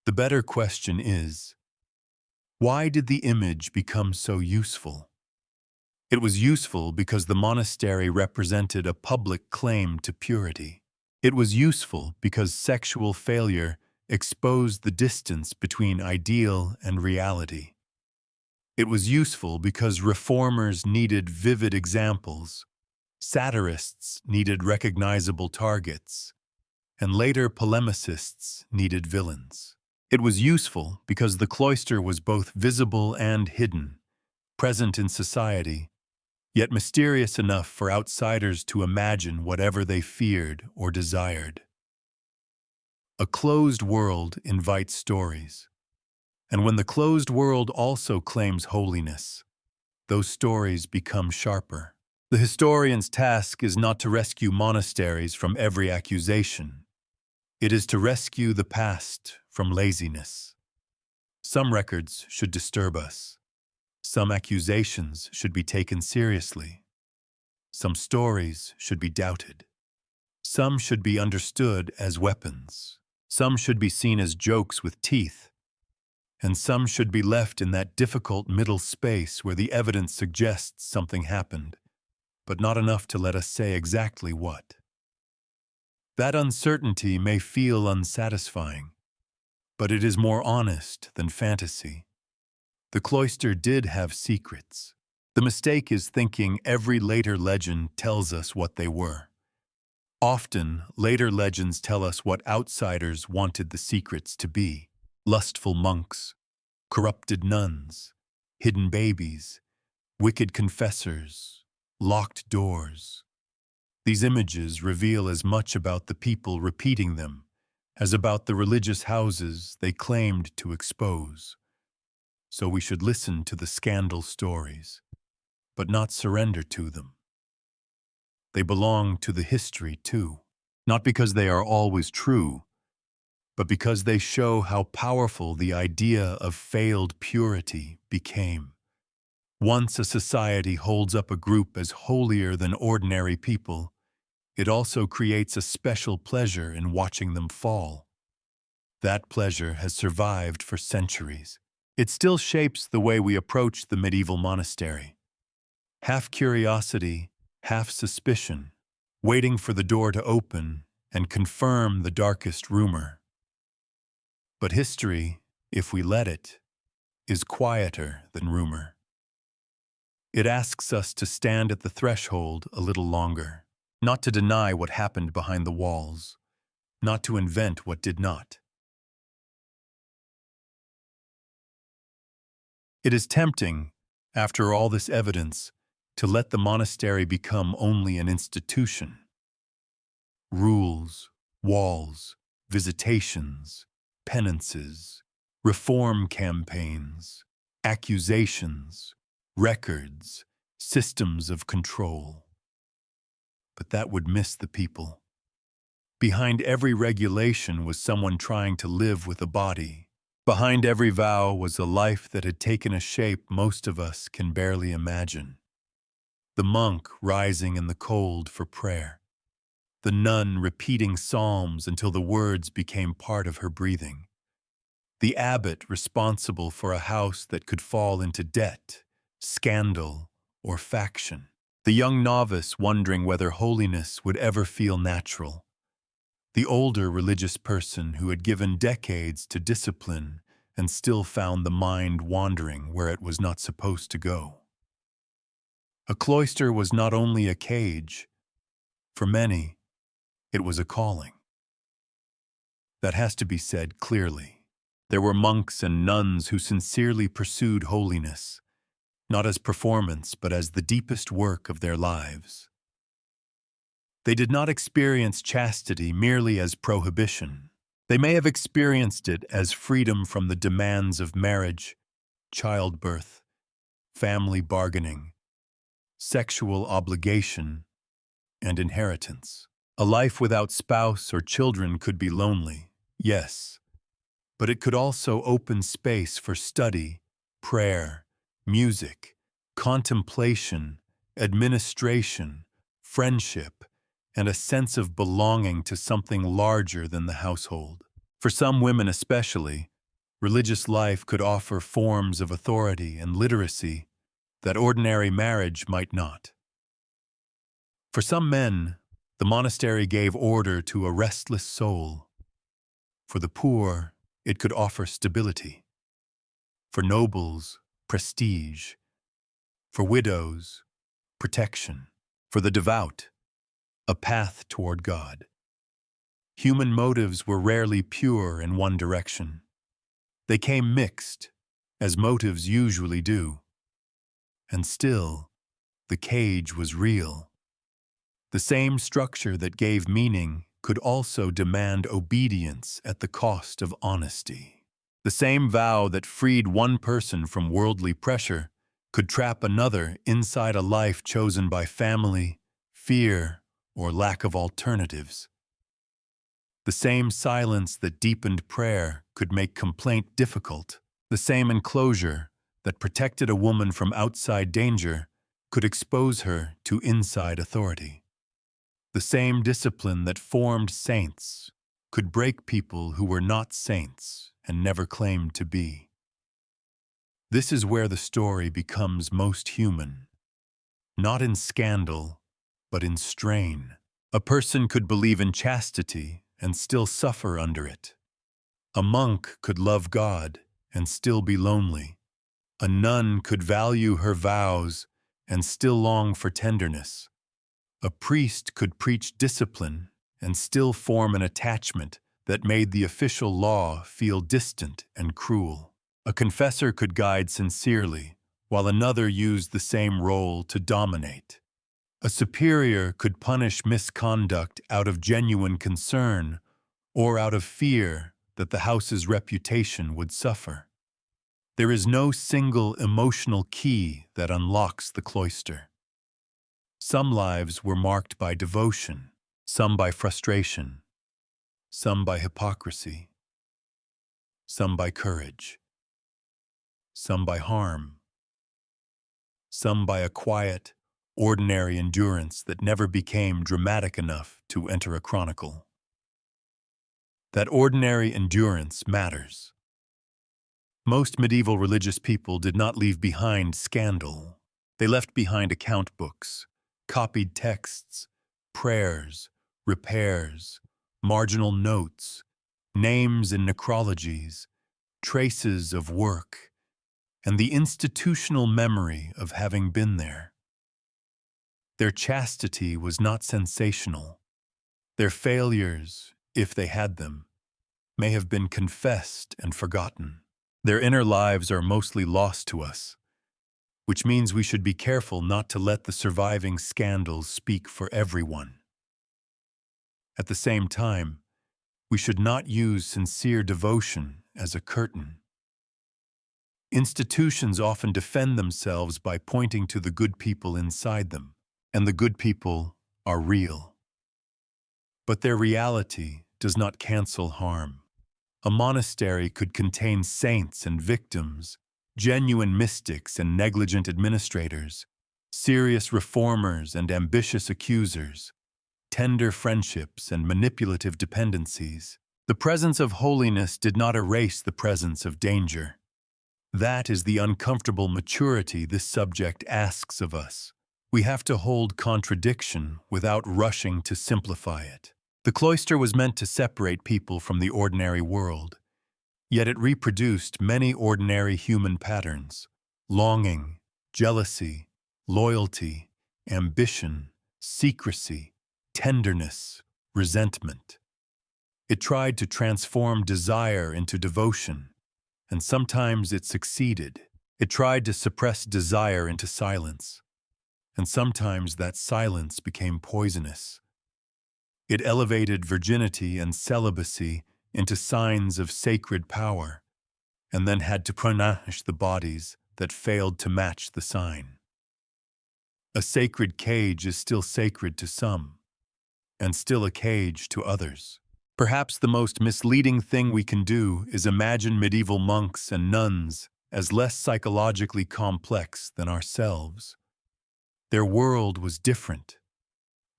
The better question is, why did the image become so useful? It was useful because the monastery represented a public claim to purity. It was useful because sexual failure exposed the distance between ideal and reality. It was useful because reformers needed vivid examples, satirists needed recognizable targets, and later polemicists needed villains. It was useful because the cloister was both visible and hidden, present in society, yet mysterious enough for outsiders to imagine whatever they feared or desired. A closed world invites stories, and when the closed world also claims holiness, those stories become sharper. The historian's task is not to rescue monasteries from every accusation. It is to rescue the past from laziness. Some records should disturb us. Some accusations should be taken seriously. Some stories should be doubted. Some should be understood as weapons. Some should be seen as jokes with teeth. And some should be left in that difficult middle space where the evidence suggests something happened, but not enough to let us say exactly what. That uncertainty may feel unsatisfying, but it is more honest than fantasy. The cloister did have secrets. The mistake is thinking every later legend tells us what they were. Often, later legends tell us what outsiders wanted the secrets to be: lustful monks, corrupted nuns, hidden babies, wicked confessors, locked doors. These images reveal as much about the people repeating them as about the religious houses they claimed to expose. So we should listen to the scandal stories, but not surrender to them. They belong to the history too, not because they are always true, but because they show how powerful the idea of failed purity became. Once a society holds up a group as holier than ordinary people, it also creates a special pleasure in watching them fall. That pleasure has survived for centuries. It still shapes the way we approach the medieval monastery. Half curiosity, half suspicion, waiting for the door to open and confirm the darkest rumor. But history, if we let it, is quieter than rumor. It asks us to stand at the threshold a little longer, not to deny what happened behind the walls, not to invent what did not. It is tempting, after all this evidence, to let the monastery become only an institution. Rules, walls, visitations, penances, reform campaigns, accusations, records, systems of control. But that would miss the people. Behind every regulation was someone trying to live with a body. Behind every vow was a life that had taken a shape most of us can barely imagine. The monk rising in the cold for prayer. The nun repeating psalms until the words became part of her breathing. The abbot responsible for a house that could fall into debt, scandal, or faction. The young novice wondering whether holiness would ever feel natural. The older religious person who had given decades to discipline and still found the mind wandering where it was not supposed to go. A cloister was not only a cage. For many, it was a calling. That has to be said clearly. There were monks and nuns who sincerely pursued holiness. not as performance, but as the deepest work of their lives. They did not experience chastity merely as prohibition. They may have experienced it as freedom from the demands of marriage, childbirth, family bargaining, sexual obligation, and inheritance. A life without spouse or children could be lonely, yes, but it could also open space for study, prayer, music, contemplation, administration, friendship, and a sense of belonging to something larger than the household. For some women especially, religious life could offer forms of authority and literacy that ordinary marriage might not. For some men, the monastery gave order to a restless soul. For the poor, it could offer stability. For nobles, prestige. For widows, protection. For the devout, a path toward God. Human motives were rarely pure in one direction. They came mixed, as motives usually do. And still, the cage was real. The same structure that gave meaning could also demand obedience at the cost of honesty. The same vow that freed one person from worldly pressure could trap another inside a life chosen by family, fear, or lack of alternatives. The same silence that deepened prayer could make complaint difficult. The same enclosure that protected a woman from outside danger could expose her to inside authority. The same discipline that formed saints could break people who were not saints and never claimed to be. This is where the story becomes most human. Not in scandal, but in strain. A person could believe in chastity and still suffer under it. A monk could love God and still be lonely. A nun could value her vows and still long for tenderness. A priest could preach discipline and still form an attachment that made the official law feel distant and cruel. A confessor could guide sincerely, while another used the same role to dominate. A superior could punish misconduct out of genuine concern or out of fear that the house's reputation would suffer. There is no single emotional key that unlocks the cloister. Some lives were marked by devotion, some by frustration, some by hypocrisy, some by courage, some by harm, some by a quiet, ordinary endurance that never became dramatic enough to enter a chronicle. That ordinary endurance matters. Most medieval religious people did not leave behind scandal. They left behind account books, copied texts, prayers, repairs, marginal notes, names in necrologies, traces of work, and the institutional memory of having been there. Their chastity was not sensational. Their failures, if they had them, may have been confessed and forgotten. Their inner lives are mostly lost to us, which means we should be careful not to let the surviving scandals speak for everyone. At the same time, we should not use sincere devotion as a curtain. Institutions often defend themselves by pointing to the good people inside them, and the good people are real. But their reality does not cancel harm. A monastery could contain saints and victims, genuine mystics and negligent administrators, serious reformers and ambitious accusers, tender friendships and manipulative dependencies. The presence of holiness did not erase the presence of danger. That is the uncomfortable maturity this subject asks of us. We have to hold contradiction without rushing to simplify it. The cloister was meant to separate people from the ordinary world, yet it reproduced many ordinary human patterns: longing, jealousy, loyalty, ambition, secrecy, tenderness, resentment. It tried to transform desire into devotion, and sometimes it succeeded, It tried to suppress desire into silence, and sometimes that silence became poisonous. It elevated virginity and celibacy into signs of sacred power, and then had to punish the bodies that failed to match the sign. A sacred cage is still sacred to some, and still a cage to others. Perhaps the most misleading thing we can do is imagine medieval monks and nuns as less psychologically complex than ourselves. Their world was different,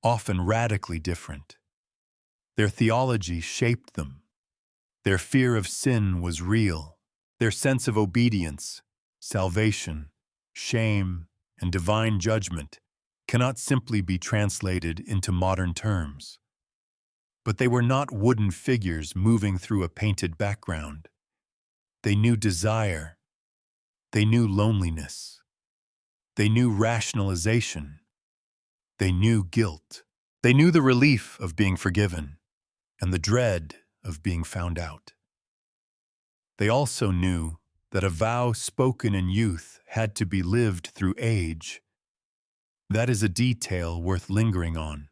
often radically different. Their theology shaped them. Their fear of sin was real. Their sense of obedience, salvation, shame, and divine judgment cannot simply be translated into modern terms. But they were not wooden figures moving through a painted background. They knew desire. They knew loneliness. They knew rationalization. They knew guilt. They knew the relief of being forgiven and the dread of being found out. They also knew that a vow spoken in youth had to be lived through age. That is a detail worth lingering on.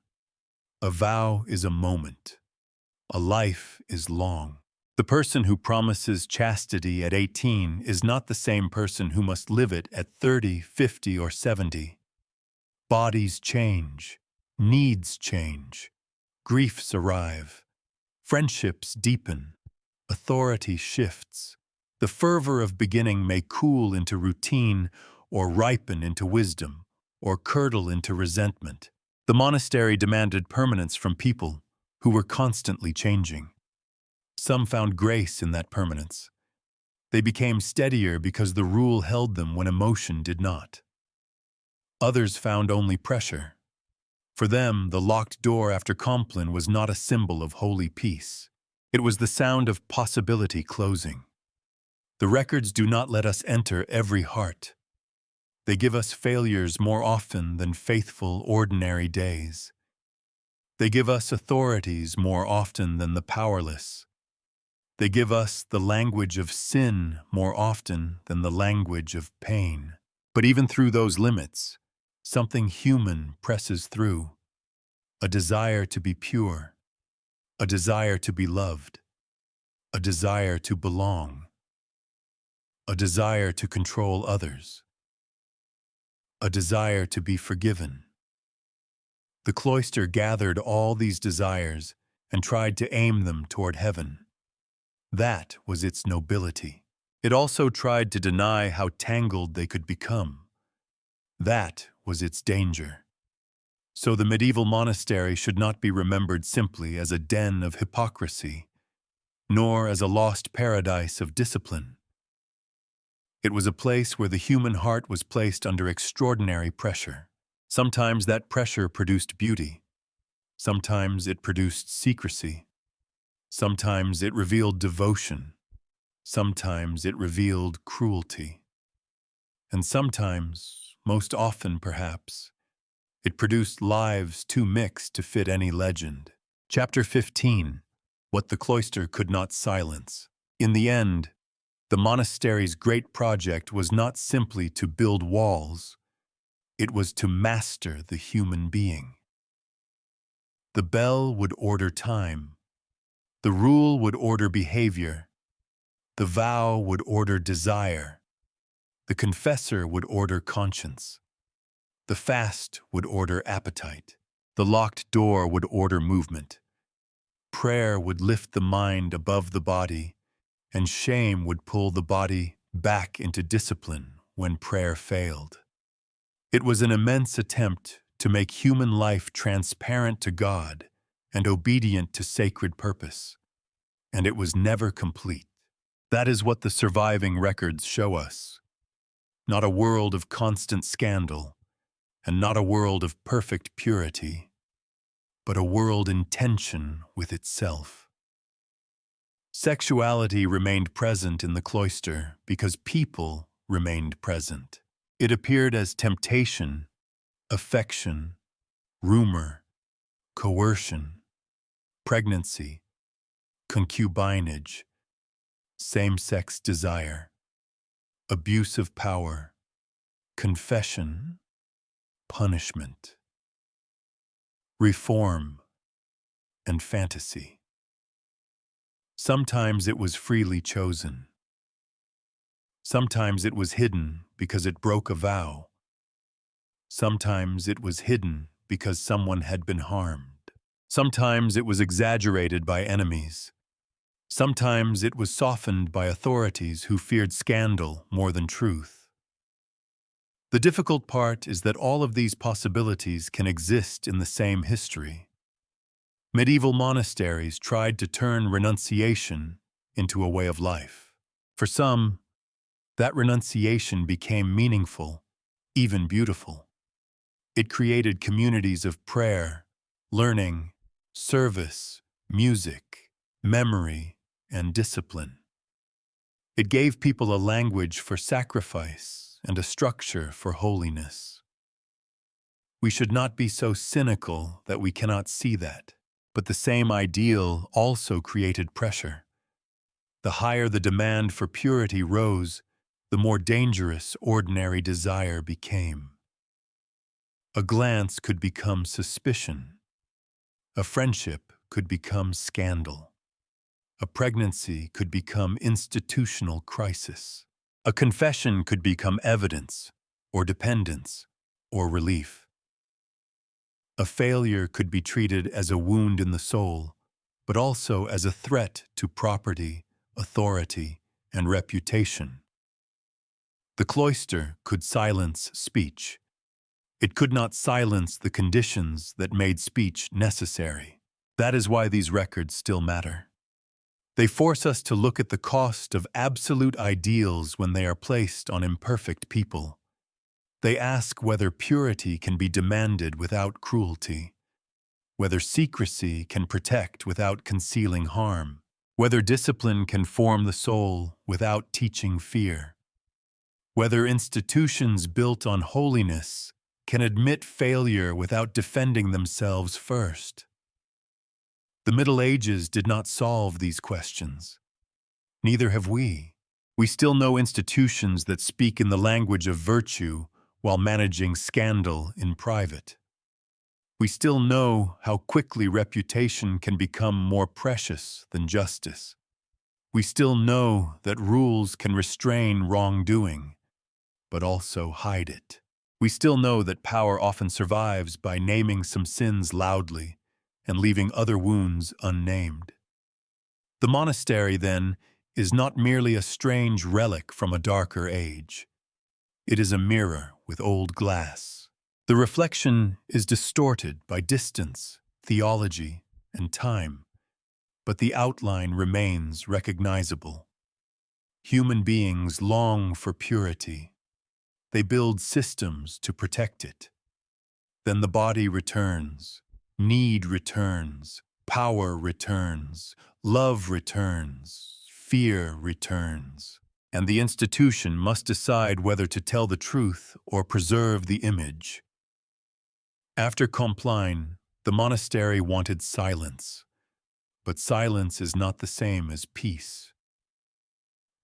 A vow is a moment. A life is long. The person who promises chastity at 18 is not the same person who must live it at 30, 50, or 70. Bodies change. Needs change. Griefs arrive. Friendships deepen. Authority shifts. The fervor of beginning may cool into routine, or ripen into wisdom, or curdle into resentment. The monastery demanded permanence from people who were constantly changing. Some found grace in that permanence. They became steadier because the rule held them when emotion did not. Others found only pressure. For them, the locked door after Compline was not a symbol of holy peace. It was the sound of possibility closing. The records do not let us enter every heart. They give us failures more often than faithful, ordinary days. They give us authorities more often than the powerless. They give us the language of sin more often than the language of pain. But even through those limits, something human presses through. A desire to be pure. A desire to be loved. A desire to belong. A desire to control others. A desire to be forgiven. The cloister gathered all these desires and tried to aim them toward heaven. That was its nobility. It also tried to deny how tangled they could become. That was its danger. So the medieval monastery should not be remembered simply as a den of hypocrisy, nor as a lost paradise of discipline. It was a place where the human heart was placed under extraordinary pressure. Sometimes that pressure produced beauty. Sometimes it produced secrecy. Sometimes it revealed devotion. Sometimes it revealed cruelty. And sometimes, most often perhaps, it produced lives too mixed to fit any legend. Chapter 15. What the cloister could not silence. In the end, the monastery's great project was not simply to build walls. It was to master the human being. The bell would order time. The rule would order behavior. The vow would order desire. The confessor would order conscience. The fast would order appetite. The locked door would order movement. Prayer would lift the mind above the body, and shame would pull the body back into discipline when prayer failed. It was an immense attempt to make human life transparent to God and obedient to sacred purpose, and it was never complete. That is what the surviving records show us. Not a world of constant scandal, and not a world of perfect purity, but a world in tension with itself. Sexuality remained present in the cloister because people remained present. It appeared as temptation, affection, rumor, coercion, pregnancy, concubinage, same-sex desire. abuse of power, confession, punishment, reform, and fantasy. Sometimes it was freely chosen. Sometimes it was hidden because it broke a vow. Sometimes it was hidden because someone had been harmed. Sometimes it was exaggerated by enemies. Sometimes it was softened by authorities who feared scandal more than truth. The difficult part is that all of these possibilities can exist in the same history. Medieval monasteries tried to turn renunciation into a way of life. For some, that renunciation became meaningful, even beautiful. It created communities of prayer, learning, service, music, memory, and discipline. It gave people a language for sacrifice and a structure for holiness. We should not be so cynical that we cannot see that, but the same ideal also created pressure. The higher the demand for purity rose, the more dangerous ordinary desire became. A glance could become suspicion. A friendship could become scandal. A pregnancy could become institutional crisis. A confession could become evidence, or dependence, or relief. A failure could be treated as a wound in the soul, but also as a threat to property, authority, and reputation. The cloister could silence speech. It could not silence the conditions that made speech necessary. That is why these records still matter. They force us to look at the cost of absolute ideals when they are placed on imperfect people. They ask whether purity can be demanded without cruelty, whether secrecy can protect without concealing harm, whether discipline can form the soul without teaching fear, whether institutions built on holiness can admit failure without defending themselves first. The Middle Ages did not solve these questions. Neither have we. We still know institutions that speak in the language of virtue while managing scandal in private. We still know how quickly reputation can become more precious than justice. We still know that rules can restrain wrongdoing, but also hide it. We still know that power often survives by naming some sins loudly and leaving other wounds unnamed. The monastery, then, is not merely a strange relic from a darker age. It is a mirror with old glass. The reflection is distorted by distance, theology, and time, but the outline remains recognizable. Human beings long for purity. They build systems to protect it. Then the body returns, need returns, power returns, love returns, fear returns, and the institution must decide whether to tell the truth or preserve the image. After Compline, the monastery wanted silence, but silence is not the same as peace.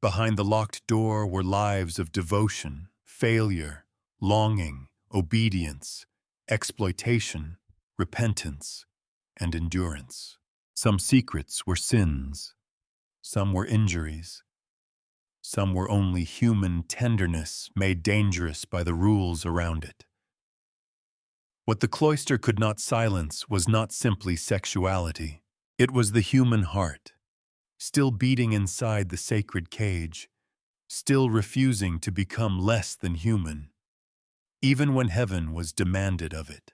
Behind the locked door were lives of devotion, failure, longing, obedience, exploitation, repentance, and endurance. Some secrets were sins. Some were injuries. Some were only human tenderness made dangerous by the rules around it. What the cloister could not silence was not simply sexuality. It was the human heart, still beating inside the sacred cage, still refusing to become less than human, even when heaven was demanded of it.